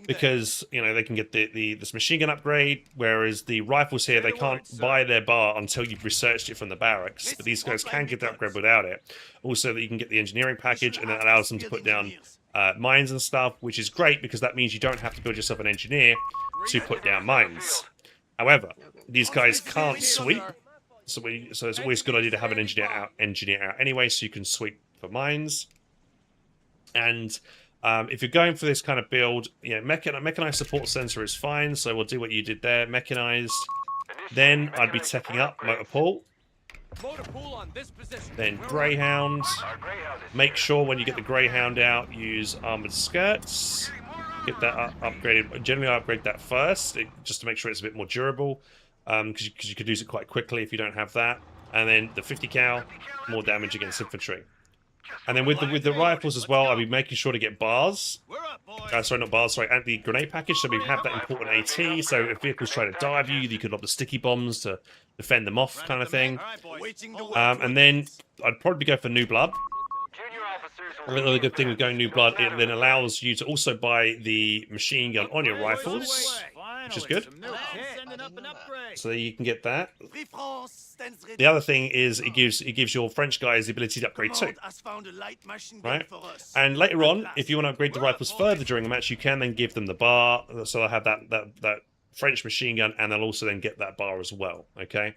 because, you know, they can get this machine gun upgrade, whereas the rifles here, they can't buy their bar until you've researched it from the barracks. But these guys can get the upgrade without it. Also, that you can get the engineering package, and that allows them to put down mines and stuff, which is great because that means you don't have to build yourself an engineer to put down mines. However, these guys can't sweep, so it's always a good idea to have an engineer out anyway, so you can sweep for mines. And if you're going for this kind of build, mechanized support center is fine, so we'll do what you did there, mechanized. Then I'd be teching up motor pool. Then Greyhound. Make sure when you get the Greyhound out, use armored skirts. Get that upgraded. Generally, I upgrade that first, just to make sure it's a bit more durable, because you could lose it quite quickly if you don't have that. And then the 50 cal, more damage against infantry. And then with the rifles as well, I'll be making sure to get bars. Sorry, not bars. Sorry, anti-grenade package. So we have that important AT. So if vehicles try to dive you, you could lob the sticky bombs to defend them off, kind of thing. And then I'd probably go for New Blood. Another good thing with going New Blood, it then allows you to also buy the machine gun on your rifles, which is good. So you can get that. The other thing is it gives your French guys the ability to upgrade too, right? And later on, if you want to upgrade the rifles further during the match, you can then give them the bar. So they'll have that French machine gun, and they'll also then get that bar as well. Okay.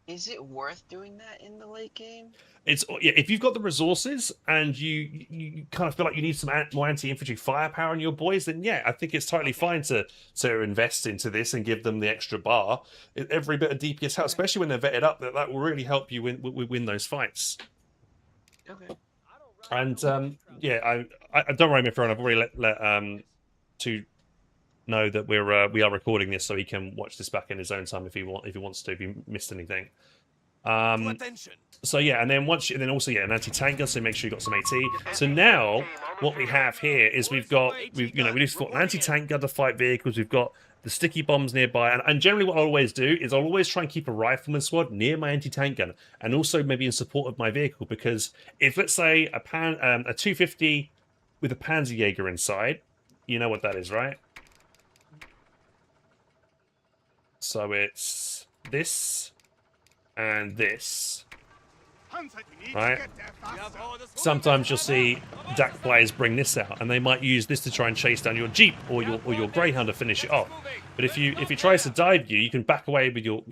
Is it worth doing that in the late game? If you've got the resources and you kind of feel like you need some more anti-infantry firepower in your boys, then yeah, I think it's totally fine to invest into this and give them the extra bar. Every bit of DPS helps, especially when they're vetted up. That will really help you win those fights. Okay. And I don't worry, my friend. I've already let to know that we are recording this, so he can watch this back in his own time if he wants to, if he missed anything. So yeah, and then also an anti-tank gun, so make sure you got some AT. So now what we have here is we've got an anti-tank gun to fight vehicles. We've got the sticky bombs nearby, and generally what I'll always do is I'll always try and keep a rifleman squad near my anti-tank gun, and also maybe in support of my vehicle, because if, let's say, a 250 with a Panzerjäger inside, you know what that is, right? So it's this and this, right? Sometimes you'll see DAC players bring this out, and they might use this to try and chase down your Jeep or your Greyhound to finish it off. But if it tries to dive you can back away with your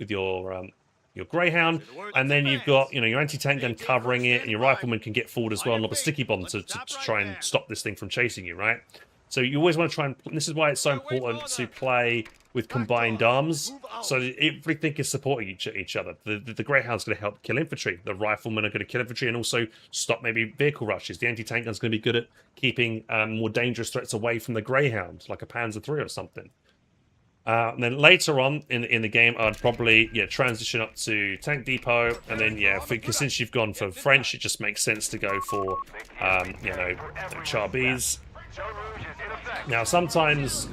Greyhound, and then you've got your anti-tank gun covering it, and your rifleman can get forward as well and lob a sticky bomb to try and stop this thing from chasing you, right? So you always want to try and this is why it's so important to play with combined arms, so everything is supporting each other. The Greyhound's going to help kill infantry. The riflemen are going to kill infantry and also stop maybe vehicle rushes. The anti-tank gun's going to be good at keeping more dangerous threats away from the Greyhound, like a Panzer III or something. And then later on in the game, I'd probably transition up to Tank Depot, and then because since you've gone for French, it just makes sense to go for Charbis. Now sometimes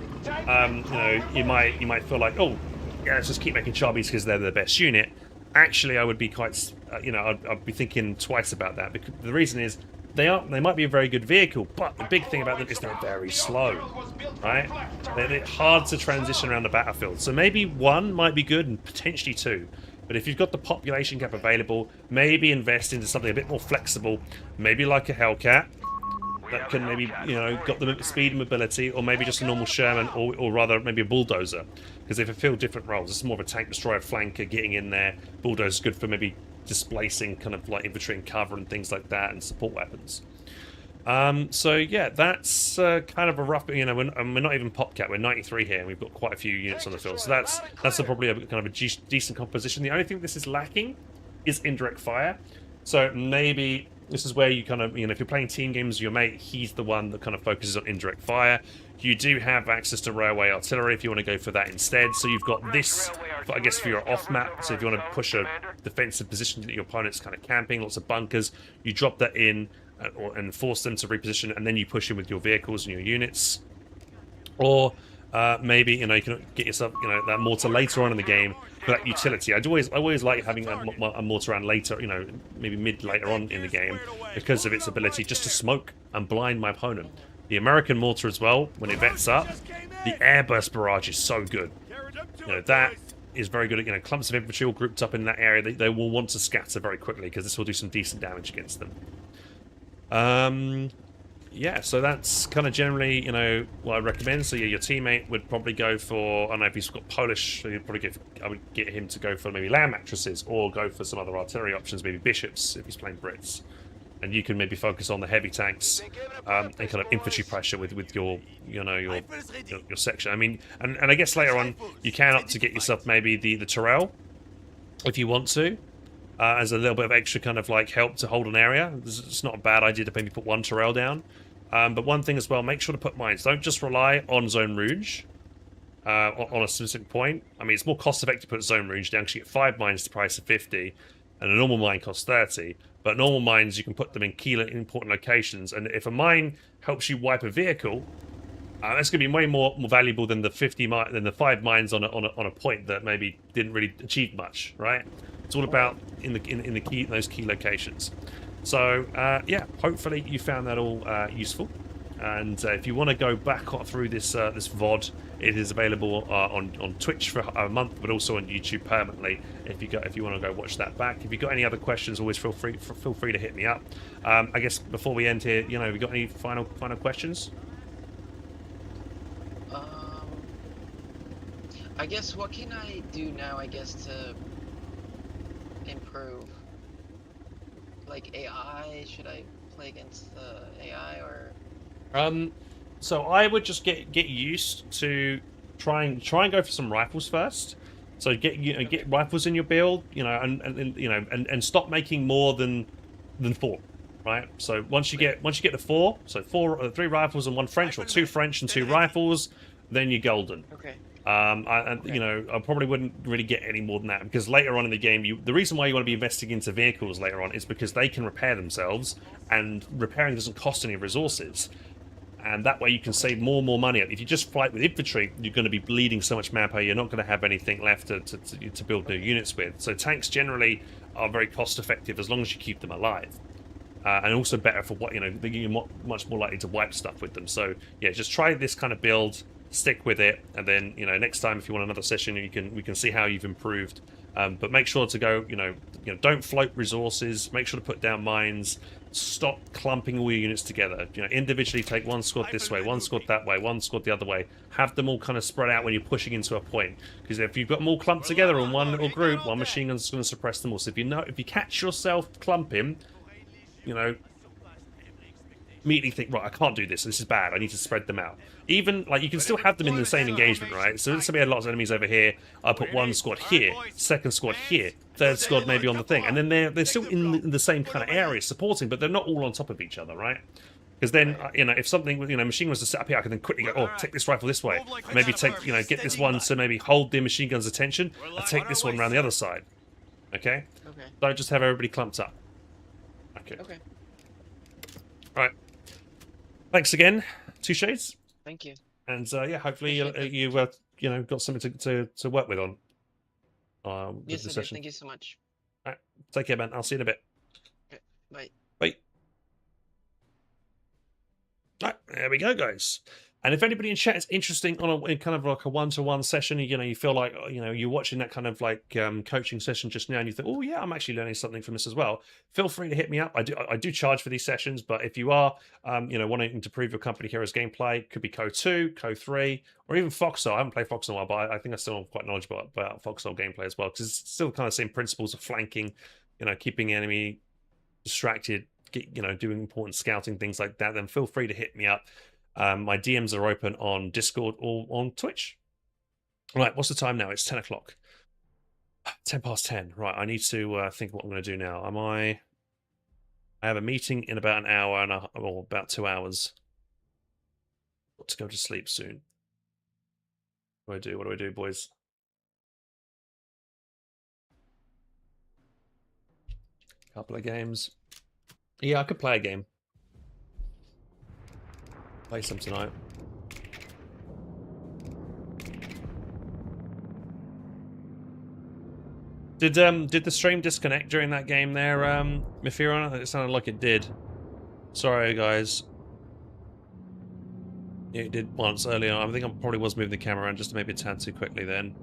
you might feel like, oh yeah, let's just keep making Charbis because they're the best unit. Actually, I would be quite I'd be thinking twice about that, because the reason is they might be a very good vehicle, but the big thing about them is they're very slow, right? They're hard to transition around the battlefield. So maybe one might be good and potentially two. But if you've got the population cap available, maybe invest into something a bit more flexible, maybe like a Hellcat that can maybe got the speed and mobility, or maybe just a normal Sherman, or rather maybe a bulldozer, because they fulfill different roles. It's more of a tank destroyer flanker getting in there. Bulldozer's good for maybe displacing kind of like infantry and cover and things like that, and support weapons. So yeah, that's kind of a rough. We're not even pop cap. We're 93 here, and we've got quite a few units on the field. So that's probably a kind of a decent composition. The only thing this is lacking is indirect fire. So maybe this is where you kind of, if you're playing team games with your mate, he's the one that kind of focuses on indirect fire. You do have access to railway artillery if you want to go for that instead. So you've got this, I guess, for your off map. So if you want to push a defensive position that your opponent's kind of camping, lots of bunkers, you drop that in and force them to reposition, and then you push in with your vehicles and your units. Or maybe you can get yourself that mortar later on in the game for that utility. I always like having a mortar around later, maybe later on in the game, because of its ability just to smoke and blind my opponent. The American mortar as well, when it vets up, the airburst barrage is so good. That is very good at clumps of infantry all grouped up in that area. They will want to scatter very quickly, because this will do some decent damage against them. yeah, so that's kind of generally, what I recommend. So yeah, your teammate would probably go for, I don't know if he's got Polish, so you'd probably I would get him to go for maybe land mattresses or go for some other artillery options, maybe bishops if he's playing Brits. And you can maybe focus on the heavy tanks and kind of infantry pressure with your your section. I mean, and I guess later on you can opt to get yourself maybe the Tyrrell if you want to. As a little bit of extra kind of like help to hold an area. It's not a bad idea to maybe put one Tyrrell down. But one thing as well, make sure to put mines. Don't just rely on Zone Rouge on a specific point. I mean, it's more cost effective to put Zone Rouge down because you get 5 mines to the price of 50, and a normal mine costs 30. But normal mines, you can put them in key important locations, and if a mine helps you wipe a vehicle, that's going to be way more valuable than the 5 mines on a point that maybe didn't really achieve much, right? It's all about in those key locations. So yeah, hopefully you found that all useful. And if you want to go back through this VOD, it is available on Twitch for a month, but also on YouTube permanently. If you want to go watch that back. If you've got any other questions, always feel free to hit me up. I guess before we end here, have you got any final questions? I guess what can I do now? I guess to improve, like AI. Should I play against the AI or? So I would just get used to try and go for some rifles first. So get rifles in your build, and stop making more than 4, right? So once you get the 4, so 3 rifles and 1 French, or 2 French and 2 rifles, then you're golden. Okay. I probably wouldn't really get any more than that, because later on in the game, the reason why you want to be investing into vehicles later on is because they can repair themselves, and repairing doesn't cost any resources. And that way you can save more and more money. If you just fight with infantry, you're going to be bleeding so much manpower, you're not going to have anything left to build new units with. So tanks generally are very cost effective as long as you keep them alive. And also better for what, you're much more likely to wipe stuff with them. So yeah, just try this kind of build, stick with it, and then, next time if you want another session, we can see how you've improved. But make sure to go, don't float resources, make sure to put down mines, stop clumping all your units together. Individually take 1 squad this way, 1 squad that way, 1 squad the other way. Have them all kind of spread out when you're pushing into a point. Because if you've got them all clumped together in one little group, one machine gun's going to suppress them all. So if you catch yourself clumping, immediately think, right, I can't do this is bad, I need to spread them out. Even, like, you can still have them in the same engagement, right? So let's say we had lots of enemies over here, I put 1 squad here, 2nd squad here, 3rd squad maybe on the thing, and then they're still in the same kind of area supporting, but they're not all on top of each other, right? Because then, if something, machine guns to set up here, I can then quickly go, take this rifle this way, maybe take, get this one to maybe hold the machine gun's attention, and take this one around the other side, okay? Don't just have everybody clumped up. Okay. Right. Thanks again, Two Shades. Thank you. And yeah, hopefully you've got something to work with on. Yes, this session. thank you so much. All right, take care, man. I'll see you in a bit. Okay, bye. Bye. Right, there we go, guys. And if anybody in chat is interested in kind of like a one-to-one session, you feel like you're watching that kind of like coaching session just now, and you think, oh yeah, I'm actually learning something from this as well. Feel free to hit me up. I do charge for these sessions, but if you are wanting to prove your company heroes gameplay, could be Co 2, Co 3, or even Foxhole. I haven't played Foxhole in a while, but I think I still am quite knowledgeable about Foxhole gameplay as well, because it's still kind of the same principles of flanking, keeping the enemy distracted, doing important scouting, things like that. Then feel free to hit me up. My DMs are open on Discord or on Twitch. Right, what's the time now? It's 10 o'clock. 10 past 10. Right, I need to think what I'm going to do now. I have a meeting in about an hour or about 2 hours. Got to go to sleep soon. What do I do, boys? Couple of games. Yeah, I could play a game. Play some tonight. Did the stream disconnect during that game there, Mifira? It sounded like it did. Sorry, guys. It did once earlier. I think I probably was moving the camera around just maybe a tad too quickly then.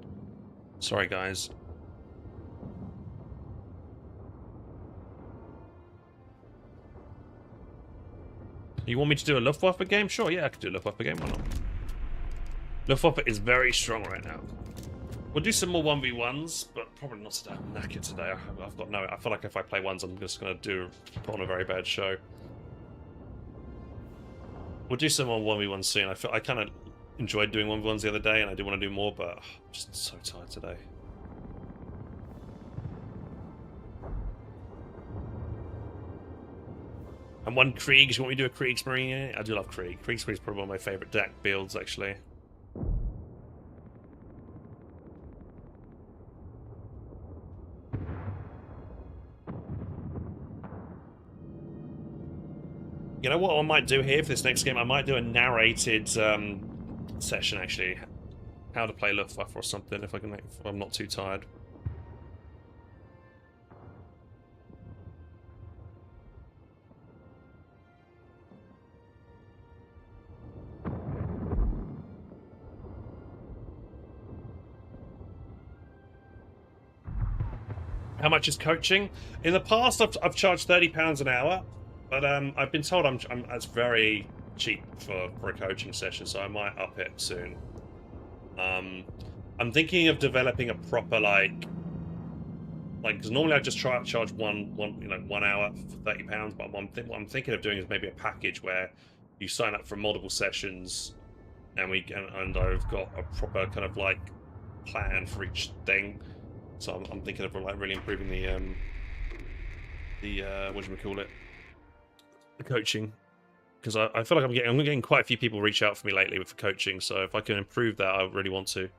Sorry, guys. You want me to do a Luftwaffe game? Sure, yeah, I could do a Luftwaffe game. Why not? Luftwaffe is very strong right now. We'll do some more 1v1s, but probably not today. I'm knackered today. I've got no... I feel like if I play ones, I'm just going to put on a very bad show. We'll do some more 1v1s soon. I kind of enjoyed doing 1v1s the other day, and I do want to do more, but I'm just so tired today. And one Kriegs. You want me to do a Kriegsmarine? I do love Krieg. Kriegsmarine is probably one of my favourite deck builds, actually. You know what I might do here for this next game? I might do a narrated session, actually. How to play Luftwaffe or something, if I'm not too tired. How much is coaching? In the past, I've charged £30 an hour, but I've been told that's very cheap for a coaching session, so I might up it soon. I'm thinking of developing a proper because normally I just charge one hour for £30, but what I'm thinking of doing is maybe a package where you sign up for multiple sessions, and I've got a proper kind of plan for each thing. So I'm thinking of really improving the whatchamacallit, the coaching, because I feel like I'm getting quite a few people reach out for me lately for coaching. So if I can improve that, I really want to.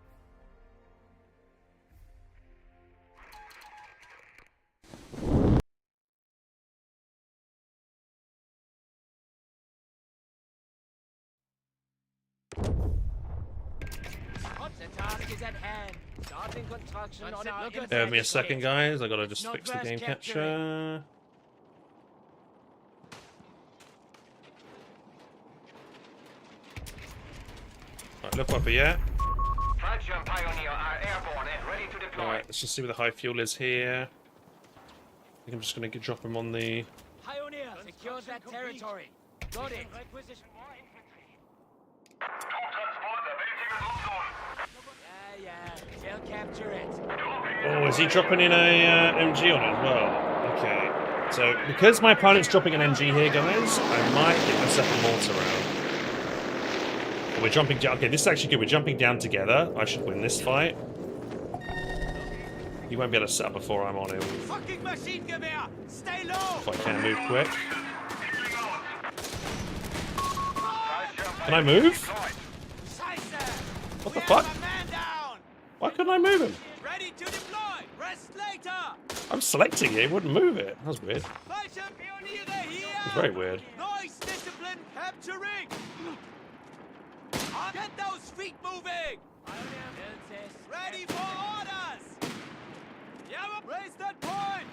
Give me a second, guys. I gotta just fix the game capture. Right, Luftwaffe, yeah. Alright, let's just see where the high fuel is here. I think I'm just gonna drop him on the... Pioneer, secure that territory. Got it. Yeah, they'll capture it. Oh, is he dropping in a MG on it as well? Okay. So, because my opponent's dropping an MG here, guys, I might get myself a mortar round. We're jumping down. Okay, this is actually good. We're jumping down together. I should win this fight. He won't be able to set up before I'm on him. Fucking machine gewehr! Stay low! If I can move quick. Can I move? What the fuck? Why couldn't I move him? Ready to deploy! Rest later! I'm selecting it, it wouldn't move it. That was weird. It's very weird. Noise discipline capturing! Get those feet moving! Ready for orders! Yeah, raise that point!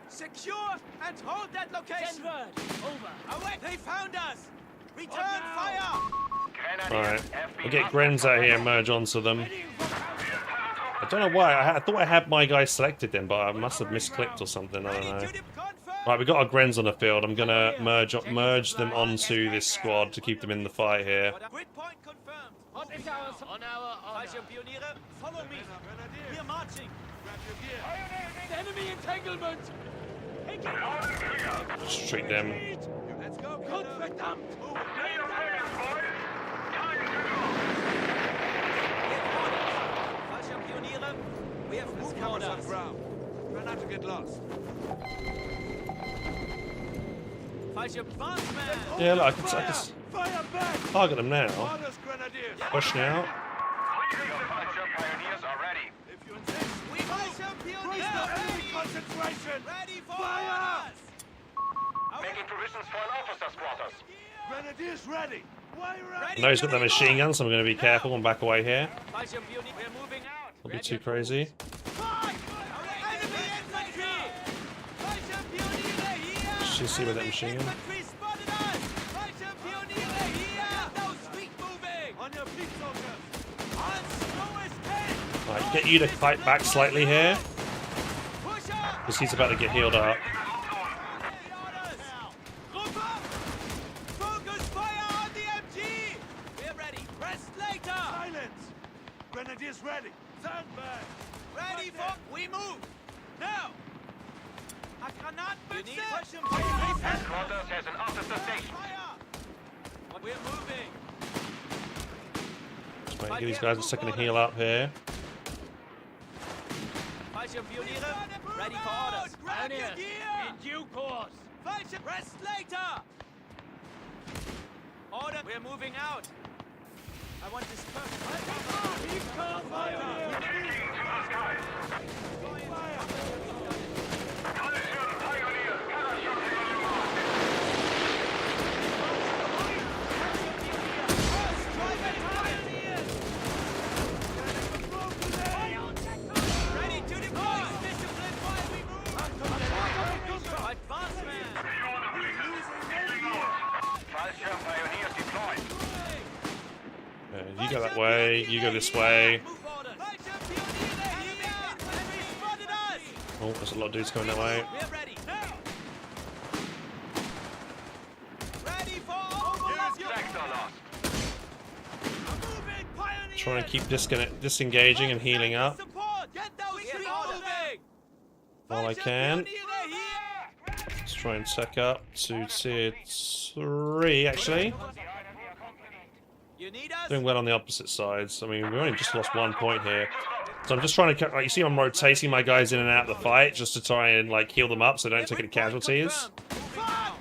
Secure and hold that location! Over! Away! They found us! Return fire! Alright. We'll get Grens out here and merge onto them. I don't know why. I thought I had my guy selected then, but I must have misclicked or something. I don't know. Right, we've got our Grens on the field. I'm gonna merge them onto this squad to keep them in the fight here. Grid point confirmed. On our Pioniere, follow me. We're marching. Enemy entanglement. Just treat them. Let's go. Good, verdammt. Pioniere, we have moved orders. On ground. Try not to get lost. Yeah, look, I can target them now. Push now. Ready for orders! Making provisions for an officer's quarters. Grenadiers ready. I know he's got the machine gun, so I'm going to be careful and back away here. Don't be too crazy. Just see with that machine gun. Right, get you to fight back slightly here. Because he's about to get healed up. We move! Now! You need Headquarters has an officer station. We're moving! Just wait, give these guys a second to heal up here. Fallschirmpioniere, ready for orders. Pioneers, in due course. Fallschirm, rest later! Order, we're moving out. I want this person. Ready to deploy. Discipline while we move. Advancement. Fallschirm pioneers deployed. You go that way, you go this way. Oh, there's a lot of dudes coming that way. We're ready. Ready for overlap. Sector lost. Trying to keep disengaging and healing up Get those moving. while I can. Let's try and tech up to tier 3, actually. You need us? Doing well on the opposite sides. I mean, we only just lost 1 point here. So I'm just trying to, like, you see I'm rotating my guys in and out of the fight just to try and, like, heal them up so they don't take any casualties. Fuck!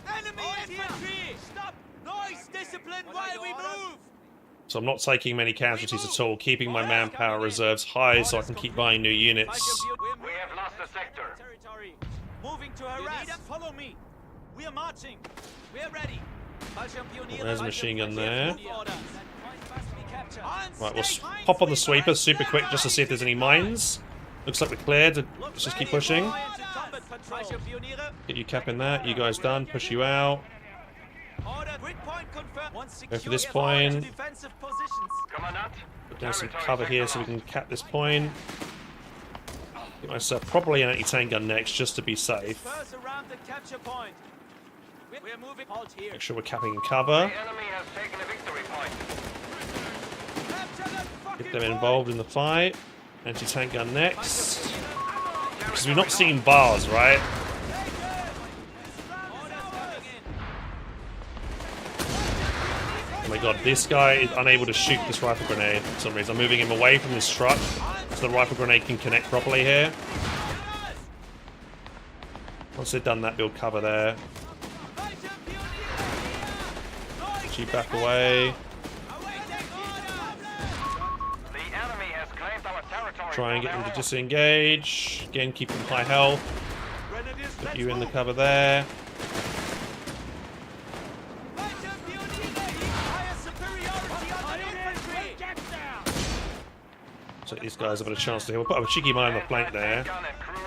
Enemy infantry! Stop! Noise discipline while we move! So I'm not taking many casualties at all, keeping my manpower reserves high so I can keep buying new units. We have lost the sector. Territory. Moving to harass. Follow me. We are marching. We're ready. There's a machine gun there. Right, we'll Stay pop on the sweeper super quick just to see if there's any mines. Looks like we're cleared. Let's just keep pushing. Get you capping that. You guys done. Push you out. Go for this point. Commandant. Put down some cover here so we can cap this point. Get myself probably an anti-tank gun next just to be safe. We're moving. Halt here. Make sure we're capping in cover. The enemy has taken a victory point. Get them involved in the fight. Anti-tank gun next. Because we've not seen bars, right? Oh my god, this guy is unable to shoot this rifle grenade for some reason. I'm moving him away from this truck so the rifle grenade can connect properly here. Once they've done that, build cover there. Push you back away. The enemy has claimed our territory. Try and get them to disengage. Again, keep them high health. Put you in the cover there. So these guys have had a chance to heal. We'll put a cheeky mine on the flank there.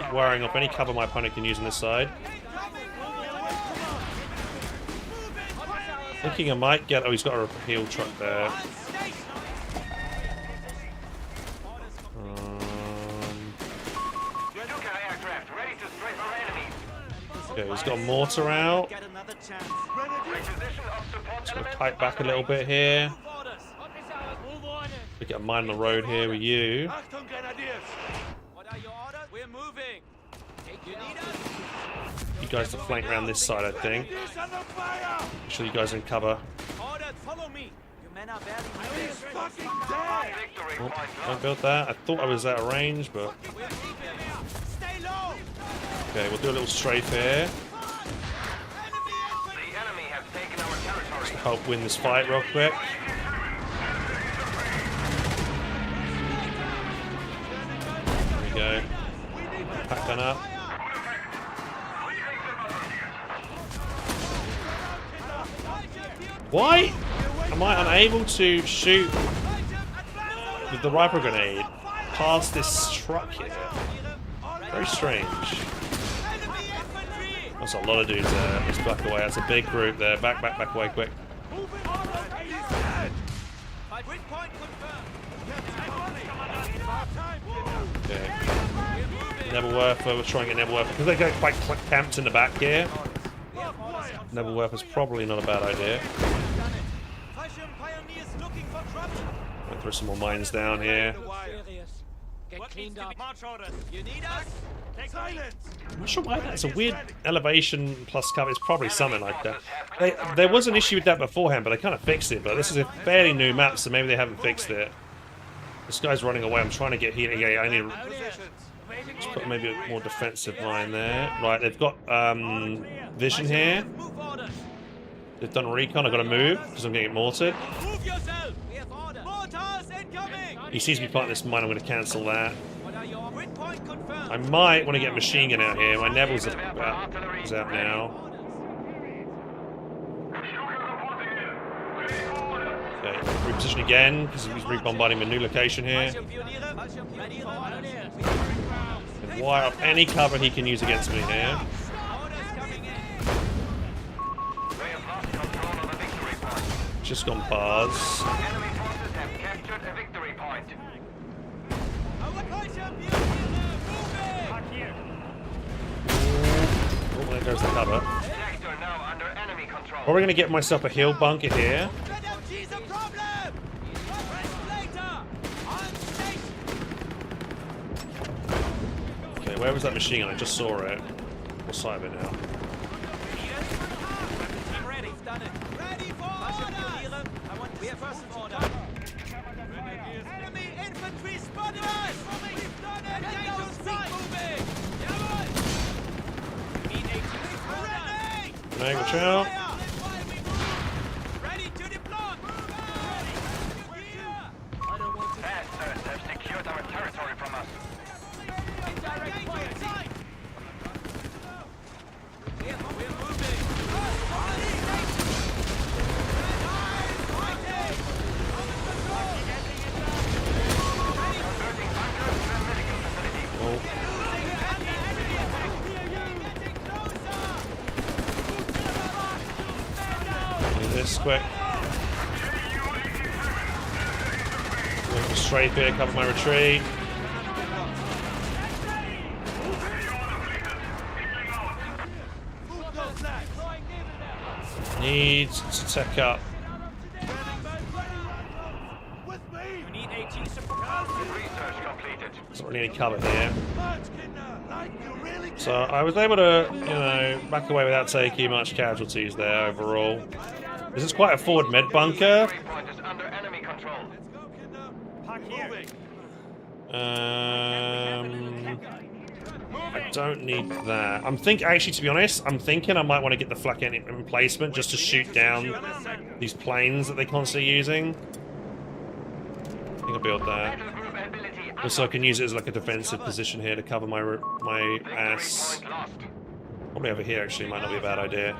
Keep wiring off any cover my opponent can use on this side. Thinking I might get... Oh, he's got a heal truck there. Okay, he's got a mortar out. Just gonna kite back a little bit here. We get a mine on the road here with you. What are your orders? We're moving. You need us? You guys to flank around this side, I think. Make sure you guys are in cover. Ordered, follow me. Your men are barely moving. Oh, don't build that. I thought I was out of range, but... We're moving. Stay low. Okay, we'll do a little strafe here. The enemy has taken our territory. To help win this fight real quick. There we go. Pack gun up. Why am I unable to shoot with the rifle grenade past this truck here? Very strange. That's a lot of dudes there. Let's back away. That's a big group there. Back away quick. Okay. Nebelwerfer, we're trying to get Nebelwerfer because they get quite camped in the back here. Nebelwerfer's probably not a bad idea. Fallschirm pioneers looking for trouble. Throw some more mines down here. Get cleaned up. March orders. You need us? Take silence. I'm not sure why that's a weird elevation plus cover. It's probably something like that. There was an issue with that beforehand, but they kind of fixed it. But this is a fairly new map, so maybe they haven't fixed it. This guy's running away. I'm trying to get here. Yeah, I need to let's put maybe a more defensive line there. Right, they've got vision here. They've done recon. I've got to move because I'm getting mortared. Move yourself. We have orders. Mortars incoming. He sees me planting this mine. I'm going to cancel that. What are your grid point confirmed? I might want to get a machine gun out here. My Neville's is out now. Okay, reposition again because he's re-bombarding my new location here. And wire up any cover he can use against me here. Just gone bars. Enemy forces have captured a victory point. Oh, there goes the cover. Sector now under enemy control. Probably going to get myself a hill bunker here. Okay, where was that machine gun? I just saw it. What side of it now? Ready for orders! We have first order. Enemy infantry spotted us! We've done it! Engage sight! Moving! Jawohl! Mean ready! Hey, watch out. Ready to deploy! Bastards have secured our territory from us. Indirect fire! We're moving! Do this quick. Going straight here, cover my retreat. Need to tech up. You need AT support. Research completed. There's not really any cover here. So I was able to, you know, back away without taking much casualties there overall. This is quite a forward med bunker. Victory point is under enemy control. I don't need that. Actually, to be honest, I'm thinking I might want to get the flak emplacement just to shoot down these planes that they're constantly using. I think I'll build that. Battle group ability Also, I can use it as like a defensive position here to cover my ass. point lost. Probably over here, actually, might not be a bad idea.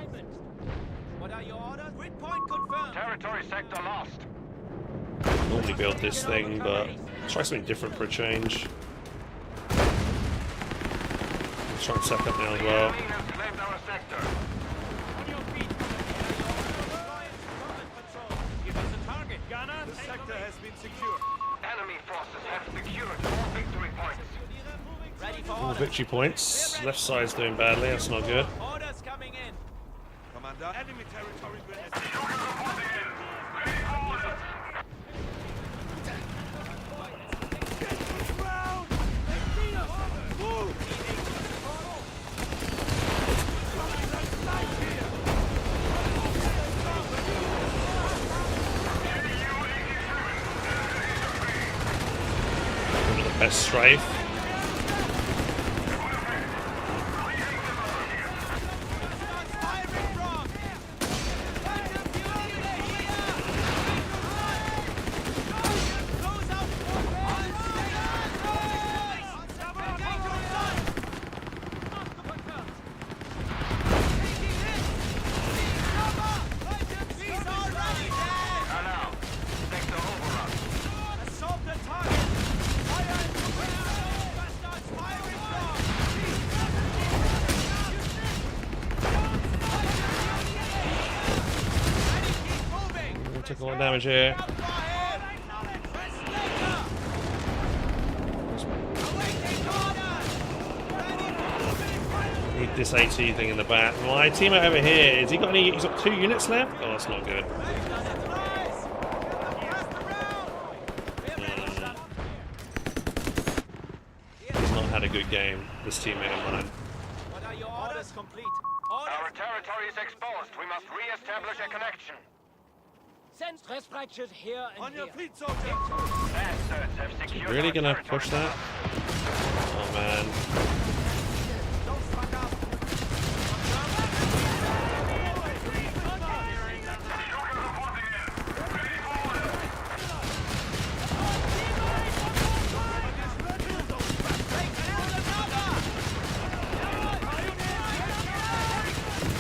What are your orders? Grid point confirmed. Territory sector lost. Normally build this thing, but let's try something different for a change. Let's try and suck up now as well. Enemy has claimed our sector. On your feet. Give us a target, Gunner. The sector has been secured. Enemy forces have secured all victory points. Ready for All orders. victory points. Left side's doing badly, that's not good. Orders coming in. Commander, enemy territory will Best strafe. Now, sector overrun. Assault the target. Fire and bastards firing from. We'll take a lot of damage here. Need this AT thing in the back. My teammate over here, has he got any? He's got 2 units left? Oh, that's not good. has not had a good game, this teammate of mine. What are your orders? Complete. Our territory is exposed. We must re-establish a connection. Send stress fractured here and On your here. feet, soldier! Bastards have secured Really our gonna territory. push that? Oh man. Don't fuck up.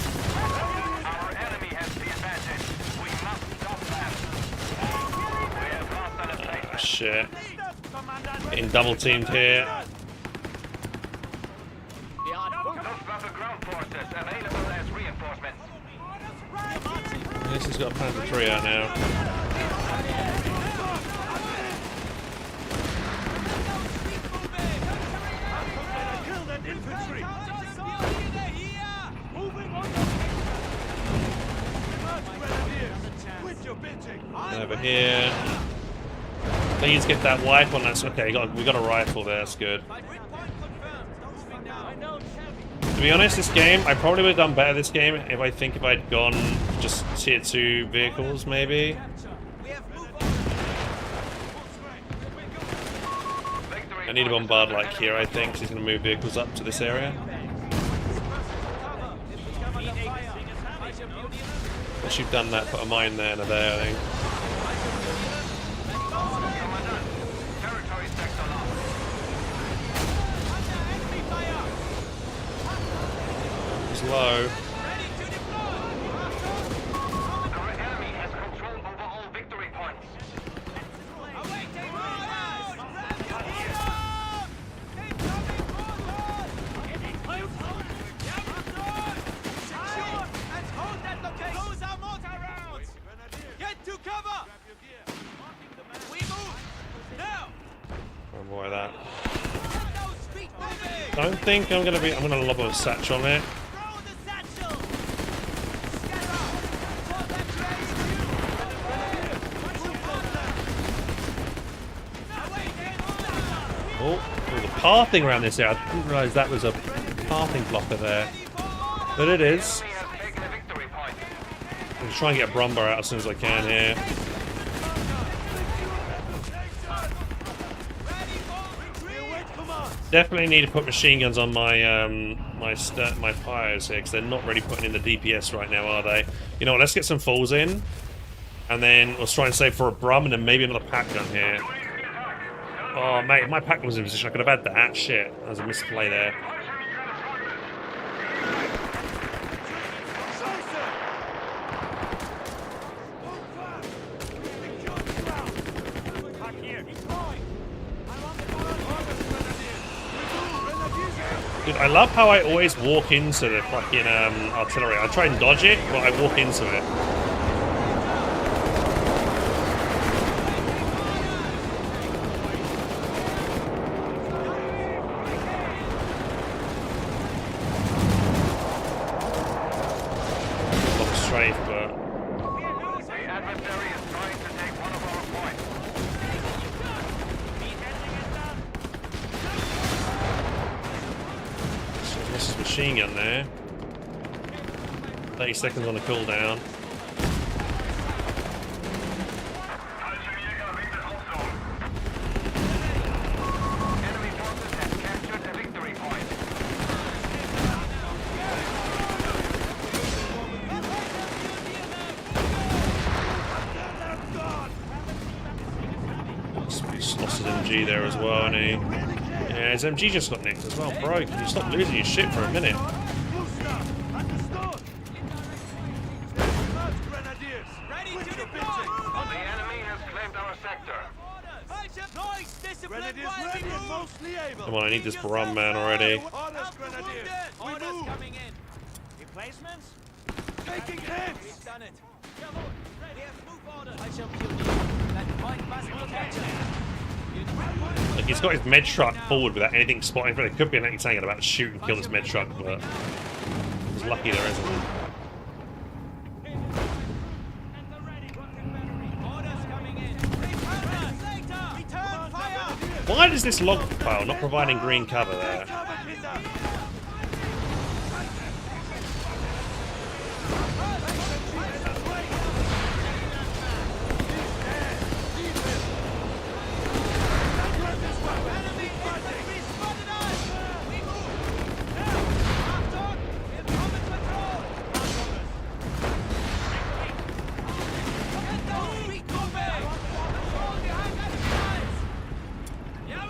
Our enemy has the advantage. We must stop them. We have lost an objective. Shit. Getting double teamed here. Luftwaffe ground forces available as reinforcements. This has got a Panther 3 out now. Kill that infantry! Quit your bitching! Over here. Please get that wipe on that. Okay, we got a rifle there. That's good. To be honest, this game, I probably would have done better this game if I'd gone just tier 2 vehicles, maybe. I need to bombard like here, I think, 'cause he's going to move vehicles up to this area. Once you've done that, put a mine there and a there, I think. Territory sector lost. It's low. Our enemy has control over all victory points. Get to cover! We move! Now! Oh boy, that. Those feet moving! Don't think I'm gonna lob a satchel on it. Throw the satchel! Scatter! Pull that train! Oh, the pathing around this area. I didn't realise that was a pathing blocker there. But it is. Enemy has taken a victory point. I'm gonna try and get a Brumbar out as soon as I can here. Definitely need to put machine guns on my my pyres here, because they're not really putting in the DPS right now, are they? You know what, let's get some falls in, and then let's try and save for a Brum, and then maybe another pack gun here. Oh mate, my pack gun was in position, I could have had that. Shit, that was a misplay there. Dude, I love how I always walk into the fucking artillery. I try and dodge it, but I walk into it. Look straight, but The adversary is trying to take one of our points. this is machine gun there. 30 seconds on the cooldown. Enemy forces have captured a victory point. He's lost his MG there as well, and he... Yeah, his MG just got nicked as well. Bro, can you stop losing your shit for a minute? Grenadiers! Ready Quit to your deploy! bitching! The enemy has claimed our sector. Noise! Discipline Grenadiers while we ready and move! mostly able! Come on, I need this Brum man already. Orders, Help the Grenadiers! wounded! We Orders move! coming in! Replacements? Taking hits! We've done it! We have move orders! I shall kill you. That point must be captured! Like, he's got his med truck forward without anything spotting. There could be an anti-tank about to shoot and kill his med truck, but he's lucky there isn't. Orders coming in! Return fire! Why does this log pile not providing green cover there?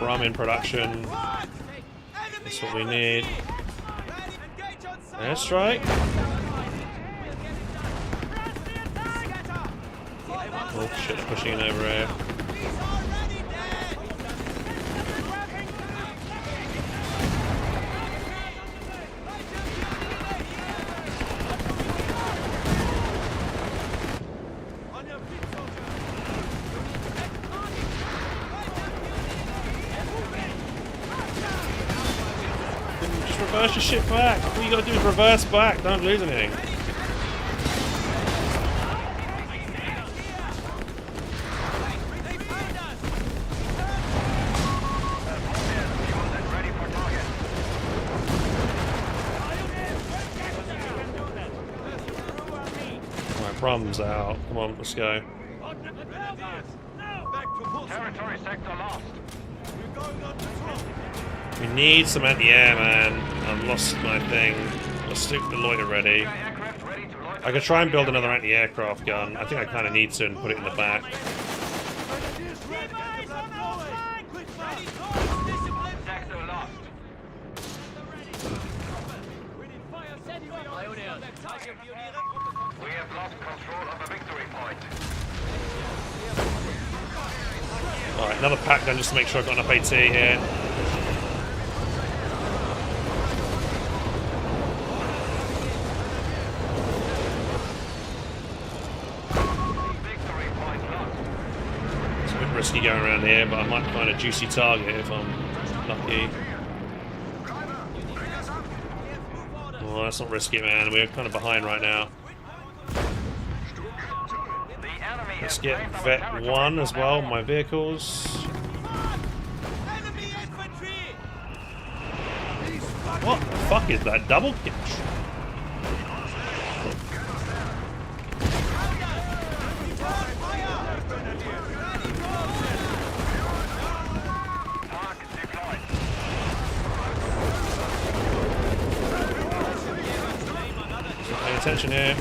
Rum in production. That's what we need. Airstrike. Oh shit, they're pushing in over here. Reverse your shit back. All you gotta do is reverse back. Don't lose anything. Alright, Brum's out. Come on, let's go. Territory sector lost. We need some anti-air, man. I've lost my thing. Let's stick the loiter ready. I could try and build another anti-aircraft gun. I think I kind of need to and put it in the back. Sector lost. We have lost control of the victory point. Alright, another pack gun just to make sure I've got enough AT here. Risky going around here, but I might find a juicy target if I'm lucky. Oh, that's not risky, man. We're kind of behind right now. Let's get Vet 1 as well, my vehicles. What the fuck is that? Double catch? Pay attention here.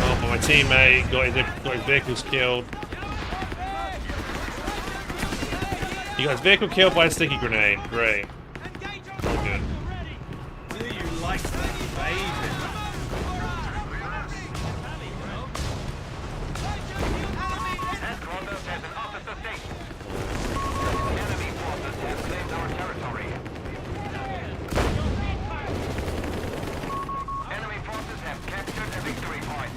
Oh, but my teammate got his vehicles killed. You got his vehicle killed by a sticky grenade. Great. All good. Do you like that, baby? Headquarters has an officer station. Enemy forces have claimed our territory. Enemy forces have captured a victory point.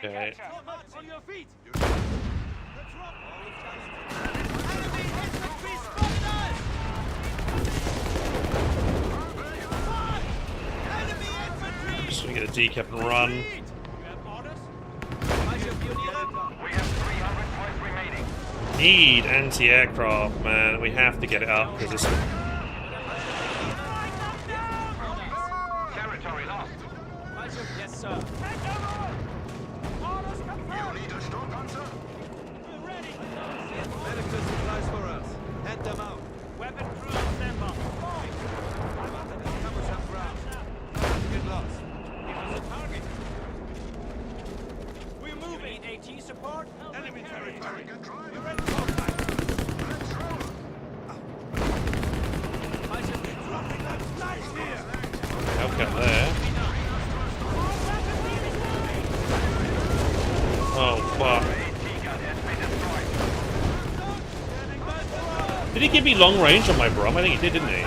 Okay. On your feet! Just gonna get a decap and run. We have 300 points remaining. Need anti-aircraft, man. We have to get it up because it's. Territory lost. Yes, sir. Medical supplies for us. Hand them out. Weapon crew on standby. Cover some ground. Get lost. Give us a target. We're moving. AT support. Enemy territory. We're ready for contact. Let's roll. Dropping that flash here. Hellcat there. Oh fuck. Did he give me long range on my Brum? I think he did, didn't he?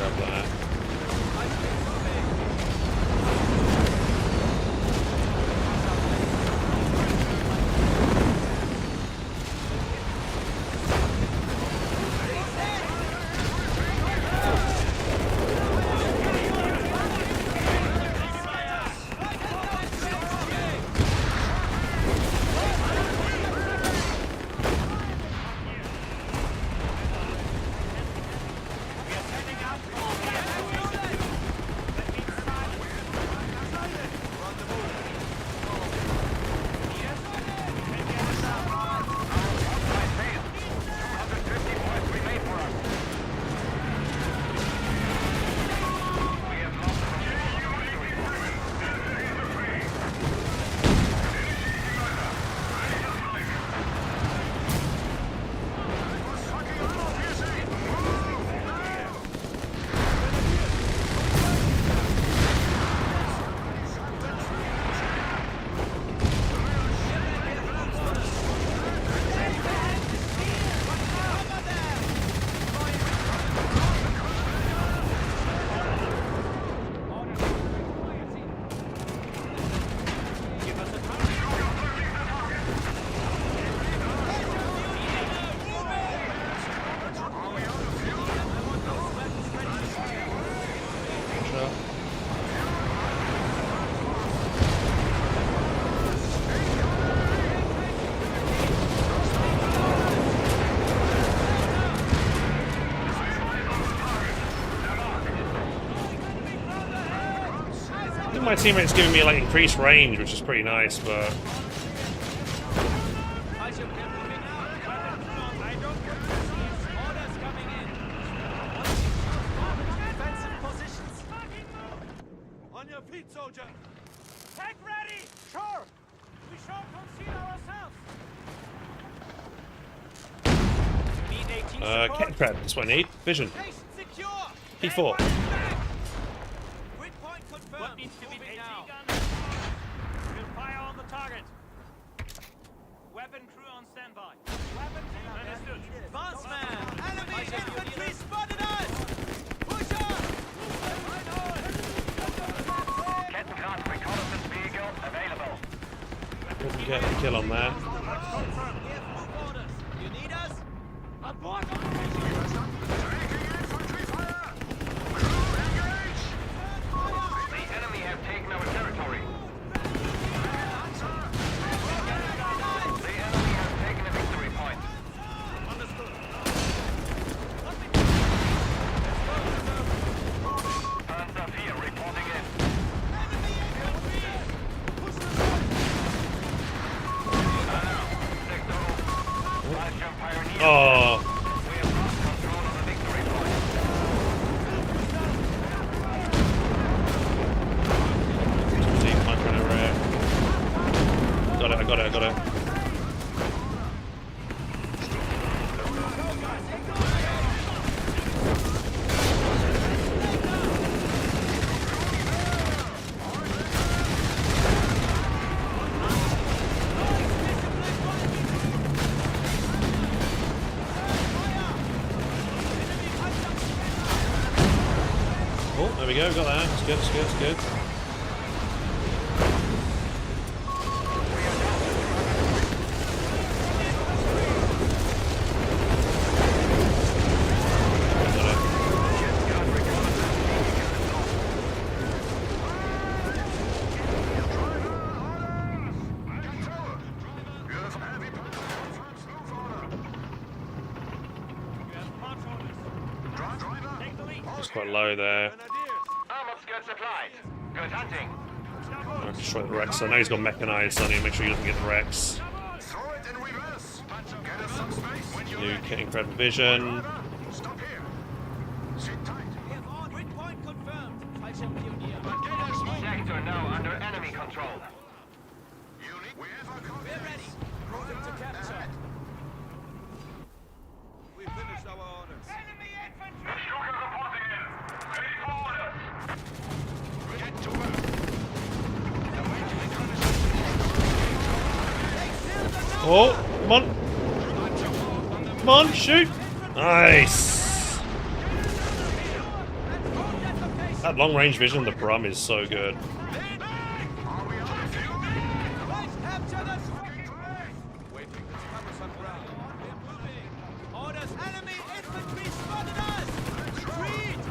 Grab that. My teammate's giving me like increased range, which is pretty nice, but On your feet, soldier! Tank ready! Sure! We shall conceal ourselves! Cat crab, that's what I need. Vision. P4. What needs to be made now? We'll fire on the target. Weapon crew on standby. Weapons understood. Advance man! Enemy infantry spotted us! Push on! Kettenkrad reconnaissance vehicle available. Couldn't get a kill on that. You need us? Abort! Taken our territory. The enemy has taken a victory point. Understood. Panzer IV reporting in. Sector Pioneer. Oh, We have lost control of the victory point. deep micro array. Got it, I got it, I got it. Oh, there we go, got that. It's good, it's good, it's good. It's quite low there. Armored skirt supplied. Good hunting. I'll destroy the Rex. I know he's got mechanized, so I need to make sure he doesn't get the Rex. Throw it in reverse. Get us some space. When you're New getting incredible vision. Stop here. Sit tight. Point confirmed. Fallschirmpionier. Sector now under enemy control. Unit, we have our We're ready. Moving to capture. We finished our orders. Enemy infantry. Strucker reporting in. Ready for orders. Get to work. Oh, come on. Come on, shoot. Nice. That long range vision of the Brum is so good. Let's capture the waiting to cover some ground. We're moving. Orders, enemy infantry spotted us. Retreat.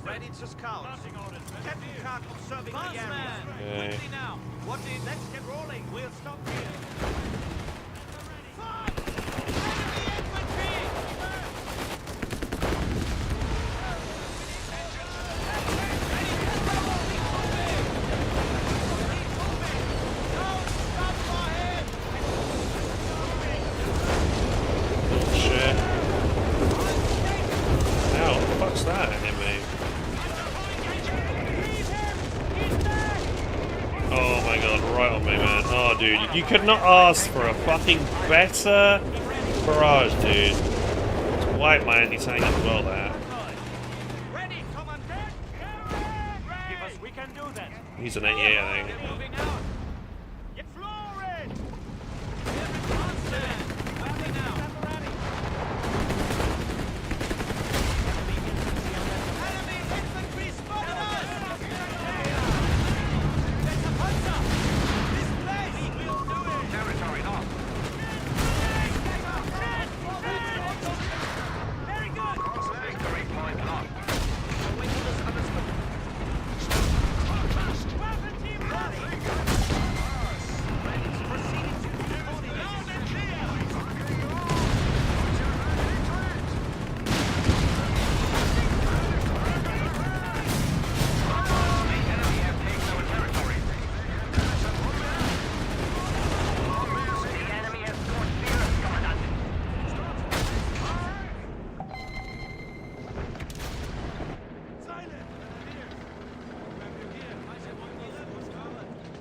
Ready to scout. Captain Cark observing the area. Okay. Quickly now. What is? Let's get rolling. We'll stop here. Fight! Enemy infantry! Don't stop for him! Shit. Ow, what the fuck's that hit me? Oh my god, right on me, man. Oh, dude, you could not ask for a fucking better barrage, dude. It's white my anti-tank as well, there. Ready, Commandant! Give us, we can do that. He's an 88, I think. Moving out. Get flooring! Every constant! Ready now. Enemy infantry spotted us! That's a Panzer! This place! We'll do it! Territory lost. Very good! Victory point lost. Weapon team ready! Proceeding to reporting. Loud and clear! The enemy have taken our territory. The enemy has scored fear, Commandant.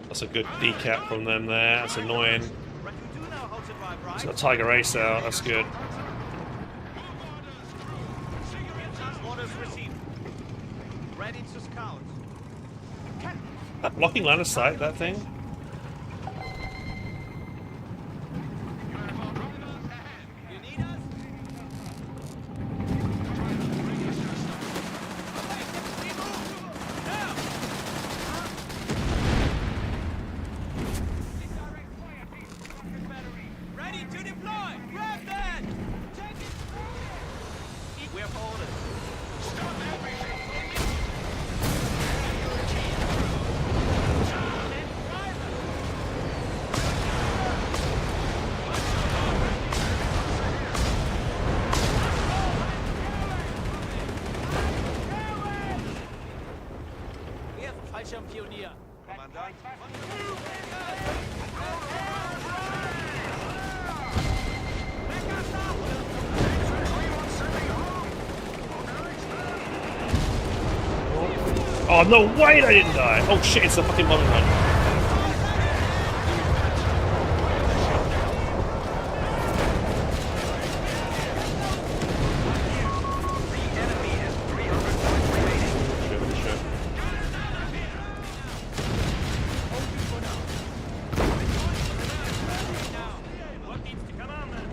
That's a good decap from them there. That's annoying. You do know how to drive, right? He's got Tiger Ace out. That's good. Orders received. Ready to scout. That blocking line of sight, that thing. You need us? Now! Ready to deploy! Grab that! Take it! We have orders. Stop everything! We have Fallschirmpionier. Kommandant. Oh, no way I didn't die! Oh shit, it's a fucking bombing run. The enemy has 300 points remaining. Shit. What needs to come on then?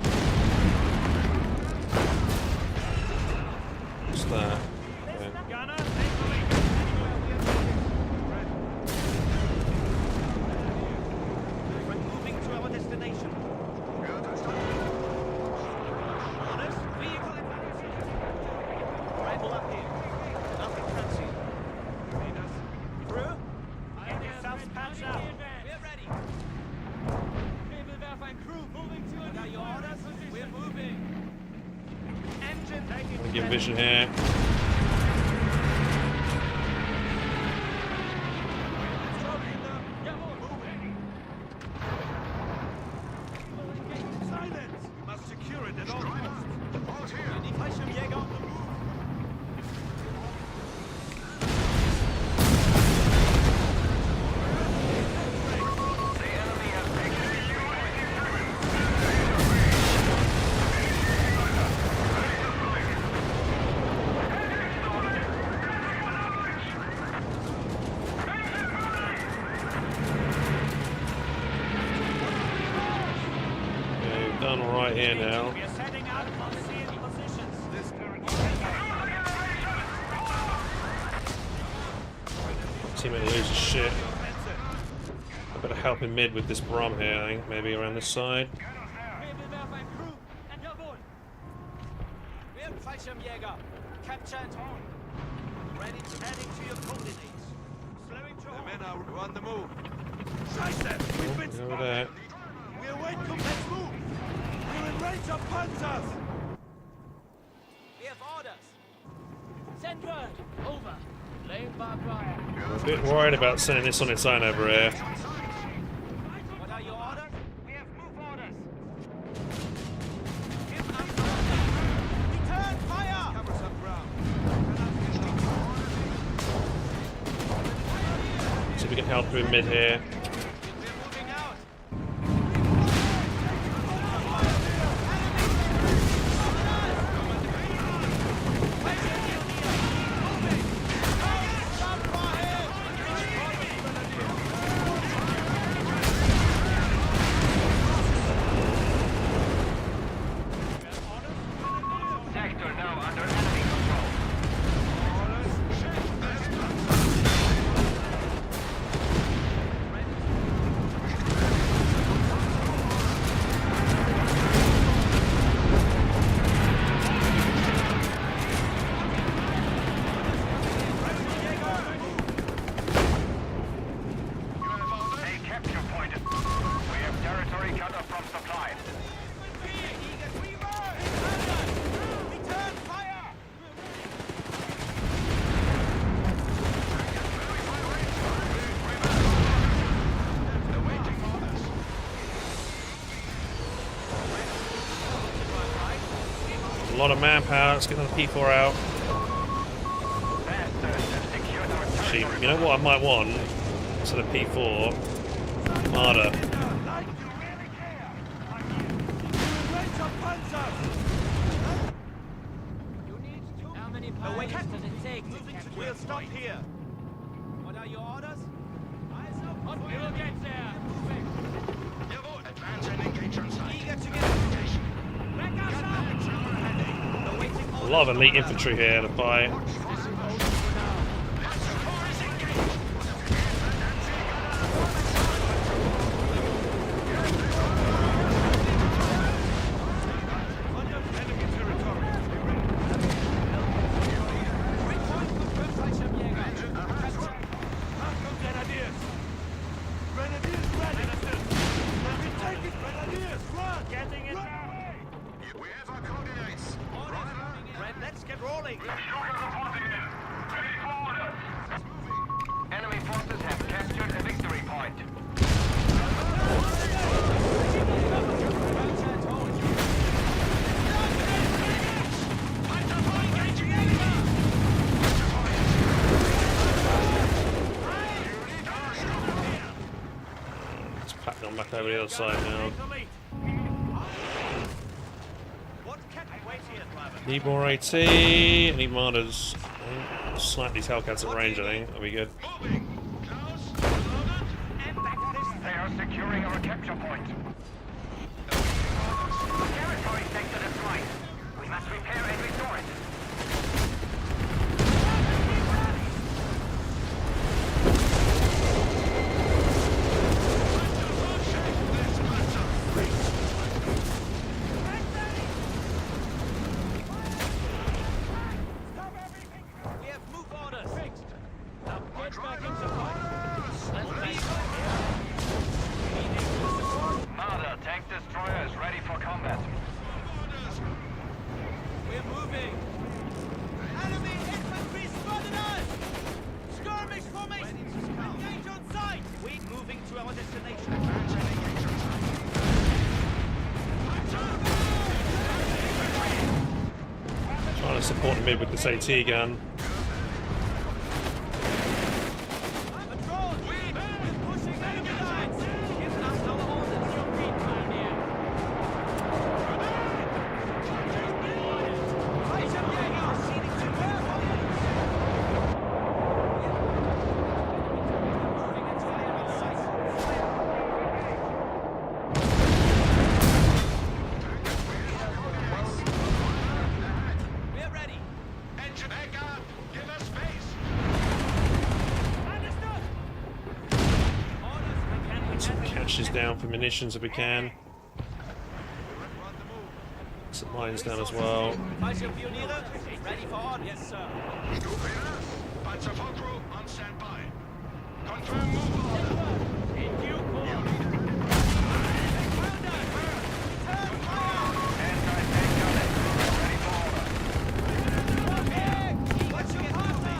What's that? Okay. Gunner, take the lead. We're moving to our destination. Orders, vehicle advance. Right, pull up here. Nothing fancy. Need us. Through? South patch out. We're ready. Crew moving to a got your orders? We're moving. Engine taking. Give vision here. Silence! We must secure it at all costs. Die Fallschirmjäger on the move. The enemy has taken the done right here now. We're setting up concealed positions. This Teammate loses shit. I better help him mid with this Brom here, I think. Maybe around this side. Wir Fallschirmjäger. Capture and hold. Ready to heading to your coordinates. Slowing to hold. The men are on the move. Scheiße! We've been Over there. We await let's move! We're in range of panzers! We have orders. Send word. Over. Laying barbed wire. I'm a bit worried about sending this on its own over here. What are your orders? We have move orders. Give us return fire! Cover some ground. See if we can help him mid here. We're moving out. Sector now under enemy control. A capture point. We have territory cut off from supply. Return fire! A lot of manpower. Let's get another P4 out. Actually, you know what I might want? Instead of P4, Marder. How many pilots does it take to capture We'll a stop point? here. What are your orders? Eyes open. We will get there. Advance and engage on site. Eager to get back us up. Awaiting A orders. lot of elite infantry here to fight. We have our coordinates. Let's get rolling. Enemy forces have captured a victory point. Let's pack them back over the other side now. What can I wait here, driver? Need more AT. I need Marders. Snipe these Hellcats at range, I think. That'll be good. Moving. Close. Loaded. And back this. They are securing our capture point. Territory sector destroyed. We must repair and restore it. We have move orders. Fixed. Now get back into fight. Marder tank destroyer is ready for combat. We're moving. Enemy infantry spotted us. Skirmish formation. Engage on sight. We're moving to our destination. Advance and engage on site. Trying to support the mid with this AT gun. Patrol. We're pushing enemy lines. Give us our orders. Your green pioneer. Fallschirmjäger. Proceeding to where? Moving into enemy sight. down for munitions if we can. Some mines down as well. Fallschirmpioniere, ready for orders. Yes, sir. Stufe, Panzerfahrcrew on standby. Confirm move order. In due course. Anti-tank gunner. Ready for order. What's your partner?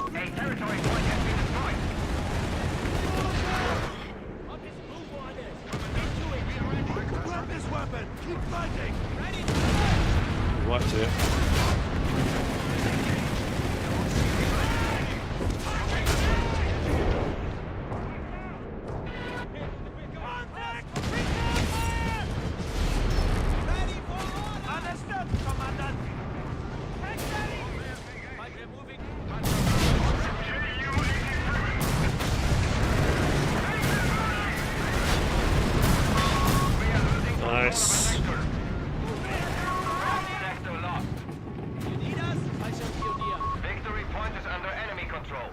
A territory point has been destroyed. Grab this weapon. Keep fighting. Wiped it. Ready for orders. Understood, Commandant. Right, we're moving. Nice. Sector lost. You need us? Fallschirmpionier. Victory point is under enemy control.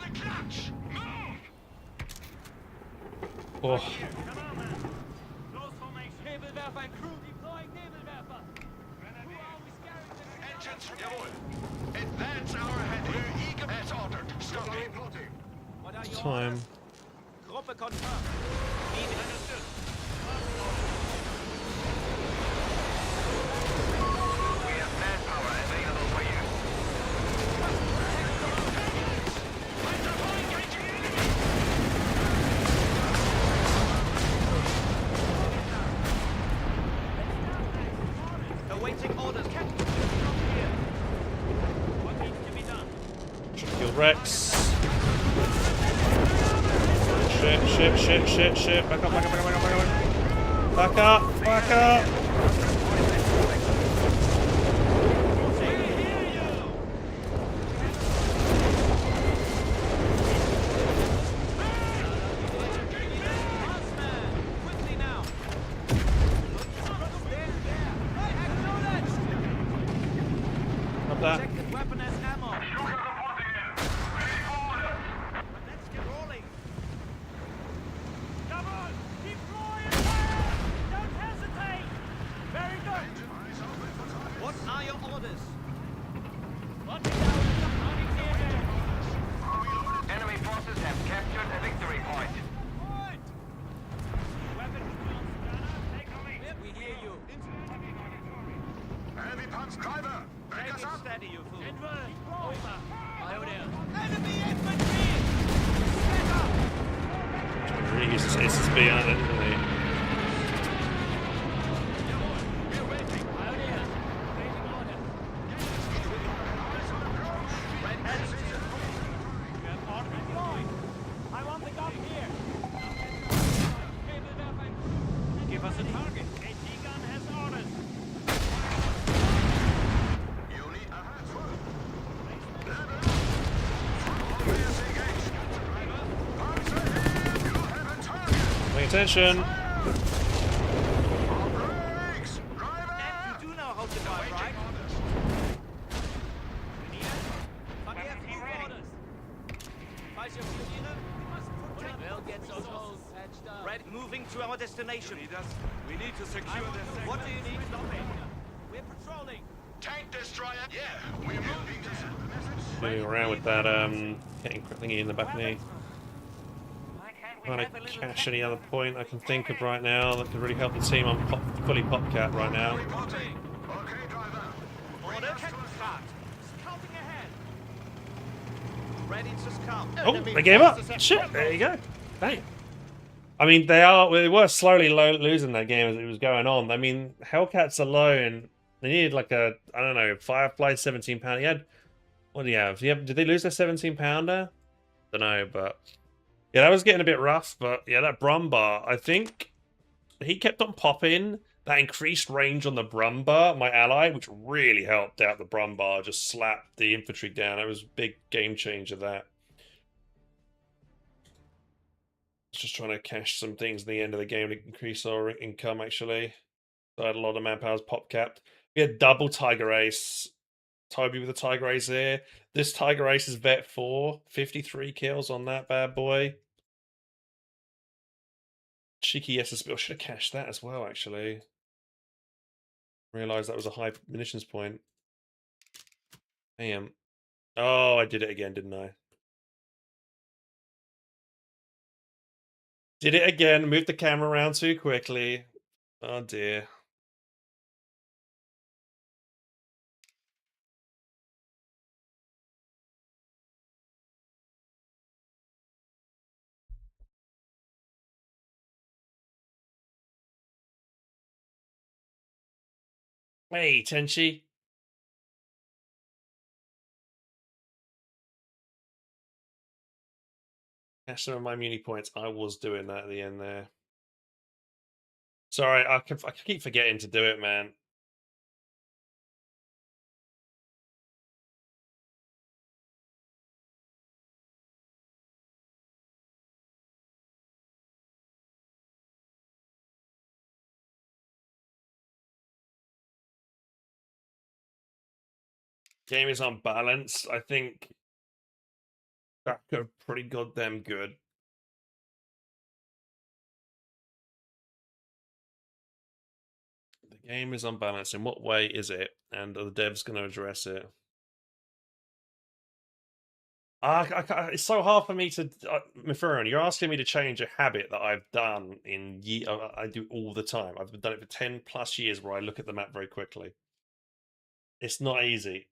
The clutch. Move. Oh, Nebelwerfer, ein Crew deploying Nebelwerfer. Who are we scaring the Engines. Jawohl. Advance our heading. Eager as ordered. Stop reporting. What are your time. orders? Gruppe confirmed. Meeting understood. We have manpower available for you. Awaiting orders, Captain. What needs to be done? should kill Rex. Shit. Back up. Back up. Marksman, quickly now. Right, acknowledged. Up that. Second weapon as ammo. Sugar reporting in. Ready for order. Let's get rolling. Come on! Keep flying fire! Don't hesitate! Very good! What are your orders? Watch it down at the hunting theater! Enemy forces have captured a victory point. Point. Weapon response, gunner, take the lead! We hear you. Heavy punch driver. Back Take us it up. steady, you fool. Edward! Over! Enemy infantry! Scatter! Really uses SSB on it, isn't he? Pioneers! Waiting order! Red heading to We have order deployed! I want the gun here! Nebelwerfer and crew! Give us a target! AT gun has orders! Unit ahead. Level. Always engaged. Panzer here. You have a target. Pay attention. Brakes. Driver. And you do know how to drive, right? Verkehr orders. Fallschirmpioniere, we must protect. We'll get those holes patched up. Right, moving to our destination. We need to secure the What do you need? We're patrolling. tank destroyer. Yeah, we're moving this. Moving around with that getting thingy in the back knee. Trying to cash any other point I can think of right now that could really help the team. I'm fully popcat right now. Reporting. Okay, driver. Order Kettenfahrt. Scouting ahead. Ready to scout. Oh, they gave up. Shit, there you go. Dang. I mean, they were slowly losing that game as it was going on. I mean, Hellcats alone, they needed like a, I don't know, Firefly 17-pounder. He had, what do you have? Did they lose their 17-pounder? Don't know, but yeah, that was getting a bit rough. But yeah, that Brumbar, I think he kept on popping That increased range on the Brumbar, my ally, which really helped out the Brumbar, just slapped the infantry down. It was a big game changer, that. Just trying to cash some things at the end of the game to increase our income, actually. So I had a lot of manpowers pop capped. We had double Tiger Ace. Toby with the Tiger Ace here. This Tiger Ace is Vet 4. 53 kills on that bad boy. Cheeky SSB. I should have cashed that as well, actually. Realised that was a high munitions point. Damn. Oh, I did it again, didn't I? Did it again. Moved the camera around too quickly. Oh, dear. Hey, Tenchi. Cash some of my muni points. I was doing that at the end there. Sorry, I keep forgetting to do it, man. Game is unbalanced. I think that could pretty goddamn good. The game is unbalanced. In what way is it? And are the devs going to address it? It's so hard for me to. Mifurun, you're asking me to change a habit that I've done I do all the time. I've done it for 10 plus years where I look at the map very quickly. It's not easy.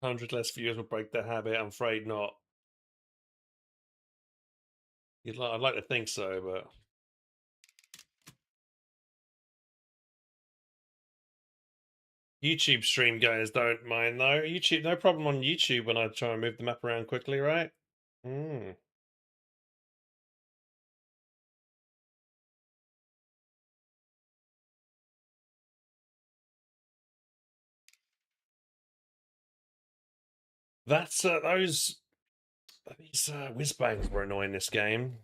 $100 less viewers will break that habit. I'm afraid not. I'd like to think so, but. YouTube stream guys don't mind though. YouTube, no problem on YouTube when I try and move the map around quickly, right? Hmm. That's these whiz bangs were annoying this game.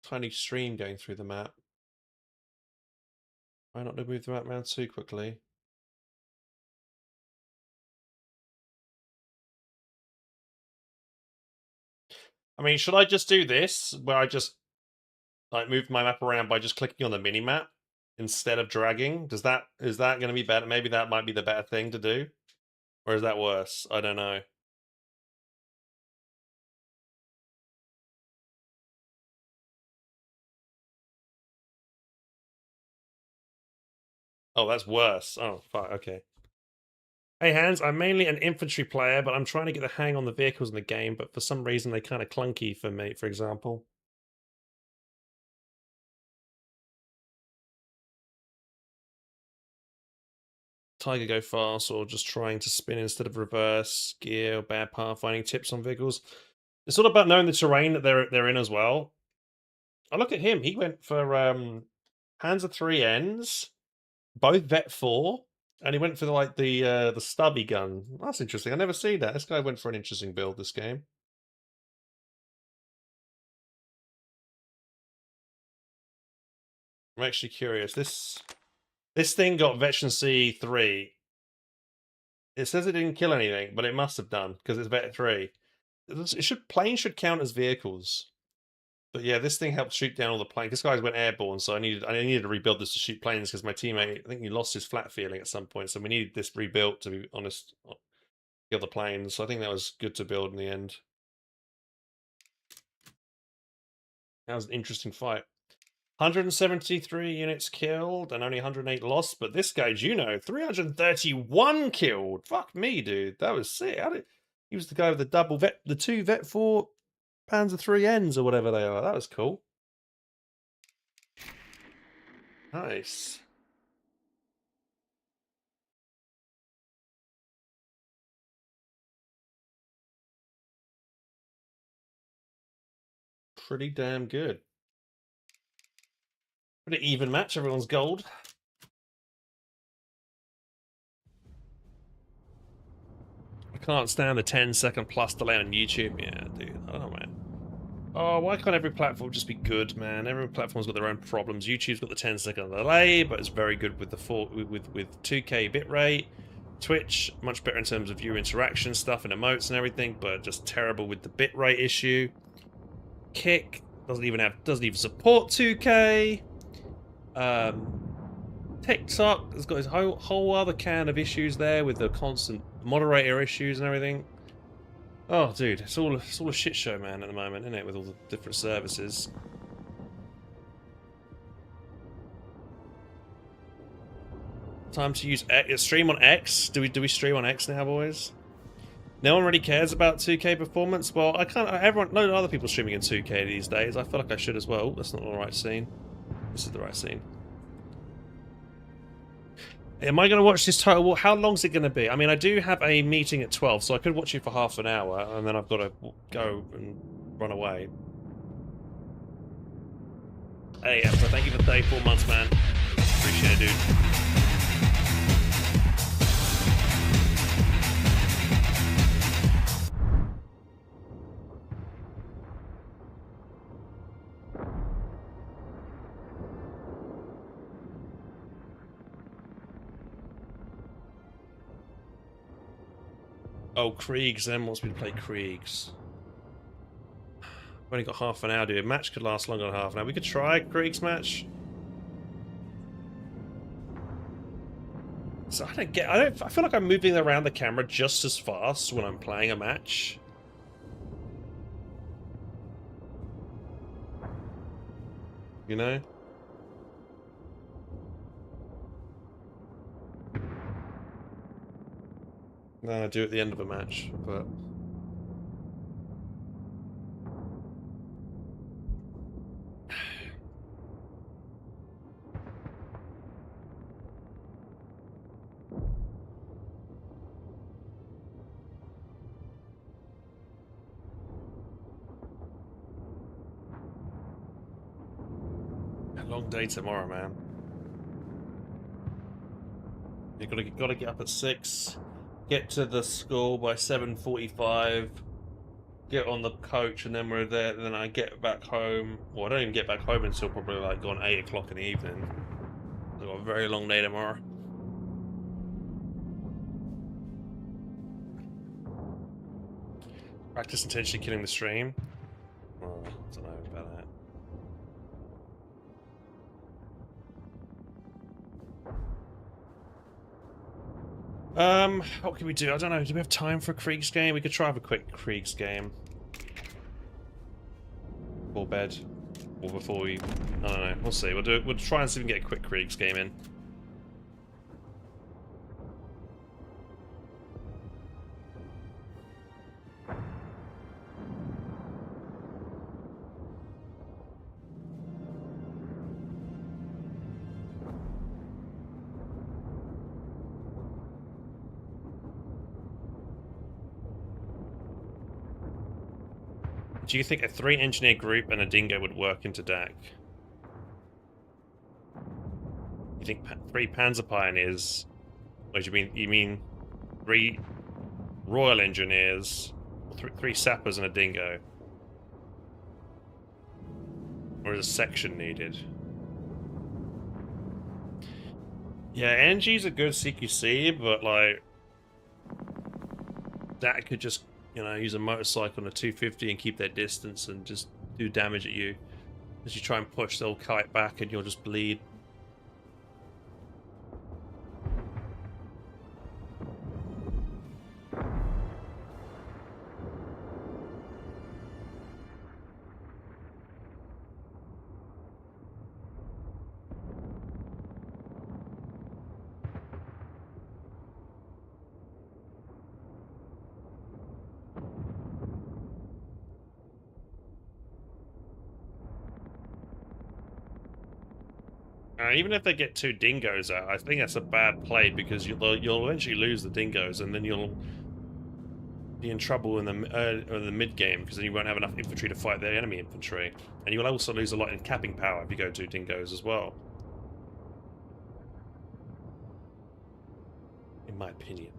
Tiny stream going through the map. Try not to move the map around too quickly. I mean, should I just do this where I just like move my map around by just clicking on the mini map instead of dragging? Is that going to be better? Maybe that might be the better thing to do, or is that worse? I don't know. Oh, that's worse. Oh, fuck. Okay. Hey, Hans, I'm mainly an infantry player, but I'm trying to get the hang on the vehicles in the game, but for some reason they're kind of clunky for me, for example. Tiger go fast, or just trying to spin instead of reverse, gear, or bad pathfinding tips on vehicles. It's all about knowing the terrain that they're in as well. I look at him. He went for Panzer 3Ns, both Vet 4, and he went for the stubby gun. That's interesting. I never see that. This guy went for an interesting build this game. I'm actually curious. This thing got Veterancy 3. It says it didn't kill anything, but it must have done because it's Vet 3. Planes should count as vehicles. But yeah, this thing helped shoot down all the planes. This guy went airborne, so I needed to rebuild this to shoot planes because my teammate, I think he lost his flat feeling at some point, so we needed this rebuilt to be honest. Kill the planes. So I think that was good to build in the end. That was an interesting fight. 173 units killed and only 108 lost, but this guy, Juno, 331 killed. Fuck me, dude. That was sick. He was the guy with the double vet, the 2 vet 4 Panzer 3Ns or whatever they are. That was cool. Nice. Pretty damn good. Pretty even match. Everyone's gold. I can't stand the 10-second plus delay on YouTube. Yeah, dude. I don't know, man. Oh, why can't every platform just be good, man? Every platform's got their own problems. YouTube's got the 10-second delay, but it's very good with the with 2K bitrate. Twitch, much better in terms of viewer interaction stuff and emotes and everything, but just terrible with the bitrate issue. Kick doesn't even support 2K. TikTok has got his whole other can of issues there with the constant moderator issues and everything. Oh, dude, it's all a shit show, man, at the moment, isn't it? With all the different services. Time to use stream on X. Do we stream on X now, boys? No one really cares about 2K performance. Well, everyone, loads of other people streaming in 2K these days. I feel like I should as well. That's not the right scene. This is the right scene. Am I going to watch this total? How long is it going to be? I mean, I do have a meeting at 12, so I could watch it for half an hour, and then I've got to go and run away. Hey, Emperor, thank you for 34 months, man. Appreciate it, dude. Oh, Kriegs then wants me to play Kriegs. I've only got half an hour, dude. A match could last longer than half an hour. We could try a Kriegs match. So I feel like I'm moving around the camera just as fast when I'm playing a match. You know? No, I do at the end of a match, but... A long day tomorrow, man. You gotta get up at 6. Get to the school by 7:45. Get on the coach, and then we're there. Then I get back home. Well, I don't even get back home until probably like gone 8 o'clock in the evening. I've got a very long day tomorrow. Practice intentionally killing the stream. Well, I don't know about that. What can we do? I don't know. Do we have time for a Kriegs game? We could try have a quick Kriegs game. Before bed. Or before we... I don't know. We'll see. We'll try and see if we can get a quick Kriegs game in. Do you think a 3-engineer group and a dingo would work into DAC? You think 3 Panzer Pioneers? Or do you mean 3 Royal Engineers? 3 sappers and a dingo? Or is a section needed? Yeah, NG's a good CQC, but like... DAC could just... You know, use a motorcycle on a 250 and keep their distance and just do damage at you. As you try and push, they'll kite back and you'll just bleed. Even if they get 2 dingoes out, I think that's a bad play because you'll eventually lose the dingoes, and then you'll be in trouble in the mid game because then you won't have enough infantry to fight their enemy infantry, and you'll also lose a lot in capping power if you go 2 dingoes as well. In my opinion.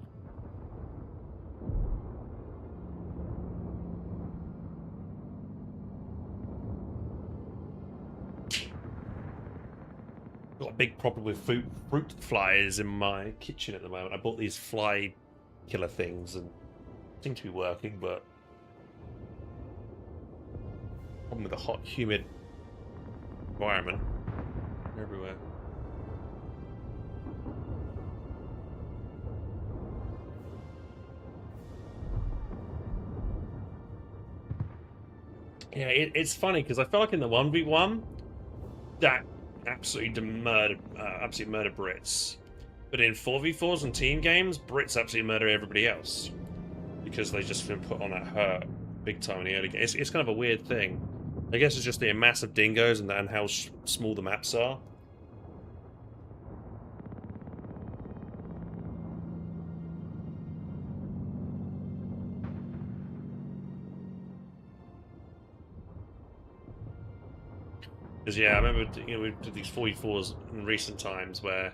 Got a big problem with fruit flies in my kitchen at the moment. I bought these fly killer things and seem to be working, but problem with the hot, humid environment. They're everywhere. Yeah, it's funny because I feel like in the 1v1 that absolutely murdered Brits, but in 4v4s and team games, Brits absolutely murder everybody else because they just been put on that hurt big time in the early game. It's kind of a weird thing. I guess it's just the massive dingoes and how small the maps are. Because yeah, I remember we did these 4v4s in recent times where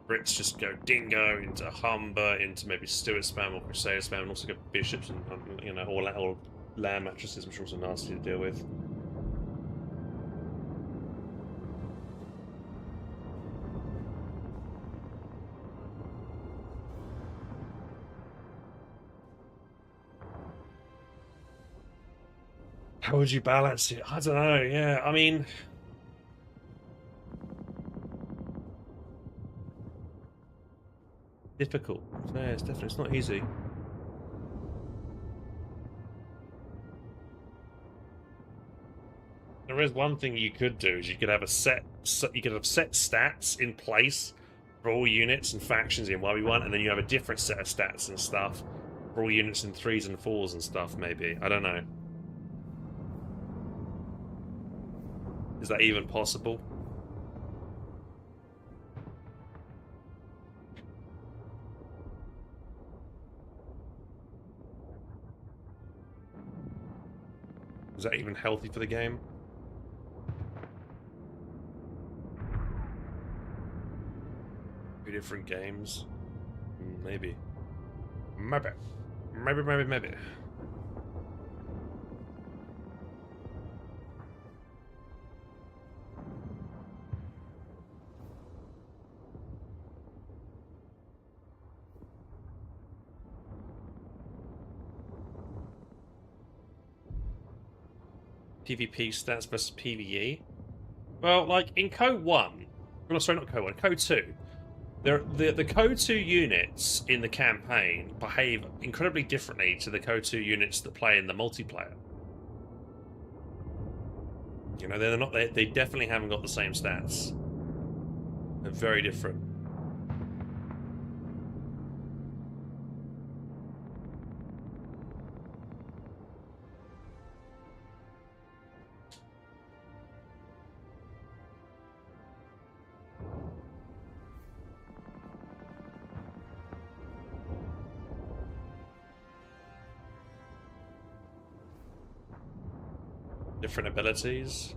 Brits just go dingo into Humber into maybe Stuart spam or Crusader spam, and also go bishops and all land mattresses, which are also nasty to deal with. How would you balance it? I don't know. Yeah, I mean. Difficult. Yeah, it's not easy. There is one thing you could do: is you could have set stats in place for all units and factions in 1v1, and then you have a different set of stats and stuff for all units in 3s and 4s and stuff. Maybe, I don't know. Is that even possible? Is that even healthy for the game? Two different games? Maybe. Maybe. PvP stats versus PvE. Well, like in Code 1, no, sorry, not Code 1, Code 2, the Code 2 units in the campaign behave incredibly differently to the Code 2 units that play in the multiplayer. You know, they're not. They definitely haven't got the same stats. They're very different. Different abilities.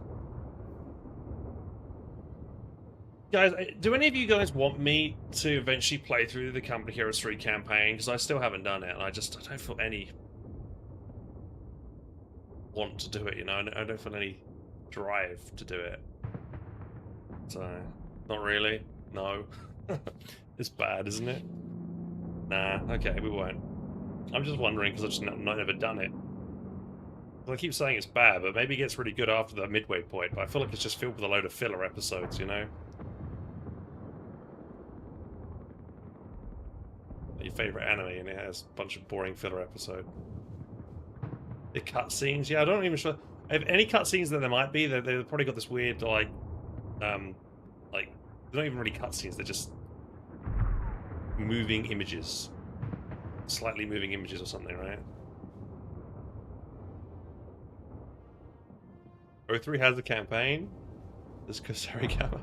Guys, do any of you guys want me to eventually play through the Company Heroes 3 campaign? Because I still haven't done it, and I don't feel any want to do it, you know? I don't feel any drive to do it. So, not really. No. It's bad, isn't it? Nah, okay, we won't. I'm just wondering, because I've just never done it. I keep saying it's bad, but maybe it gets really good after the midway point, but I feel like it's just filled with a load of filler episodes, you know? Your favourite anime, and it has a bunch of boring filler episodes. The cutscenes, yeah, I don't even sure. If any cutscenes that there might be, they've probably got this weird, like, they're not even really cutscenes, they're just moving images. Slightly moving images or something, right? O3 has a campaign. Does Kosari Gamma?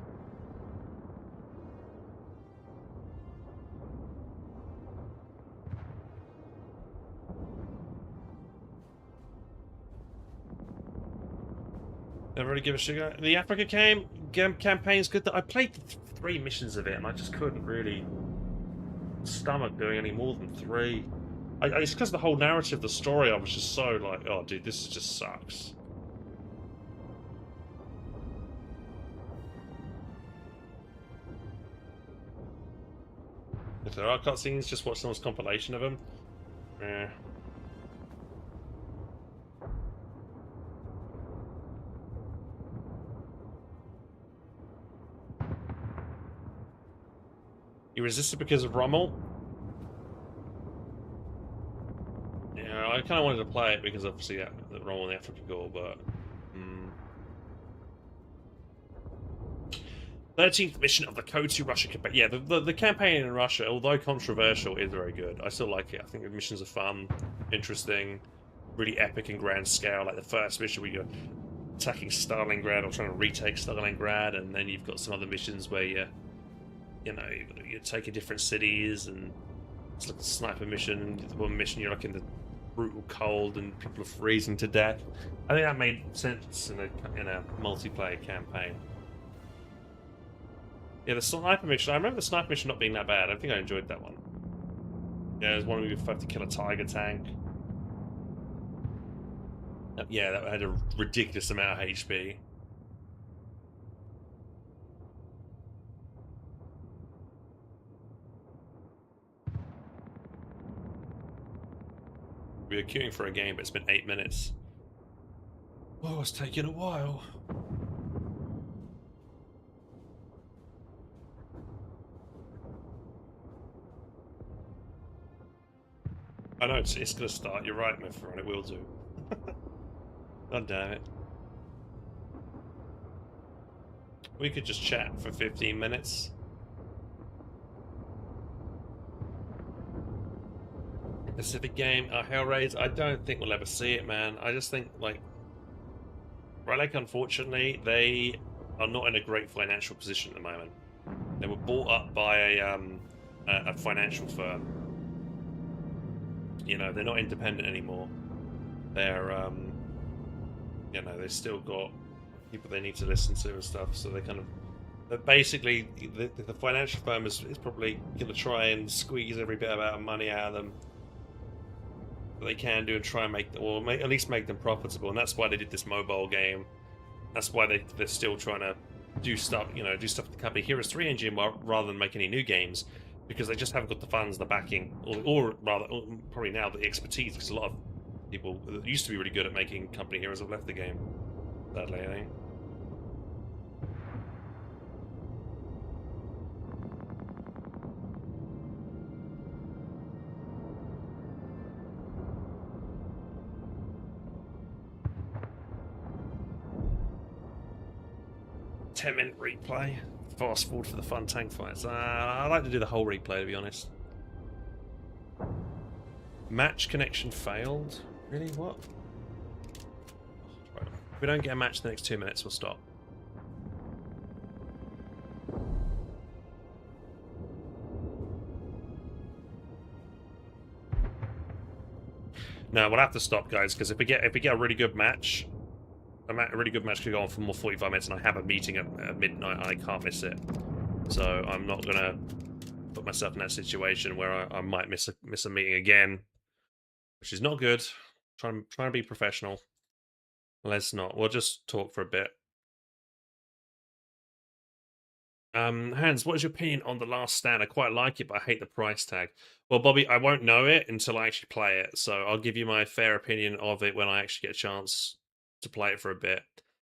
Never really give a sugar. The Africa campaign's good. That I played 3 missions of it, and I just couldn't really stomach doing any more than 3. It's because the whole narrative, the story, I was just so like, oh, dude, this just sucks. If there are cutscenes, just watch someone's compilation of them. Yeah. You resisted because of Rommel? Yeah, I kind of wanted to play it because obviously the Rommel and the Africa Gore, but... 13th mission of the Code to Russia campaign. Yeah, the campaign in Russia, although controversial, is very good. I still like it. I think the missions are fun, interesting, really epic and grand scale. Like the first mission where you're attacking Stalingrad or trying to retake Stalingrad, and then you've got some other missions where you're taking different cities, and it's like a sniper mission. One mission you're like in the brutal cold and people are freezing to death. I think that made sense in a multiplayer campaign. Yeah, the sniper mission. I remember the sniper mission not being that bad. I think I enjoyed that one. Yeah, there's one where you have to kill a tiger tank. Yeah, that had a ridiculous amount of HP. We were queuing for a game, but it's been 8 minutes. Oh, it's taking a while. I know it's going to start. You're right, my friend. It will do. God damn it. We could just chat for 15 minutes. Pacific game, Hellraiser. I don't think we'll ever see it, man. I just think, like, Relic, unfortunately, they are not in a great financial position at the moment. They were bought up by a financial firm. You know, they're not independent anymore. They're, you know, they've still got people they need to listen to and stuff. So they kind of, but basically, the financial firm is probably going to try and squeeze every bit of money out of them that they can do and try and make, or at least make them profitable. And that's why they did this mobile game. That's why they're still trying to do stuff, you know, do stuff with the company Heroes 3 engine rather than make any new games. Because they just haven't got the funds, the backing, or rather, probably now the expertise. Because a lot of people that used to be really good at making company heroes have left the game. Sadly, I think. Ten-minute replay. Fast forward for the fun tank fights. I like to do the whole replay, to be honest. Match connection failed? Really? What? Right. If we don't get a match in the next 2 minutes, we'll stop. No, we'll have to stop, guys, because if we get a really good match, a really good match could go on for more 45 minutes, and I have a meeting at midnight, and I can't miss it. So I'm not gonna put myself in that situation where I might miss a meeting again, which is not good. Trying to be professional. Let's not. We'll just talk for a bit. Hans, what is your opinion on The Last Stand? I quite like it, but I hate the price tag. Well, Bobby, I won't know it until I actually play it, so I'll give you my fair opinion of it when I actually get a chance to play it for a bit,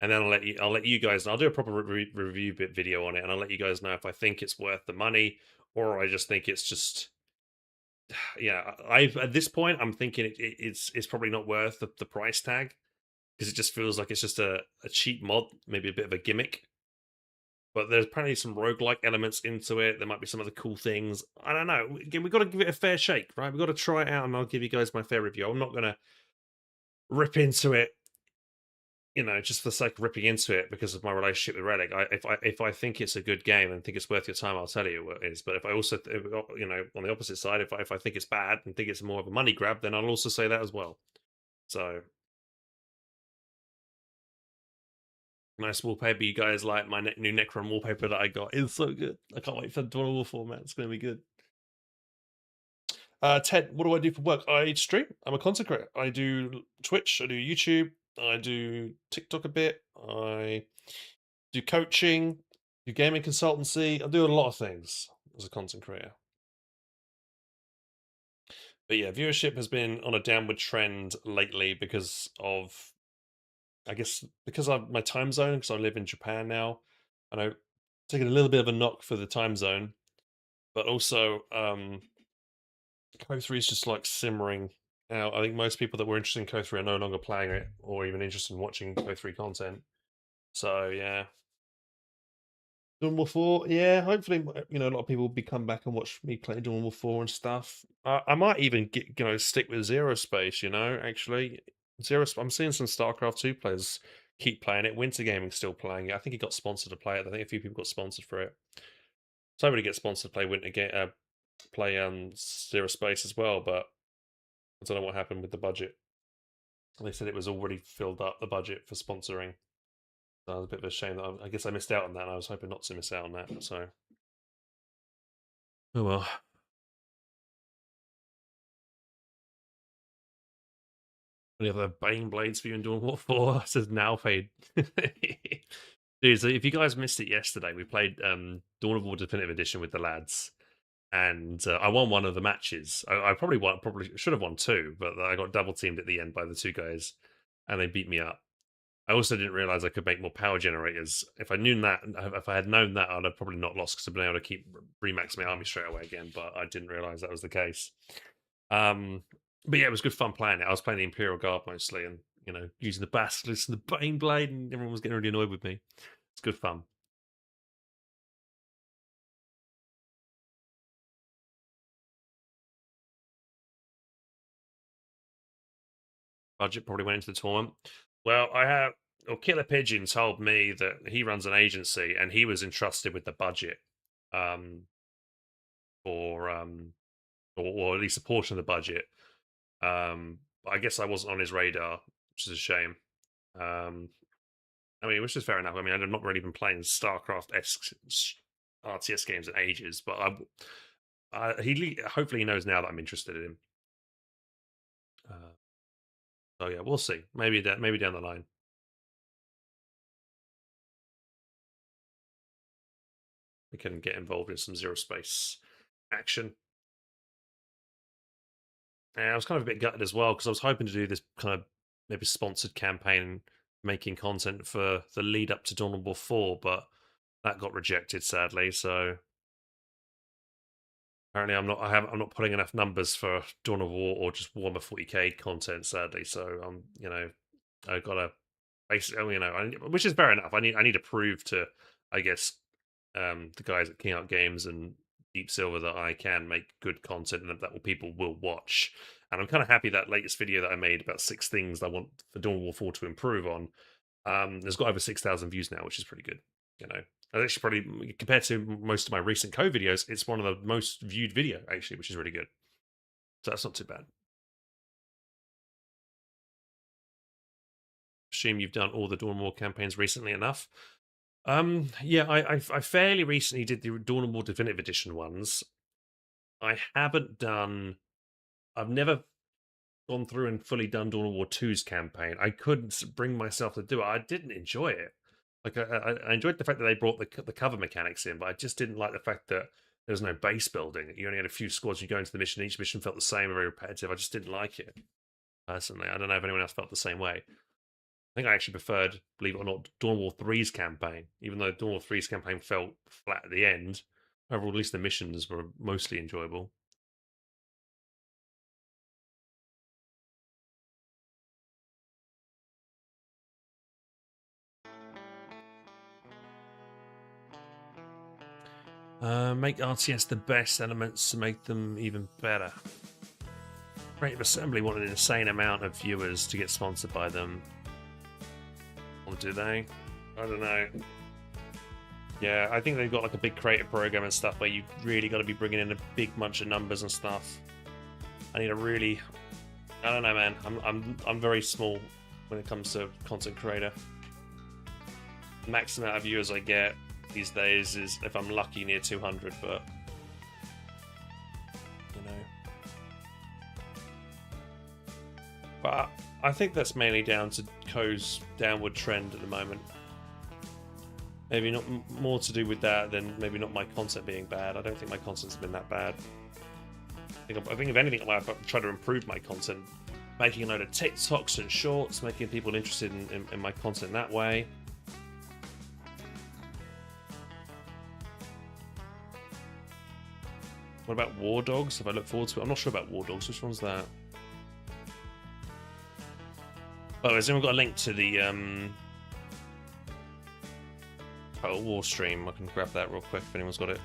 and then I'll let you guys. I'll do a proper review bit video on it, and I'll let you guys know if I think it's worth the money or I just think it's just. Yeah, at this point I'm thinking it's probably not worth the price tag because it just feels like it's just a cheap mod, maybe a bit of a gimmick. But there's apparently some roguelike elements into it. There might be some other cool things. I don't know. Again, we've got to give it a fair shake, right? We've got to try it out, and I'll give you guys my fair review. I'm not going to rip into it, you know, just for the sake of ripping into it because of my relationship with Relic. If I think it's a good game and think it's worth your time, I'll tell you what it is. But if I also, you know, on the opposite side, if I think it's bad and think it's more of a money grab, then I'll also say that as well. So Nice wallpaper. You guys like my new Necron wallpaper that I got? It's so good. I can't wait for Dawn of War format. It's going to be good. Ted, what do I do for work? I stream. I'm a content creator. I do Twitch. I do YouTube. I do TikTok a bit. I do coaching. Do gaming consultancy. I do a lot of things as a content creator. But yeah, viewership has been on a downward trend lately because of, I guess, because of my time zone. Because I live in Japan now, and I've taken a little bit of a knock for the time zone, but also Co3 is just like simmering out. I think most people that were interested in Co3 are no longer playing it or even interested in watching Co3 content. So yeah. Dawn of War 4, yeah, hopefully, a lot of people will be come back and watch me play Dawn of War 4 and stuff. I might even stick with Zero Space, actually. I'm seeing some StarCraft 2 players keep playing it. Winter Gaming's still playing it. I think he got sponsored to play it. I think a few people got sponsored for it. Somebody gets sponsored to play Zero Space as well, but I don't know what happened with the budget. They said it was already filled up, the budget for sponsoring. So it was a bit of a shame that I guess I missed out on that. And I was hoping not to miss out on that. So, oh well. Any other Bane Blades for you in Dawn of War 4? Says now fade. Dude, so if you guys missed it yesterday, we played Dawn of War Definitive Edition with the lads, and I won one of the matches. I probably should have won two, but I got double teamed at the end by the two guys, and they beat me up. I also didn't realize I could make more power generators. If I had known that, I'd have probably not lost because I've been able to keep remax my army straight away again. But I didn't realize that was the case. But yeah, it was good fun playing it. I was playing the Imperial Guard mostly, and using the Basilisk and the Bane Blade, and everyone was getting really annoyed with me. It's good fun. Budget probably went into the tournament. Well, Killer Pigeon told me that he runs an agency and he was entrusted with the budget, or at least a portion of the budget. But I guess I wasn't on his radar, which is a shame. Which is fair enough. I've not really been playing StarCraft-esque RTS games in ages, but hopefully he knows now that I'm interested in him. So yeah, we'll see. Maybe down the line. We can get involved in some Zero Space action. And I was kind of a bit gutted as well because I was hoping to do this kind of maybe sponsored campaign, making content for the lead up to Dawn of War 4, but that got rejected sadly. So apparently I'm not putting enough numbers for Dawn of War or just Warhammer 40k content sadly. So I've got to basically which is fair enough. I need to prove to, I guess, the guys at King Out Games and Deep Silver that I can make good content and that people will watch. And I'm kind of happy that latest video that I made about 6 things I want for Dawn of War 4 to improve on has got over 6,000 views now, which is pretty good. That's actually probably, compared to most of my recent code videos, it's one of the most viewed video actually, which is really good. So that's not too bad. Assume you've done all the Dawn of War campaigns recently enough. Yeah, I fairly recently did the Dawn of War Definitive Edition ones. I've never gone through and fully done Dawn of War 2's campaign. I couldn't bring myself to do it. I didn't enjoy it. Like I enjoyed the fact that they brought the cover mechanics in, but I just didn't like the fact that there was no base building. You only had a few squads. You go into the mission. Each mission felt the same, very repetitive. I just didn't like it personally. I don't know if anyone else felt the same way. I think I actually preferred, believe it or not, Dawn of War 3's campaign. Even though Dawn of War 3's campaign felt flat at the end, overall, at least the missions were mostly enjoyable. Make RTS the best elements to make them even better. Creative Assembly want an insane amount of viewers to get sponsored by them. Or do they? I don't know. Yeah, I think they've got like a big creative program and stuff where you really got to be bringing in a big bunch of numbers and stuff. I don't know, man. I'm very small when it comes to content creator. max amount of viewers I get these days is, if I'm lucky, near 200, but you know. But I think that's mainly down to Ko's downward trend at the moment. Maybe not more to do with that than maybe not my content being bad. I don't think my content's been that bad. I think if anything, I've tried to improve my content, making a load of TikToks and shorts, making people interested in my content that way. What about War Dogs? Have I looked forward to it? I'm not sure about War Dogs. Which one's that? Oh, has anyone got a link to the Total War stream? I can grab that real quick if anyone's got it.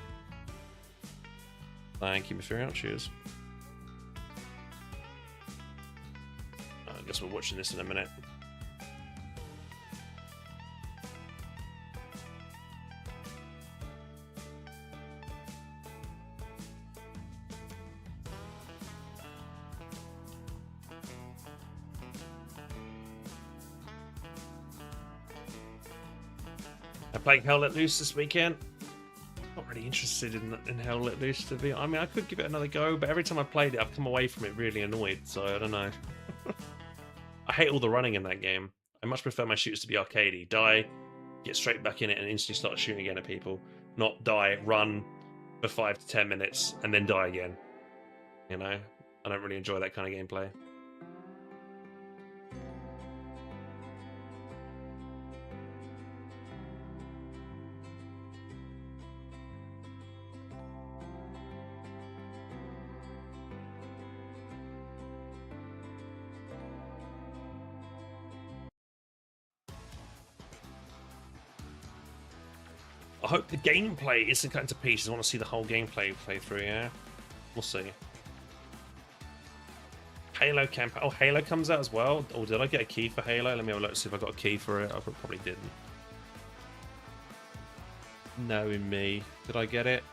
Thank you, Mr. Cheers. I guess we're watching this in a minute. I'm playing Hell Let Loose this weekend. Not really interested in Hell Let Loose, to be. I mean, I could give it another go, but every time I played it, I've come away from it really annoyed. So I don't know. I hate all the running in that game. I much prefer my shooters to be arcadey. Die, get straight back in it, and instantly start shooting again at people. Not die, run for 5 to 10 minutes, and then die again. You know, I don't really enjoy that kind of gameplay. I hope the gameplay isn't cut into pieces. I want to see the whole gameplay play through, yeah? We'll see. Halo campaign. Oh, Halo comes out as well? Oh, did I get a key for Halo? Let me have a look to see if I got a key for it. I probably didn't. Knowing me. Did I get it?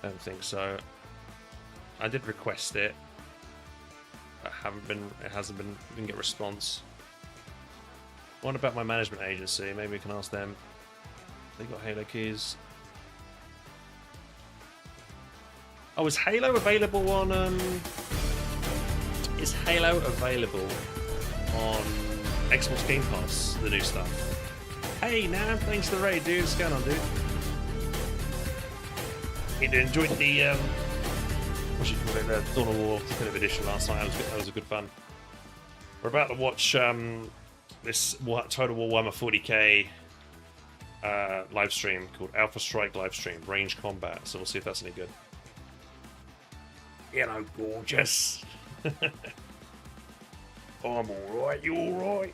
I don't think so. I did request it. It hasn't been, didn't get a response. What about my management agency? Maybe we can ask them. They got Halo keys. Oh, is Halo available on Is Halo available on Xbox Game Pass, the new stuff? Hey Nam, thanks for the raid, dude. What's going on, dude? You enjoyed the what you call it, the Dawn of War Definitive Edition last night. That was a good fun. We're about to watch this Total War Warhammer 40k live stream called Alpha Strike live stream, range combat. So we'll see if that's any good. You know, gorgeous. I'm alright, you alright?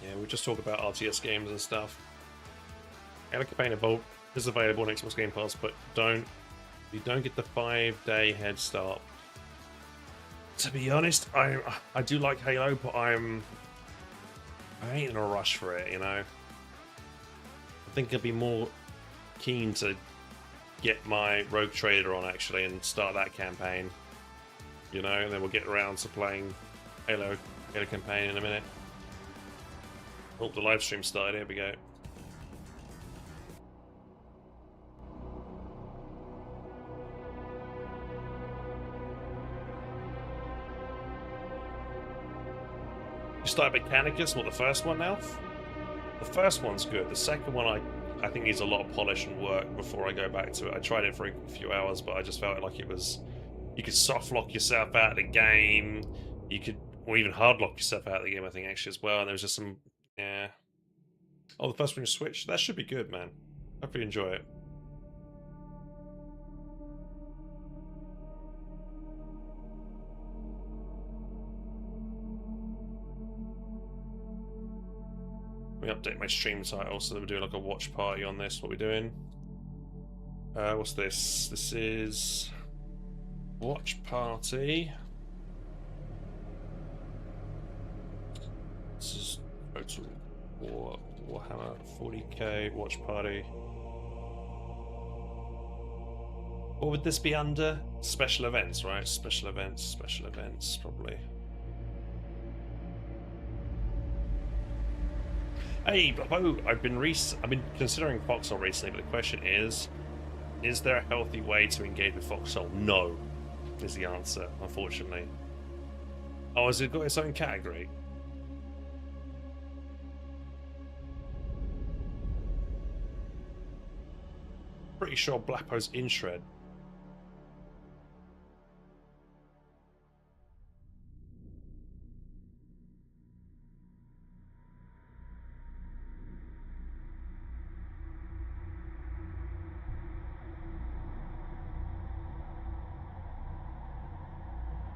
Yeah, we just talk about RTS games and stuff. Halo Campaign Evolved is available on Xbox Game Pass, but you don't get the 5-day head start. To be honest, I do like Halo, but I ain't in a rush for it, you know. I think I'd be more keen to get my Rogue Trader on actually and start that campaign, you know, and then we'll get around to playing Halo Campaign in a minute. Oh, the live stream started. Here we go. You started Mechanicus, what, the first one now? The first one's good. The second one I think needs a lot of polish and work before I go back to it. I tried it for a few hours, but I just felt like it was... You could soft lock yourself out of the game. You could... Or even hard lock yourself out of the game, I think, actually, as well. And there was just some... Yeah. Oh, the first one you switch? That should be good, man. Hope you enjoy it. Let me update my stream title so that we're doing like a watch party on this. What are we doing? What's this? This is watch party. This is Total War Warhammer 40k watch party. What would this be under? Special events, right? Special events, probably. Hey, Blabbo, I've been considering Foxhole recently, but the question is there a healthy way to engage with Foxhole? No, is the answer, unfortunately. Oh, has it got its own category? Pretty sure Blappo's in Shred.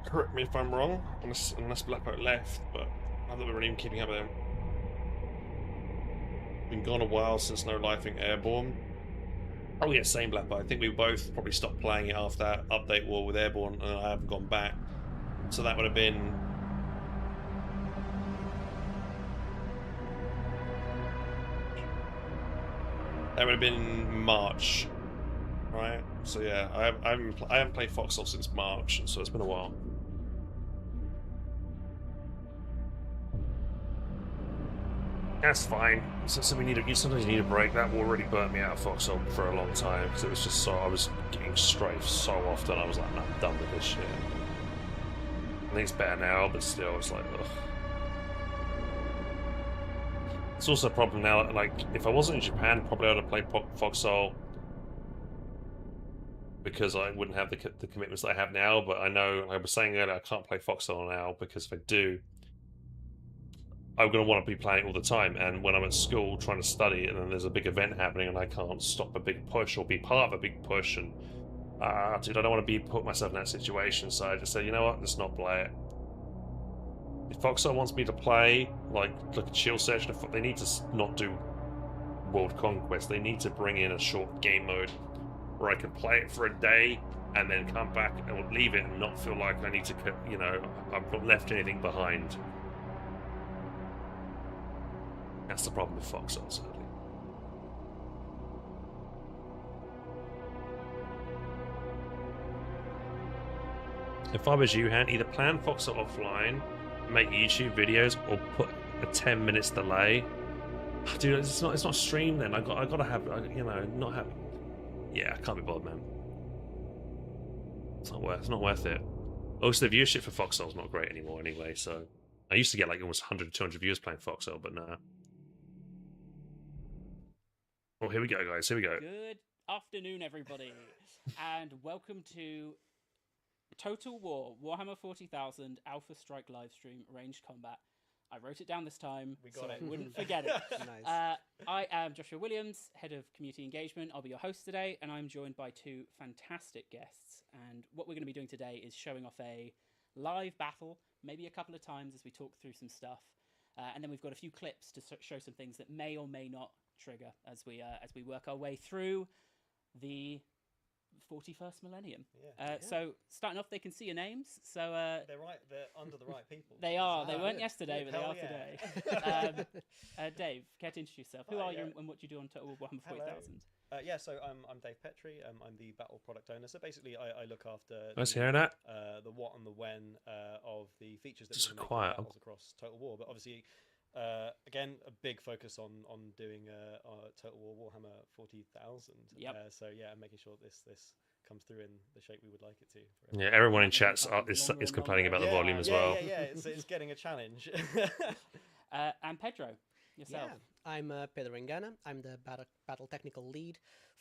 Correct me if I'm wrong, unless Blappo left, but I'm not really even keeping up with him. Been gone a while since No Lifing Airborne. Oh yeah, same Blappo. I think we both probably stopped playing it after that update war with Airborne, and I haven't gone back. So that would have been... That would have been March, right? So yeah, I haven't played Foxhole since March, so it's been a while. That's fine. So sometimes you need a break. That already burnt me out of Foxhole for a long time because it was just so I was getting strafed so often. I was like, nah, I'm done with this shit. I think it's better now, but still, it's like, ugh. It's also a problem now. Like, if I wasn't in Japan, probably I'd have played Foxhole because I wouldn't have the commitments that I have now. But I know, like I was saying earlier, I can't play Foxhole now because if I do, I'm going to want to be playing all the time, and when I'm at school trying to study and then there's a big event happening and I can't stop a big push or be part of a big push, and dude, I don't want to put myself in that situation, so I just say, you know what, let's not play it. If Foxhole wants me to play like a chill session, they need to not do World Conquest. They need to bring in a short game mode where I can play it for a day and then come back and leave it and not feel like I need to, you know, I've not left anything behind. That's the problem with Foxhole, sadly. If I was you, Han, either plan Foxhole offline, make YouTube videos, or put a 10 minutes delay. Dude, it's not streamed then. I gotta have, you know, not have. Yeah, I can't be bothered, man. It's not worth it. Also, the viewership for Foxhole's not great anymore anyway. So I used to get like almost 100, 200 viewers playing Foxhole, but nah. Oh, here we go, guys. Here we go. Good afternoon, everybody, and welcome to Total War Warhammer 40,000 Alpha Strike livestream ranged combat. I wrote it down this time so I wouldn't forget it. Nice. I am Joshua Williams, head of community engagement. I'll be your host today, and I'm joined by two fantastic guests. And what we're going to be doing today is showing off a live battle, maybe a couple of times as we talk through some stuff, and then we've got a few clips to show some things that may or may not trigger as we work our way through the 41st millennium. So starting off, they can see your names. So they're right. They're under the right people. they are. They weren't good. yesterday, Good. but Hell they are today. Dave, care to introduce yourself? Who are you and what do you do on Total War Warhammer 40,000? Yeah, so I'm Dave Petrie. I'm the battle product owner. So basically, I look after Hearing that. The what and the when of the features that Just we make quiet. battles across Total War. But obviously, again, a big focus on doing Total War Warhammer 40,000. Yep. So yeah, I'm making sure this comes through in the shape we would like it to. Yeah, everyone in chat is complaining about the volume as well. Yeah, it's getting a challenge. And Pedro, yourself. Yeah, I'm Pedro Engana. I'm the battle technical lead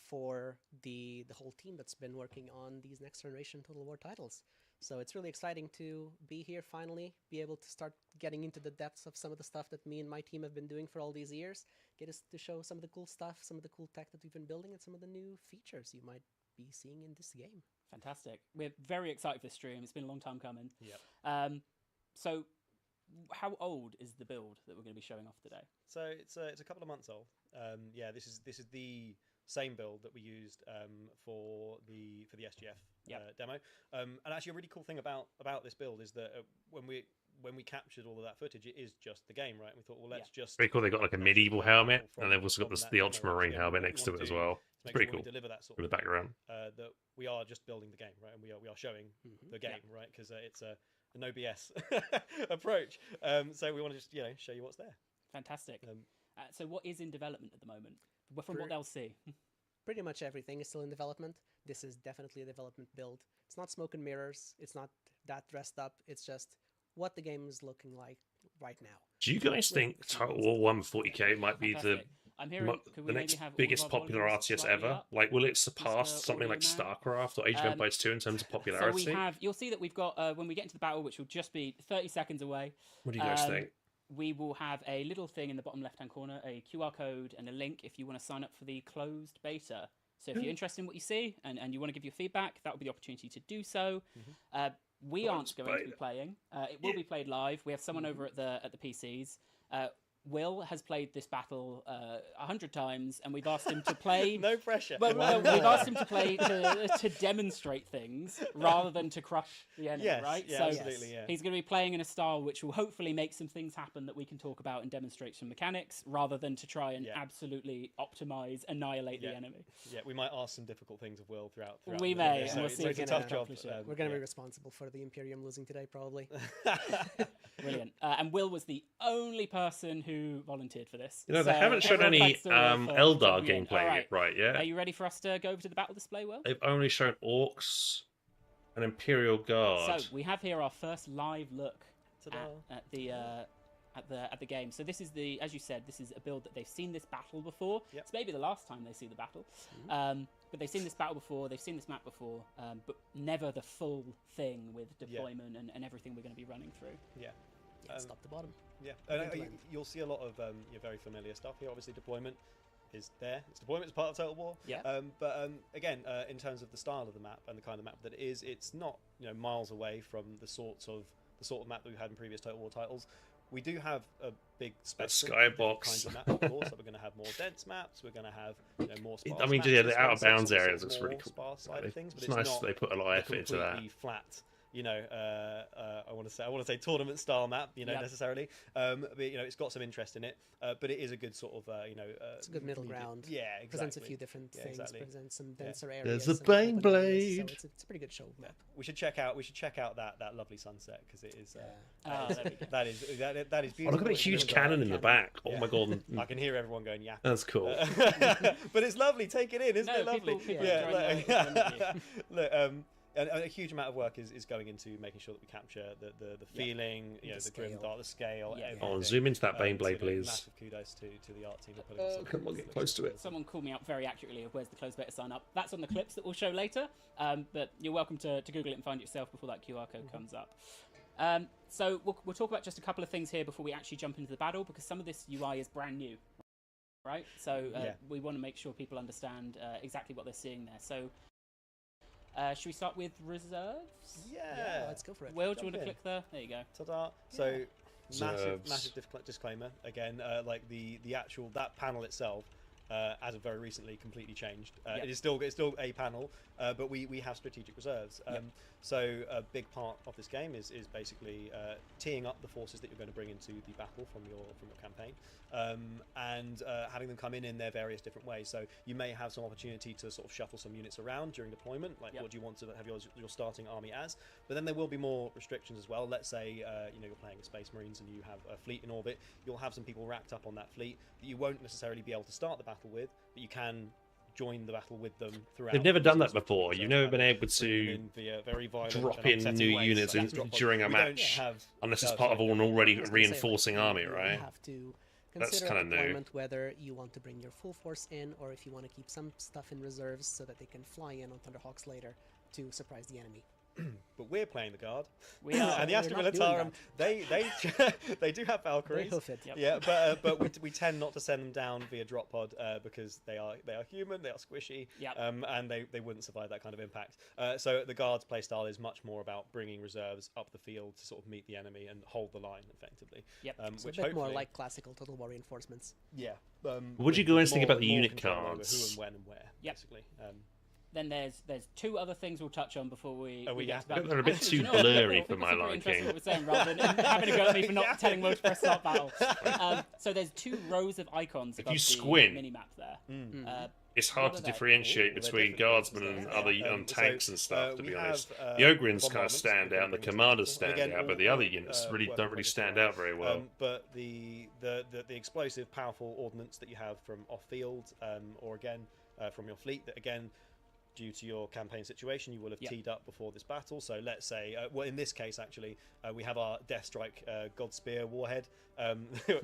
for the whole team that's been working on these next generation Total War titles. So it's really exciting to be here finally, be able to start getting into the depths of some of the stuff that me and my team have been doing for all these years, get us to show some of the cool stuff, some of the cool tech that we've been building, and some of the new features you might be seeing in this game. Fantastic. We're very excited for this stream. It's been a long time coming. Yep. So how old is the build that we're going to be showing off today? So it's a couple of months old. Yeah, this is the same build that we used for the SGF demo. And actually, a really cool thing about this build is that when when we captured all of that footage, it is just the game, right? And we thought, well, let's just Pretty cool. They got like a let's medieval just have helmet, from- and they've also got from the, that the demo, ultramarine again, helmet what we next to want it as do well. to It's make pretty sure cool when we deliver that sort with of the background. that we are just building the game, right? And we are showing the game, right? Because it's a no BS approach. So we want to just show you what's there. Fantastic. So what is in development at the moment? From what For- they'll see. Pretty much everything is still in development. This is definitely a development build. It's not smoke and mirrors. It's not that dressed up. It's just what the game is looking like right now. Do you guys think Total War 140k might be Fantastic. I'm hearing, could we the maybe next have all of biggest our popular volumes RTS slightly ever? up? Like, will it surpass Mr. something like Audio Man? StarCraft or Age of Empires 2 in terms of So popularity? you'll see that we've got, when we get into the battle, which will just be 30 seconds away, What do you guys think? we will have a little thing in the bottom left-hand corner, a QR code and a link if you want to sign up for the closed beta. So if you're interested in what you see and you want to give your feedback, that will be the opportunity to do so. We aren't going to be playing. It will be played live. We have someone over at the PCs. Will has played this battle 100 times, and we've asked him to play. No pressure. Well, we've asked him to play to demonstrate things rather than to crush the enemy, Yes, right? yeah, So absolutely, yeah. he's going to be playing in a style which will hopefully make some things happen that we can talk about and demonstrate some mechanics, rather than to try and absolutely optimize, annihilate the enemy. Yeah, we might ask some difficult things of Will throughout We the may, video, and so we'll it's, see so if it's a we can tough job. accomplish it. We're going to be responsible for the Imperium losing today, probably. Brilliant. And Will was the only person who volunteered for this. You know, they So haven't shown everyone any thanks to Will for Eldar jumping in. gameplay All right. yet. Are you ready for us to go over to the battle display, Will? They've only shown Orcs and Imperial Guard. So we have here our first live look Ta-da. at the game. So this is as you said, this is a build that they've seen this battle before. Yep. It's maybe the last time they see the battle, but they've seen this battle before. They've seen this map before, but never the full thing with deployment and everything we're going to be running through. Yeah. Stop the bottom. Yeah, End to end. you'll see a lot of your very familiar stuff here. Obviously, deployment is there. Deployment is part of Total War. Yeah. But again, in terms of the style of the map and the kind of map that it is, it's not miles away from the sort of map that we've had in previous Total War titles. We do have a big spectrum of different skybox. kinds of maps, of course. So we're going to have more dense maps. We're going to have more sparse I mean, maps yeah, as the well, out of so bounds it's areas sort looks of really more cool. sparse side of things, but It's nice not they put a lot of effort into that. completely flat. I want to say tournament style map, necessarily. But it's got some interest in it. But it is a good sort of, It's a good middle ground. Yeah, exactly. Presents a few different things. exactly. Presents some denser There's areas. a Bane and open areas, Blade. So it's a pretty good show map. We should check out that lovely sunset because it is. Oh, there we go. that is Oh, beautiful. look at that It's huge really cannon in the back. Oh Yeah. my god. I can hear everyone going yeah. That's cool. But it's lovely. Take it in, isn't No, it lovely? people yeah. enjoy the Look, and a huge amount of work is going into making sure that we capture the feeling, the grim scale. dark, the scale. Yeah. everything. Oh, zoom into that Bane So, Blade, please. Massive kudos to the art team for putting this up. come on, get close to it. Someone called me up very accurately of where's the closed beta sign up. That's on the clips that we'll show later, but you're welcome to Google it and find it yourself before that QR code comes up. So we'll talk about just a couple of things here before we actually jump into the battle, because some of this UI is brand new, right? So we want to make sure people understand exactly what they're seeing there. So should we start with reserves? Yeah. Let's go for it. Will, do you want Jump to in. click there? There you go. Ta-da! So massive Reserves. disclaimer again. Like the actual that panel itself, as of very recently, completely changed. Yep. It's still a panel, but we have strategic reserves. Yep. So a big part of this game is basically teeing up the forces that you're going to bring into the battle from your campaign, and having them come in their various different ways. So you may have some opportunity to sort of shuffle some units around during deployment, like Yep. what do you want to have your starting army as. But then there will be more restrictions as well. Let's say you're playing Space Marines and you have a fleet in orbit. You'll have some people racked up on that fleet that you won't necessarily be able to start the battle with, but you can join the battle with them throughout. They've never done that So before. so You've never kind been of able bring them to in via very violent drop and in upsetting new ways. units So that's drop pod. during a We don't match, have- unless it's oh, part of sorry. an already I was gonna say, reinforcing army, you right? have to That's consider kinda at new. deployment whether you want to bring your full force in or if you want to keep some stuff in reserves so that they can fly in on Thunderhawks later to surprise the enemy. But we're playing the guard. We are. And the We're Astra not doing Militarum, they do have They Valkyries. hoof it. Yep. Yeah, but we tend not to send them down via drop pod because they are human, they are squishy, Yep. and they wouldn't survive that kind of impact. So the guard's playstyle is much more about bringing reserves up the field to sort of meet the enemy and hold the line effectively. Yep. So Which a bit more hopefully- like classical Total War reinforcents. yeah. What do you guys think more- about the more unit control over cards? Who and when and where, Yep. basically. Then there's two other things we'll touch on before we we get have to to- battle. They're a bit Actually, too you know what? blurry I for think my it's very interesting liking. what we're saying rather than having a go at me for not telling Mo to press start battle. So there's two rows of icons If above you the squint- mini-map there. It's hard What to are they? differentiate Ooh, they're between different. guardsmen and Yeah. other tanks So, and stuff. To we be have, honest, the Ogryns kind of bombardments stand that out, and the bring into commanders battle. stand And again, out, but all- the other all, units work don't really with stand Ogryns. out very well. But the explosive, powerful ordnance that you have from off-field, or again from your fleet, that again, due to your campaign situation, you will have teed up before this battle. So let's say, well, in this case, actually, we have our Death Strike Godspear warhead,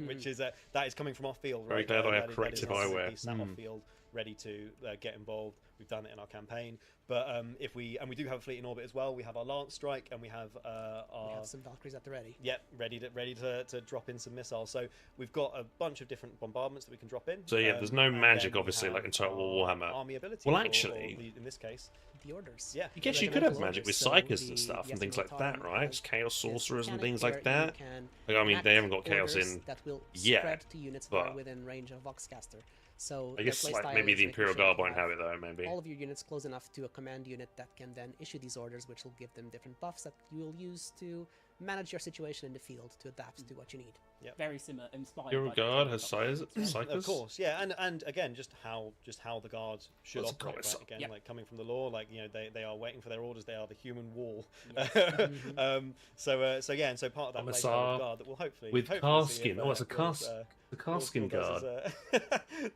which is that is coming from off-field. Very Right? glad I have that is corrective our eyewear. piece sat off-field, ready to get involved. We've done it in our campaign, but if we do have a fleet in orbit as well. We have our Lance Strike, and we have our We have some Valkyries at the ready. Yep, ready to drop in some missiles. So we've got a bunch of different bombardments that we can drop in. So yeah, there's no and magic, then we obviously, like have in Total War our Warhammer. Army ability. Well, or actually- in this case, The orders. yeah. I guess the you could have regimental magic with So psychers the- and stuff the and things like that, Eskimo right? has Chaos this sorcerers and mechanic things like where you that. can Like, I mean, they enact haven't got chaos orders in that will yet, spread to units that but- are within range of Voxcaster. So I the guess play like style maybe is the making Imperial sure Guard you won't have it though. Maybe. all of your units close enough to a command unit that can then issue these orders, which will give them different buffs that you will use to manage your situation in the field to adapt to what you need. Very similar, inspired. Imperial by the Guard Tabletop has size Games. psychers. Of course, yeah, and again, just how the guard should What's it operate. called? Right? Again, Yep. like coming from the lore, like they are waiting for their orders. They are the human wall. So yeah, and so part of that play style Commissar of guard that will hopefully with hopefully see Carskin. if, Oh, it's a Will's, The Carskin Will Guard.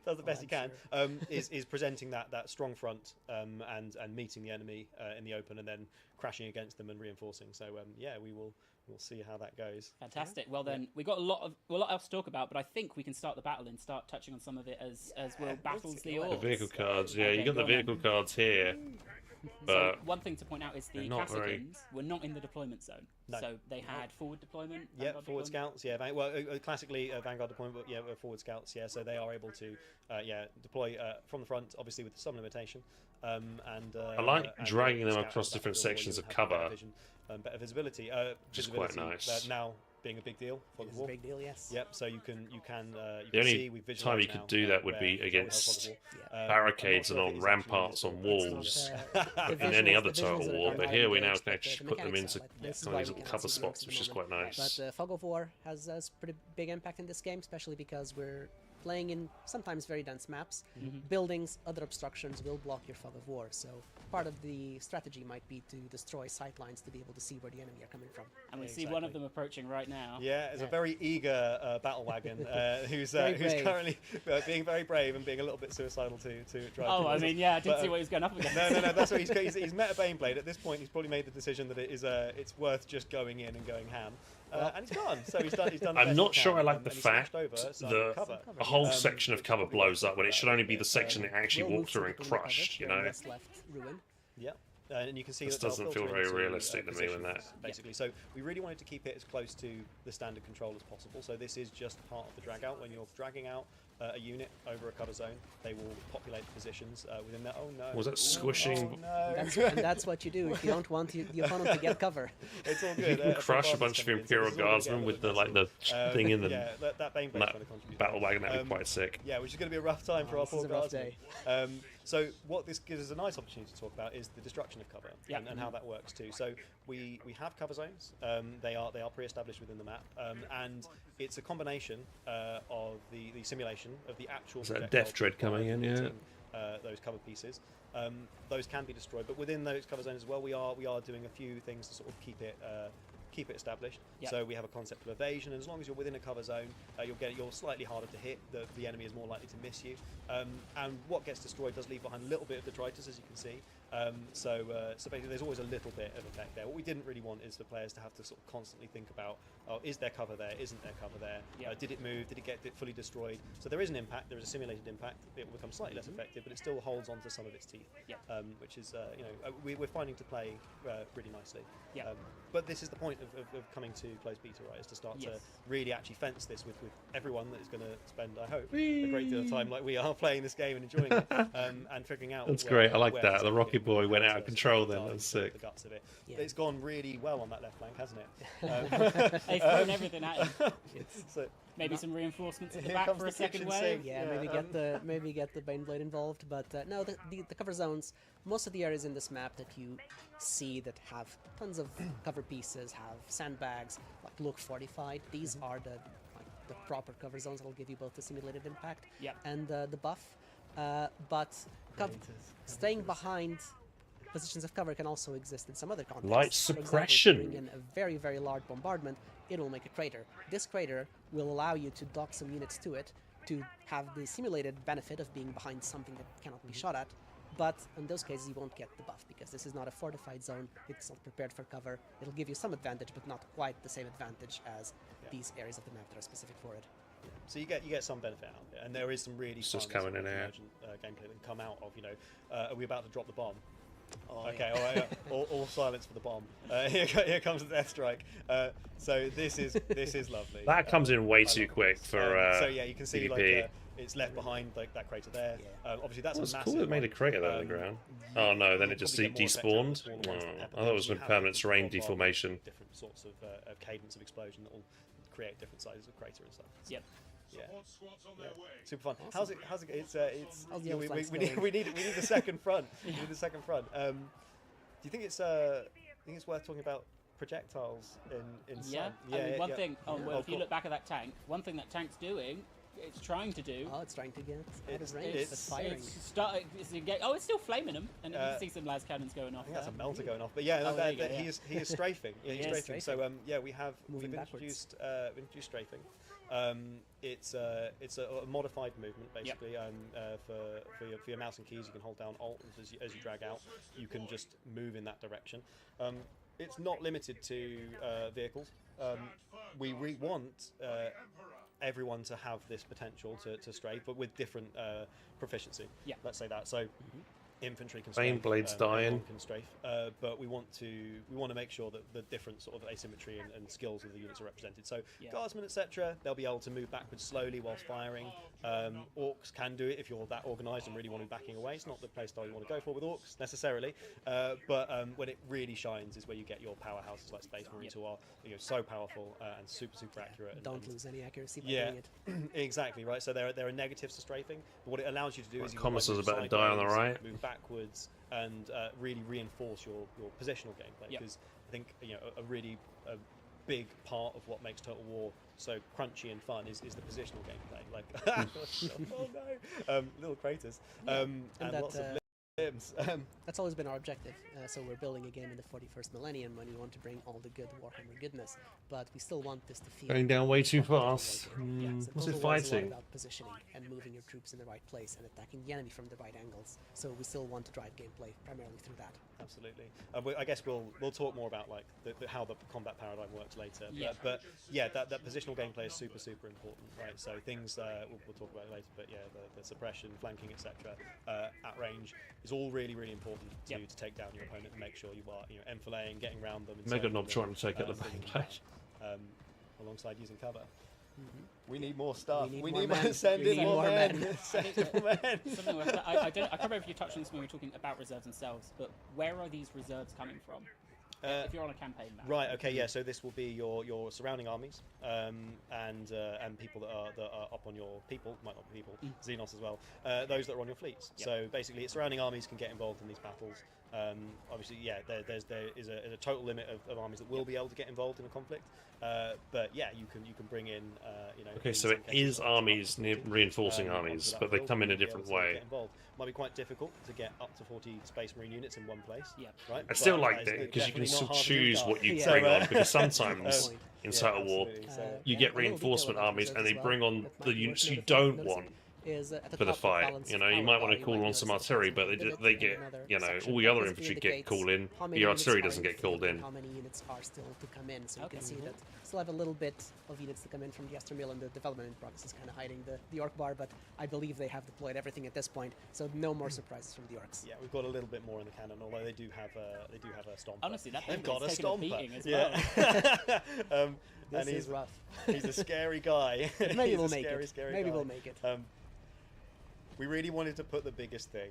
does the best he I'm can. Is presenting that strong front and meeting the enemy in the open and then crashing against them and reinforcing. So yeah, we'll see how that goes. Fantastic. Well then, we got a lot else to talk about, but I think we can start the battle and start touching on some of it as Will battles the The orcs. vehicle cards, yeah, Okay, you got the go on then. vehicle cards here, So but one thing to point out is the they're not very- Cassicans were not in the deployment zone, No. so they had forward deployment. Yeah, vanguard forward deployment. scouts. Yeah, well, classically Vanguard deployment, but yeah, forward scouts. Yeah, so they are able to deploy from the front, obviously with some limitation. And I like and dragging them scout across the different battlefield where sections you'll of have better cover. vision, better visibility. Which is quite visibility, nice. now being a big deal for It the is a war. big deal, yes. Yep. So you can The see, only we've time visualised you could now, do that would where be the against Hell's Yeah. barricades I'm and not on sure if it's actually ramparts on usable, walls. The in any visuals- other the Total visuals that War, are but not here we engaged, now but can actually the put them mechanics into are like- this is some why of these we little cannot cover see spots, the which is moment. quite nice. But Fog of War has a pretty big impact in this game, especially because we're playing in sometimes very dense maps. Buildings, other obstructions will block your Fog of War, so part of the strategy might be to destroy sightlines to be able to see where the enemy are coming from. And we see one of them approaching right now. Yeah, it's a very eager battle wagon who's Very who's brave. currently being very brave and being a little bit suicidal to drive. Oh, people. I mean, yeah, I did But, see what he was going up against. No, that's what he's met a Baneblade. At this point, he's probably made the decision that it's worth just going in and going ham. And he's gone. So he's done. the I'm best not he sure can, I like the and he smashed fact over some that cover. a whole Um, section of cover blows up when it should only be the section that actually We'll walked move through to and the cover, crushed, you and know? that's left ruined. Yeah. And you can see This that they'll doesn't feel filter very into, realistic to me when positions, that- basically. So we really wanted to keep it as close to the standard control as possible. So this is just part of the drag out. When you're dragging out a unit over a cover zone, they will populate the positions within that. Oh no! Was that Ooh, squishing- Oh, no. And that's what you do if you don't want the opponent to get cover. It's all You good. can crush a bombardment's bunch of coming in, so Imperial this is all gonna Guardsmen get with a the little like messy. the thing in the Yeah, that Baneblade that kind of contributes. battle wagon. That'd be quite sick. Yeah, which is going to be a rough time for our This is poor a rough guardsmen. day. So what this gives us a nice opportunity to talk about is the destruction of cover Yeah. and how that works too. So we have cover zones. They are pre-established within the map, and it's a combination of the simulation of the actual. Is that projectile Death Dread coming in? Yeah. hitting, those cover pieces. Those can be destroyed, but within those cover zones as well, we are doing a few things to sort of keep it established. Yep. So we have a concept of evasion, and as long as you're within a cover zone, you're slightly harder to hit. The enemy is more likely to miss you. And what gets destroyed does leave behind a little bit of detritus, as you can see. So basically, there's always a little bit of effect there. What we didn't really want is for players to have to sort of constantly think about, oh, is there cover there? Isn't there cover there? Yep. Did it move? Did it get fully destroyed? So there is an impact. There is a simulated impact. It will become slightly less effective, but it still holds on to some of its teeth. Yep. Which is, we're finding to play really nicely. Yep. But this is the point of coming to closed beta, right? Is to start to Yes. really actually fence this with everyone that is going to spend, I hope, a great deal of time like we are playing this game and enjoying it, and figuring out. That's great. I like where that. to The take rocket it. boy went out of to control then. dive That's into sick. The guts of it. Yeah. It's gone really well on that left flank, hasn't it? They've thrown everything at him. So, Maybe some reinforcements at the Here back comes for a the second kitchen wave. sink. Yeah, maybe get the Baneblade involved, but no, the cover zones. Most of the areas in this map that you see that have tons of cover pieces have sandbags, like look fortified. These are the proper cover zones that'll give you both the simulated impact Yep. and the buff. But staying behind positions of cover can also exist in some other contexts. Light For example, if you suppression. bring in a very, very large bombardment, it will make a crater. This crater will allow you to dock some units to it to have the simulated benefit of being behind something that cannot be shot at. But in those cases, you won't get the buff because this is not a fortified zone. It's not prepared for cover. It'll give you some advantage, but not quite the same advantage as these areas of the map that are specific for it. So you get some benefit out of it, and there is some really It's fun just coming in here. emergent, gameplay that can come out of, are we about to drop the bomb? Oh, Okay, all right, all silence for the bomb. Here comes the death strike. So this is lovely. That comes in way I too love it. quick for So yeah, you can see PvP. like it's left behind like that crater there. Obviously that's It's a massive. cool it made a one. crater there on the ground. Oh no, then it just Probably get more effect out of the despawned. smaller Oh, ones that pepper I thought it was things. a You have permanent different terrain bombardment, deformation. Different sorts of cadence of explosion that will create different sizes of crater and stuff. Yep. Yeah. Super fun. How's it? It's How's the yeah, other flanks we going? need the second front. We need the second front. Do you think it's worth talking about projectiles in Yeah. some? I mean, one thing. Yeah. Well, if you cool. look back at that tank, one thing that tank's doing, it's trying to do. Oh, it's trying to get out It's- of range. it's- It's firing. It's still flaming them, and you Uh, can see some las cannons going I off think that's a there. melter going off, but yeah, Oh, there you go, he yeah. is strafing. Yeah, he's He is strafing. So we've Moving introduced strafing. It's a modified movement basically. For your mouse and keys, you can hold down Alt as you drag out. You can just move in that direction. It's not limited to vehicles. We want everyone to have this potential to strafe, but with different proficiency. Yeah. Let's say that. So infantry can strafe, Baneblades everyone dying. can strafe, but we want to make sure that the different sort of asymmetry and skills of the units are represented. So Yeah. guardsmen, etc., they'll be able to move backwards slowly whilst firing. Orcs can do it if you're that organised and really want to be backing away. It's not the play style you want to go for with orcs necessarily, but when it really shines is where you get your powerhouses like Space Marines, who are so powerful and super accurate. Don't and lose any accuracy by yeah, doing it. exactly right. So there are negatives to strafing, but what it allows you to do is you can Commissar's move about to die on the sideways, right. move backwards, and really reinforce your positional gameplay. Yep. Because I think a really big part of what makes Total War so crunchy and fun is the positional gameplay. Like, oh no, little craters, and that, lots of limbs. That's always been our objective. So we're building a game in the 41st millennium when we want to bring all the good Warhammer goodness, but we still want this to feel Going down way too fast. So What's it Total War is a lot fighting? about positioning and moving your troops in the right place and attacking the enemy from the right angles. So we still want to drive gameplay primarily through that. Absolutely. I guess we'll talk more about like how the combat paradigm works later. Yeah. But yeah, that positional gameplay is super important, right? So things we'll talk about it later. But yeah, the suppression, flanking, etc. At range is all really important to take down your opponent and make sure you are enfilading, getting around them. Mega encircling Knob them, trying to take out the things Baneblade. like that, alongside using cover. We need more stuff. We need We more need men. send We in need more more men. men. Send in more men. Something like that. I can't remember if you touched on this when we were talking about reserves themselves, but where are these reserves coming from? If you're on a campaign map. Right. Okay. Yeah. So this will be your surrounding armies, and people that are up on your people might not be people. Xenos as well. Those that are on your fleets. Yep. So basically, surrounding armies can get involved in these battles. Obviously, yeah. There is a total limit of armies that will be able to get involved in a conflict. But yeah, you can bring in. Okay, in so some it cases, is like armies reinforcing onto armies, that but they field, come in a you'll be able different to way. get involved. Might be quite difficult to get up to 40 Space Marine units in one place. Yeah. Right. I still But like that that is because you can definitely still not hard to choose do. what you Yeah. bring So, on. Because sometimes in yeah, Total War, absolutely. So- you Yeah, get a little detail reinforcement about armies reserves and as they well bring on that might the be units worth you noticing- don't noticing want is at the for the top, fight. balance You of know, you power might want bar, to call on notice some that artillery, there's but a pivot they and get, another you know, section. all the That other basically infantry get indicates called in. how many The units artillery are doesn't in get the field called and in. How many units are still to come in? So you Okay. can see that still have a little bit of units to come in from the Esther Mill, and the development in progress is kind of hiding the orc bar. But I believe they have deployed everything at this point, so no more surprise from the orcs. Yeah, we've got a little bit more in the cannon, although they do have a stomper. Honestly, that they've got a Baneblades taken a stomper. beating as yeah. This and is rough. he's a scary guy. Maybe He's we'll a make scary, it. Scary Maybe guy. we'll make it. we really wanted to put the biggest thing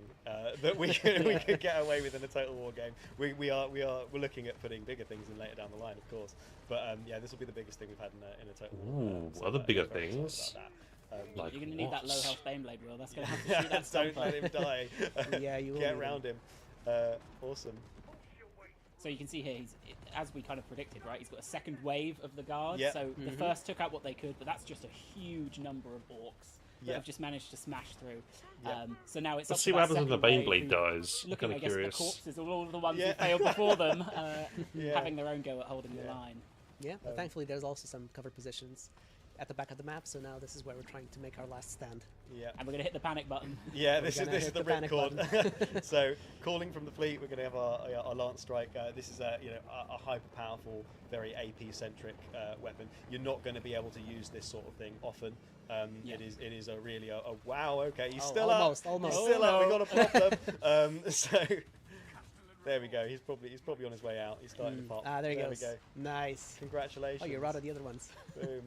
that we could get away with in a Total War game. We're looking at putting bigger things in later down the line, of course. But yeah, this will be the biggest thing we've had in a Total War. Ooh, other bigger things. You're going to need that low health Baneblade, Will. That's going to have to shoot that Don't stomper. let him die. Yeah, you will Get need around him. Awesome. So you can see here, as we kind of predicted, right? He's got a second wave of the guards. Yep. So the first took out what they could, but that's just a huge number of orcs that have just managed to smash through. Yep. So now it's Let's up see to what that happens when the second Baneblade wave dies. I'm looking, kind I of guess, at the curious. corpses of all of the ones Yeah. who failed before them, Yeah. having their own go at holding the line. Yeah, but thankfully there's also some cover positions at the back of the map, so now this is where we're trying to make our last stand. Yeah. And we're going to hit the panic button. Yeah, We're this gonna is hit the the panic ripcord. So, calling from the fleet, we're going to have our lance strike. This is a hyper powerful, very AP centric weapon. You're not going to be able to use this sort of thing often. Yeah. It is a really a wow. Okay, he's Oh, still almost, up. almost. He's still Oh, up. We no. got a problem. So. There we go. He's probably on his way out. He's starting to pop. Ah, there he we goes. go. Nice. Congratulations. Oh, you're right of the other ones. Boom.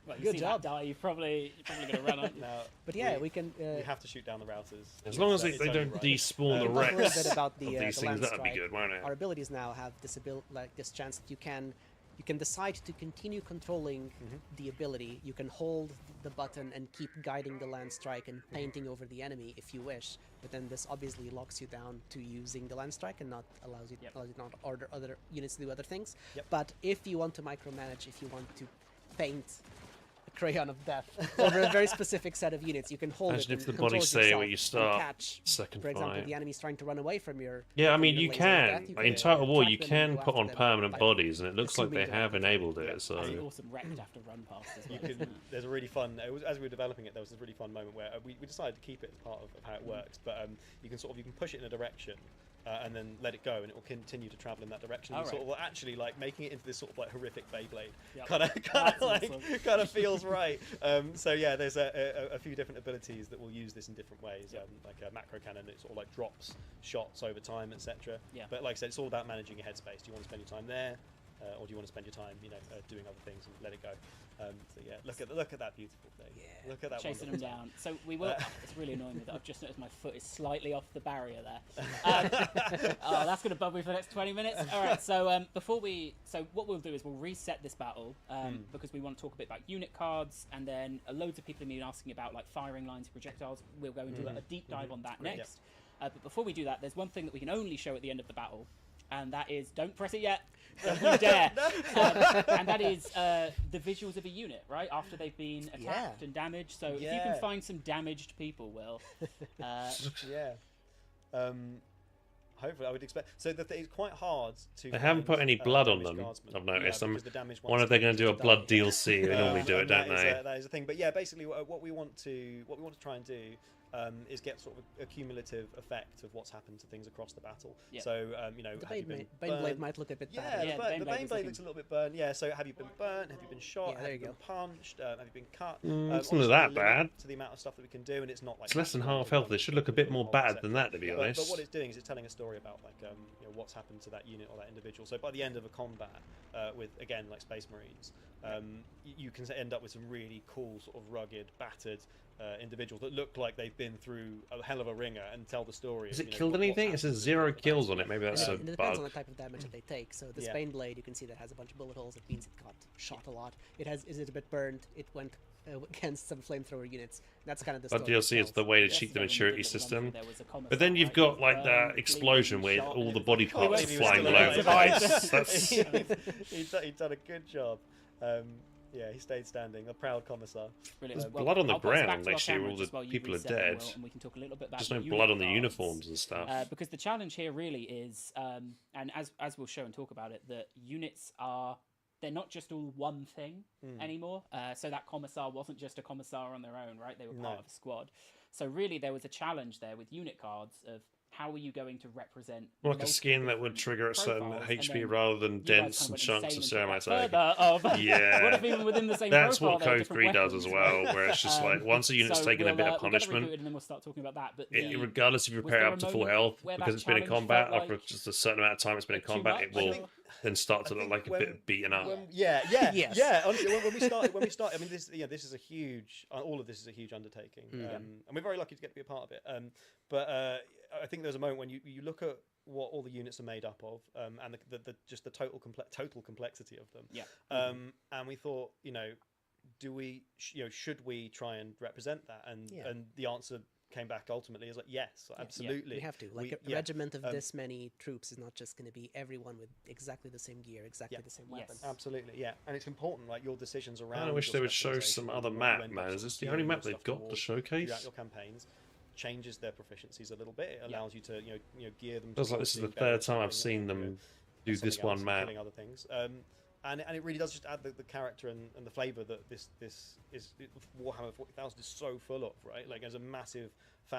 Well, you Good see job. that die, you're probably going to run, aren't you? Now, But yeah, we can. we have to shoot down the routers. As long as It's they only don't right. despawn the we can talk a wrecks little bit about the, of these the things, land that'd be strike. good, won't it? Our abilities now have this chance that you can decide to continue controlling the ability. You can hold the button and keep guiding the land strike and painting over the enemy if you wish. But then this obviously locks you down to using the land strike and not allows you not order other units to do other things. Yep. But if you want to micromanage, if you want to paint a crayon of death over a very specific set of units, you can hold Imagine it if and the body control say yourself where you and start catch, second for example, fight. the enemy's trying to run away from your. Yeah, I from mean, your you laser of death, can. you In Total War, you track them and can go put on after them permanent by bodies, and it looks like assuming they they're have enabled it. It's So an awesome wreck to have to run past as well. You isn't can, it? there's a really fun. As we were developing it, there was this really fun moment where we decided to keep it as part of how it works. But you can push it in a direction. And then let it go, and it will continue to travel in that direction. Oh, You sort right. of well, actually like making it into this sort of like horrific Beyblade. Yep. Kind awesome. of feels right. So yeah, there's a few different abilities that will use this in different ways. Like a macro cannon, it sort of like drops shots over time, etc. Yeah. But like I said, it's all about managing your headspace. Do you want to spend your time there, or do you want to spend your time, doing other things and let it go? So yeah, look at that beautiful thing. Yeah. Look at that. Chasing wonderful them thing. down. So we will. It's really annoying me that I've just noticed my foot is slightly off the barrier there. Oh, that's going to bug me for the next 20 minutes. All right. So what we'll do is we'll reset this battle because we want to talk a bit about unit cards, and then loads of people have been asking about like firing lines, projectiles. We'll go into a deep dive on that next. But before we do that, there's one thing that we can only show at the end of the battle, and that is don't press it yet. Don't you dare. And that is the visuals of a unit, right? After they've been attacked and damaged. So if you can find some damaged people, Will. Yeah. Hopefully, I would expect. So it's quite hard to. they haven't put any blood on them. I've noticed. Wonder if they're going to do a blood DLC. They normally do it, don't they? That is a thing. But yeah, basically, what we want to try and do is get sort of a cumulative effect of what's happened to things across the battle. Yeah. So The have you been Baneblade burned? might look a bit Yeah, bad. Yeah, the the Baneblade Baneblade is looks a little bit burned. Yeah, so have you been burnt? Have you been shot? Yeah, there have you been go. punched? Have you been cut? It's not Obviously, that there's a limit bad. to the amount of stuff that we can do, and it's not like It's less than absolutely half health. It wonderful should look a bit more whole bad set. than that, to be But honest. what it's doing is it's telling a story about like what's happened to that unit or that individual. So by the end of a combat with again like Space Marines, you can end up with some really cool sort of rugged, battered individuals that look like they've been through a hell of a ringer and tell the story. Has of, it you know, killed what's anything? It happened says to 0 different kills bases. on it. Maybe that's a And it depends on bug. the type of damage that they take. So the Yeah. Spain blade, you can see that has a bunch of bullet holes. It means it got shot a lot. Is it a bit burned? It went against some flamethrower units. That's kind of the But story. DLC is the way to Yes, cheat the when we did maturity the run system. through, there was a commissar, But then you've right, got who like was that burned, explosion bleeding, where shot, all and the it body was- parts believe he was flying still all over the alive. place. That's He'd done a good job. Yeah, he stayed standing. A proud commissar. Brilliant. There's blood on the I'll pass back ground to our next year, camera all just the while you people are reset, dead. Will, and we can talk a little bit about just the no unit blood on the cards. uniforms and stuff. Because the challenge here really is, and as we'll show and talk about it, that units they're not just all one thing anymore. So that commissar wasn't just a commissar on their own, right? They were part of a squad. So really there was a challenge there with unit cards of how are you going to represent Like a multiple skin that would different trigger a certain profiles? And HP then rather than you guys dense kind and of chunks went of insane and took ceramite. that further of Yeah. what if even within the same That's profile what there are Code different 3 does as weapons, well, right? where it's just like once a unit's so taken a bit of we'll get punishment, rebooted and then we'll start talking about that. But regardless if you was repair there up a to full moment health, where that because it's been in challenge combat felt after like just a certain amount of time it's been in too combat, much, it will or- then start to I look think like a when- bit beaten up. Yes. Honestly, when we started, I mean, this is a huge. All of this is a huge undertaking, and we're very lucky to get to be a part of it. But I think there's a moment when you look at what all the units are made up of, and the just the total complexity of them. Yeah. And we thought, should we try and represent that? And the answer came back ultimately is like yes, absolutely. We have to. Like a regiment of this many troops is not just going to be everyone with exactly the same gear, exactly the same weapon. Yes. Absolutely, yeah. And it's important, like your decisions around. I wish your they would show specialisation some and other what you map, end man. up Is this the steering only your map they've stuff got to towards showcase? throughout your campaigns changes their proficiencies a little bit. It allows you to gear them. Feels like towards this is the being better third at time I've something, seen them do something this else one and map. killing other things. And it really does just add the character and the flavour that this is Warhammer 40,000 is so full of, right? Like as a massive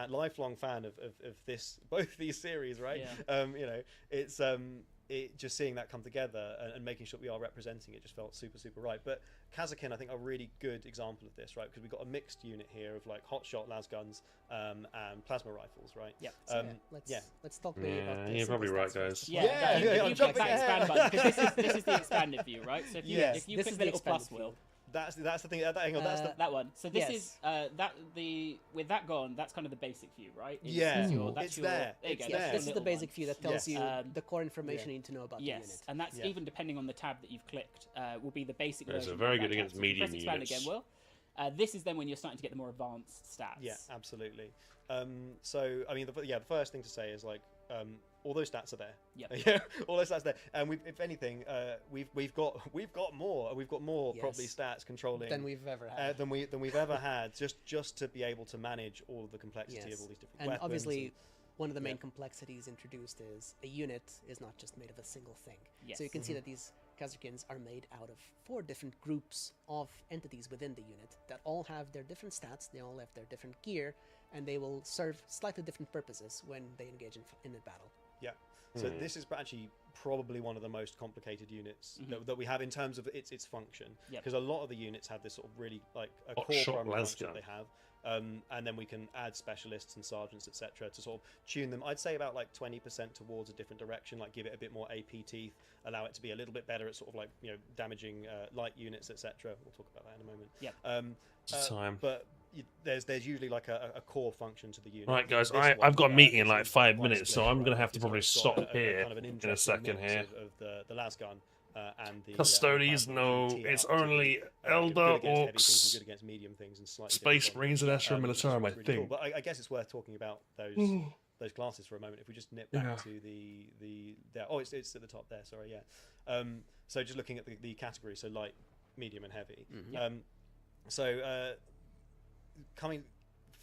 lifelong fan of both these series, right? Yeah. It's it just seeing that come together and making sure we are representing it just felt super right. But Kazakin, I think, are a really good example of this, right? Because we've got a mixed unit here of like hotshot lasguns and plasma rifles, right? Yeah. Let's talk maybe about the You're probably simple right, stats guys. first. You I'm click jumping that expand ahead. button because this is the expanded view, right? So if you Yes, if you this click is the the little plus expanded wheel, That's the thing. Hang on, that's the that one. So this Yes. is with that gone, that's kind of the basic view, right? That's it's your, there. There you It's go. there. That's This is your the little basic one. view that tells Yes. you the core information you need to know about the unit. Yes, and that's Yeah. even depending on the tab that you've clicked, will be the basic Those version. are very of that good tab. against So if you medium press expand units. again, Will. This is then when you're starting to get the more advanced stats. Yeah, absolutely. So I mean, the first thing to say is like all those stats are there. Yep. Yeah, all those stats there. And if anything, we've got more. We've got more probably Yes. stats controlling Than we've ever had. than we've ever had. Just to be able to manage all of the complexity Yes. of all these different And weapons. obviously, one of the main complexities introduced is a unit is not just made of a single thing. Yes. So you can see that these Kazakins are made out of 4 different groups of entities within the unit that all have their different stats, they all have their different gear, and they will serve slightly different purposes when they engage in a battle. Yeah. So this is actually probably one of the most complicated units that we have in terms of its function. Yep. Because a lot of the units have this sort of really like a Hot core shot primary function lasgun. that they have. And then we can add specialists and sergeants, etc., to sort of tune them. I'd say about like 20% towards a different direction, like give it a bit more AP teeth, allow it to be a little bit better at sort of like damaging light units, etc. We'll talk about that in a moment. Yep. Time. But there's usually like a core function to the unit. Right, guys, This I've one, got a meeting in is like quite 5 split, minutes, so I'm right, going to have to because probably it's got stop here kind of an in a interesting second mix here. of the lasgun and the Custodies, and no, TR, it's which is, only good Elder against heavy things Orcs, and good against medium things and slightly Space different Marines, and ones, Astra which is Militarum, I really cool. think. But I guess it's worth talking about those classes for a moment. If we just nip back to the it's at the top there. Sorry, yeah. So just looking at the categories, so light, medium, and heavy.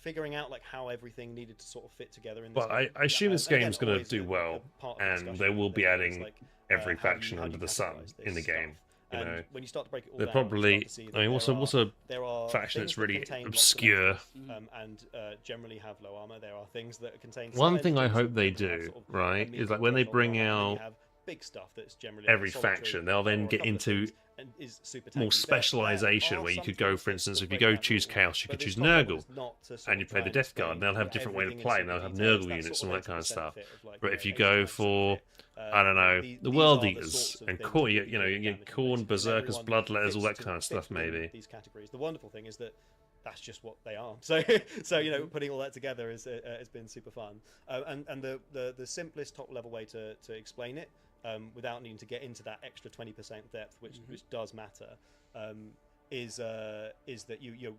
Figuring out like how everything needed to sort of fit together in this But I game. assume this And again, game's going to always do a well, part of the and discussion they will be there is, adding like, every how do faction you under the sun categorize this in the stuff? game. You And know, when you start to break it all they're down, you probably. start to see that I mean, what's a there are faction things that's that really contain lots of obscure? items, and generally have low armor. There are things that contain One some thing I entities hope that they can have do, sort of right, a is like medium when they threshold bring armor, and then you out have big stuff that's generally every like solitary, faction, they'll then or a get couple of into things, and is super more tanky. specialization, There where you are could some go, things for that instance, if you break go that choose rule, Chaos, you but could this choose top level Nurgle, is not to sort and you of play try the and Death Guard, explain and they'll have different way to everything in play, and super they'll have detail. Nurgle That's units sort and of that kind of 80% stuff. of it, of, like, But if you 80% go of for, it. I don't know, These the are World the Eaters sorts of and things Core, that you can know, do you damage get and Khorne, basically Berserkers, everyone Bloodletters, all that fits kind of stuff, within maybe. these categories. The wonderful thing is that that's just what they are. So putting all that together has been super fun. And the simplest top level way to explain it, without needing to get into that extra 20% depth, which does matter, is that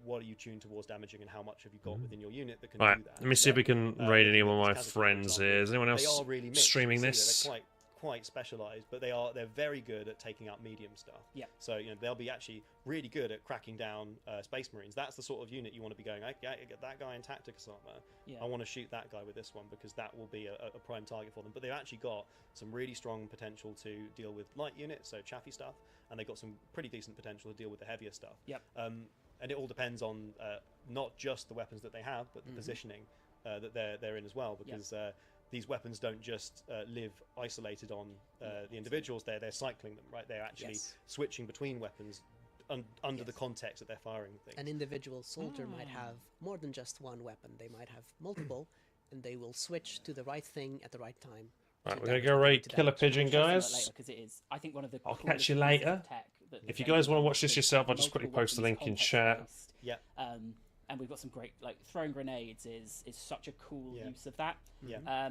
what are you tuned towards damaging and how much have you got within your unit that can Right, do that. let me see if we can raid any of looking my at these Kazakhs, for friends example, here. Is anyone they else are really mixed. streaming You can this? see they're quite specialized, but they're very good at taking out medium stuff. Yeah. So they'll be actually really good at cracking down Space Marines. That's the sort of unit you want to be going. I get that guy in Tacticus armor. Yeah. I want to shoot that guy with this one because that will be a prime target for them. But they've actually got some really strong potential to deal with light units, so chaffy stuff, and they've got some pretty decent potential to deal with the heavier stuff. Yep. And it all depends on not just the weapons that they have, but the positioning that they're in as well. Because these weapons don't just live isolated on the individuals. They're cycling them, right? They're actually switching between weapons under the context that they're firing things. An individual soldier might have more than just one weapon. They might have multiple, and they will switch to the right thing at the right time. Right, we're gonna go raid Killer Pigeon, guys. Because it is, I think, one of the I'll coolest catch you pieces of later. tech that the If you game guys want to has, watch this with yourself, I'll just quickly multiple post the link in weapons, chat. context-based. Yeah. And we've got some great, like, throwing grenades is such a cool use of that. Yeah.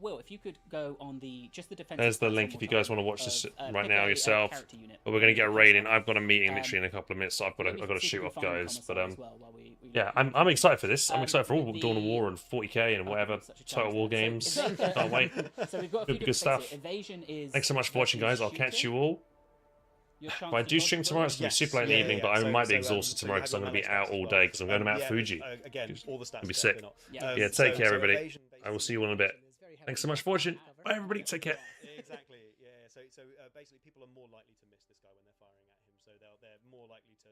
Will, if you could go on the defensive. There's the stats link one if you more guys time want to watch this of, right pick now a yourself. character unit. But we're gonna get a raid in. I've got a meeting literally in a couple of minutes, so I've got Maybe to see if shoot we off, can find guys. comments But on it as well while we yeah, look I'm into it. excited for this. I'm excited for all the- Dawn of War and 40k and whatever such a Total challenge War there. games. So evasion- Can't wait. So we've got a Good few good different stuff. things here. Evasion is Thanks so much for watching, guys. I'll catch you all. If I do stream tomorrow, it's going to be super late in the evening, but I might be exhausted tomorrow because I'm going to be out all day because I'm going to Mount Fuji. Again, all the stats It'll be there, sick. they're not. Yeah, take care, so everybody. evasion I will see you all in a bit. Thanks so much for watching. Bye, everybody. Take care. Exactly. Yeah. So basically, people are more likely to miss this guy when they're firing at him. So they're more likely to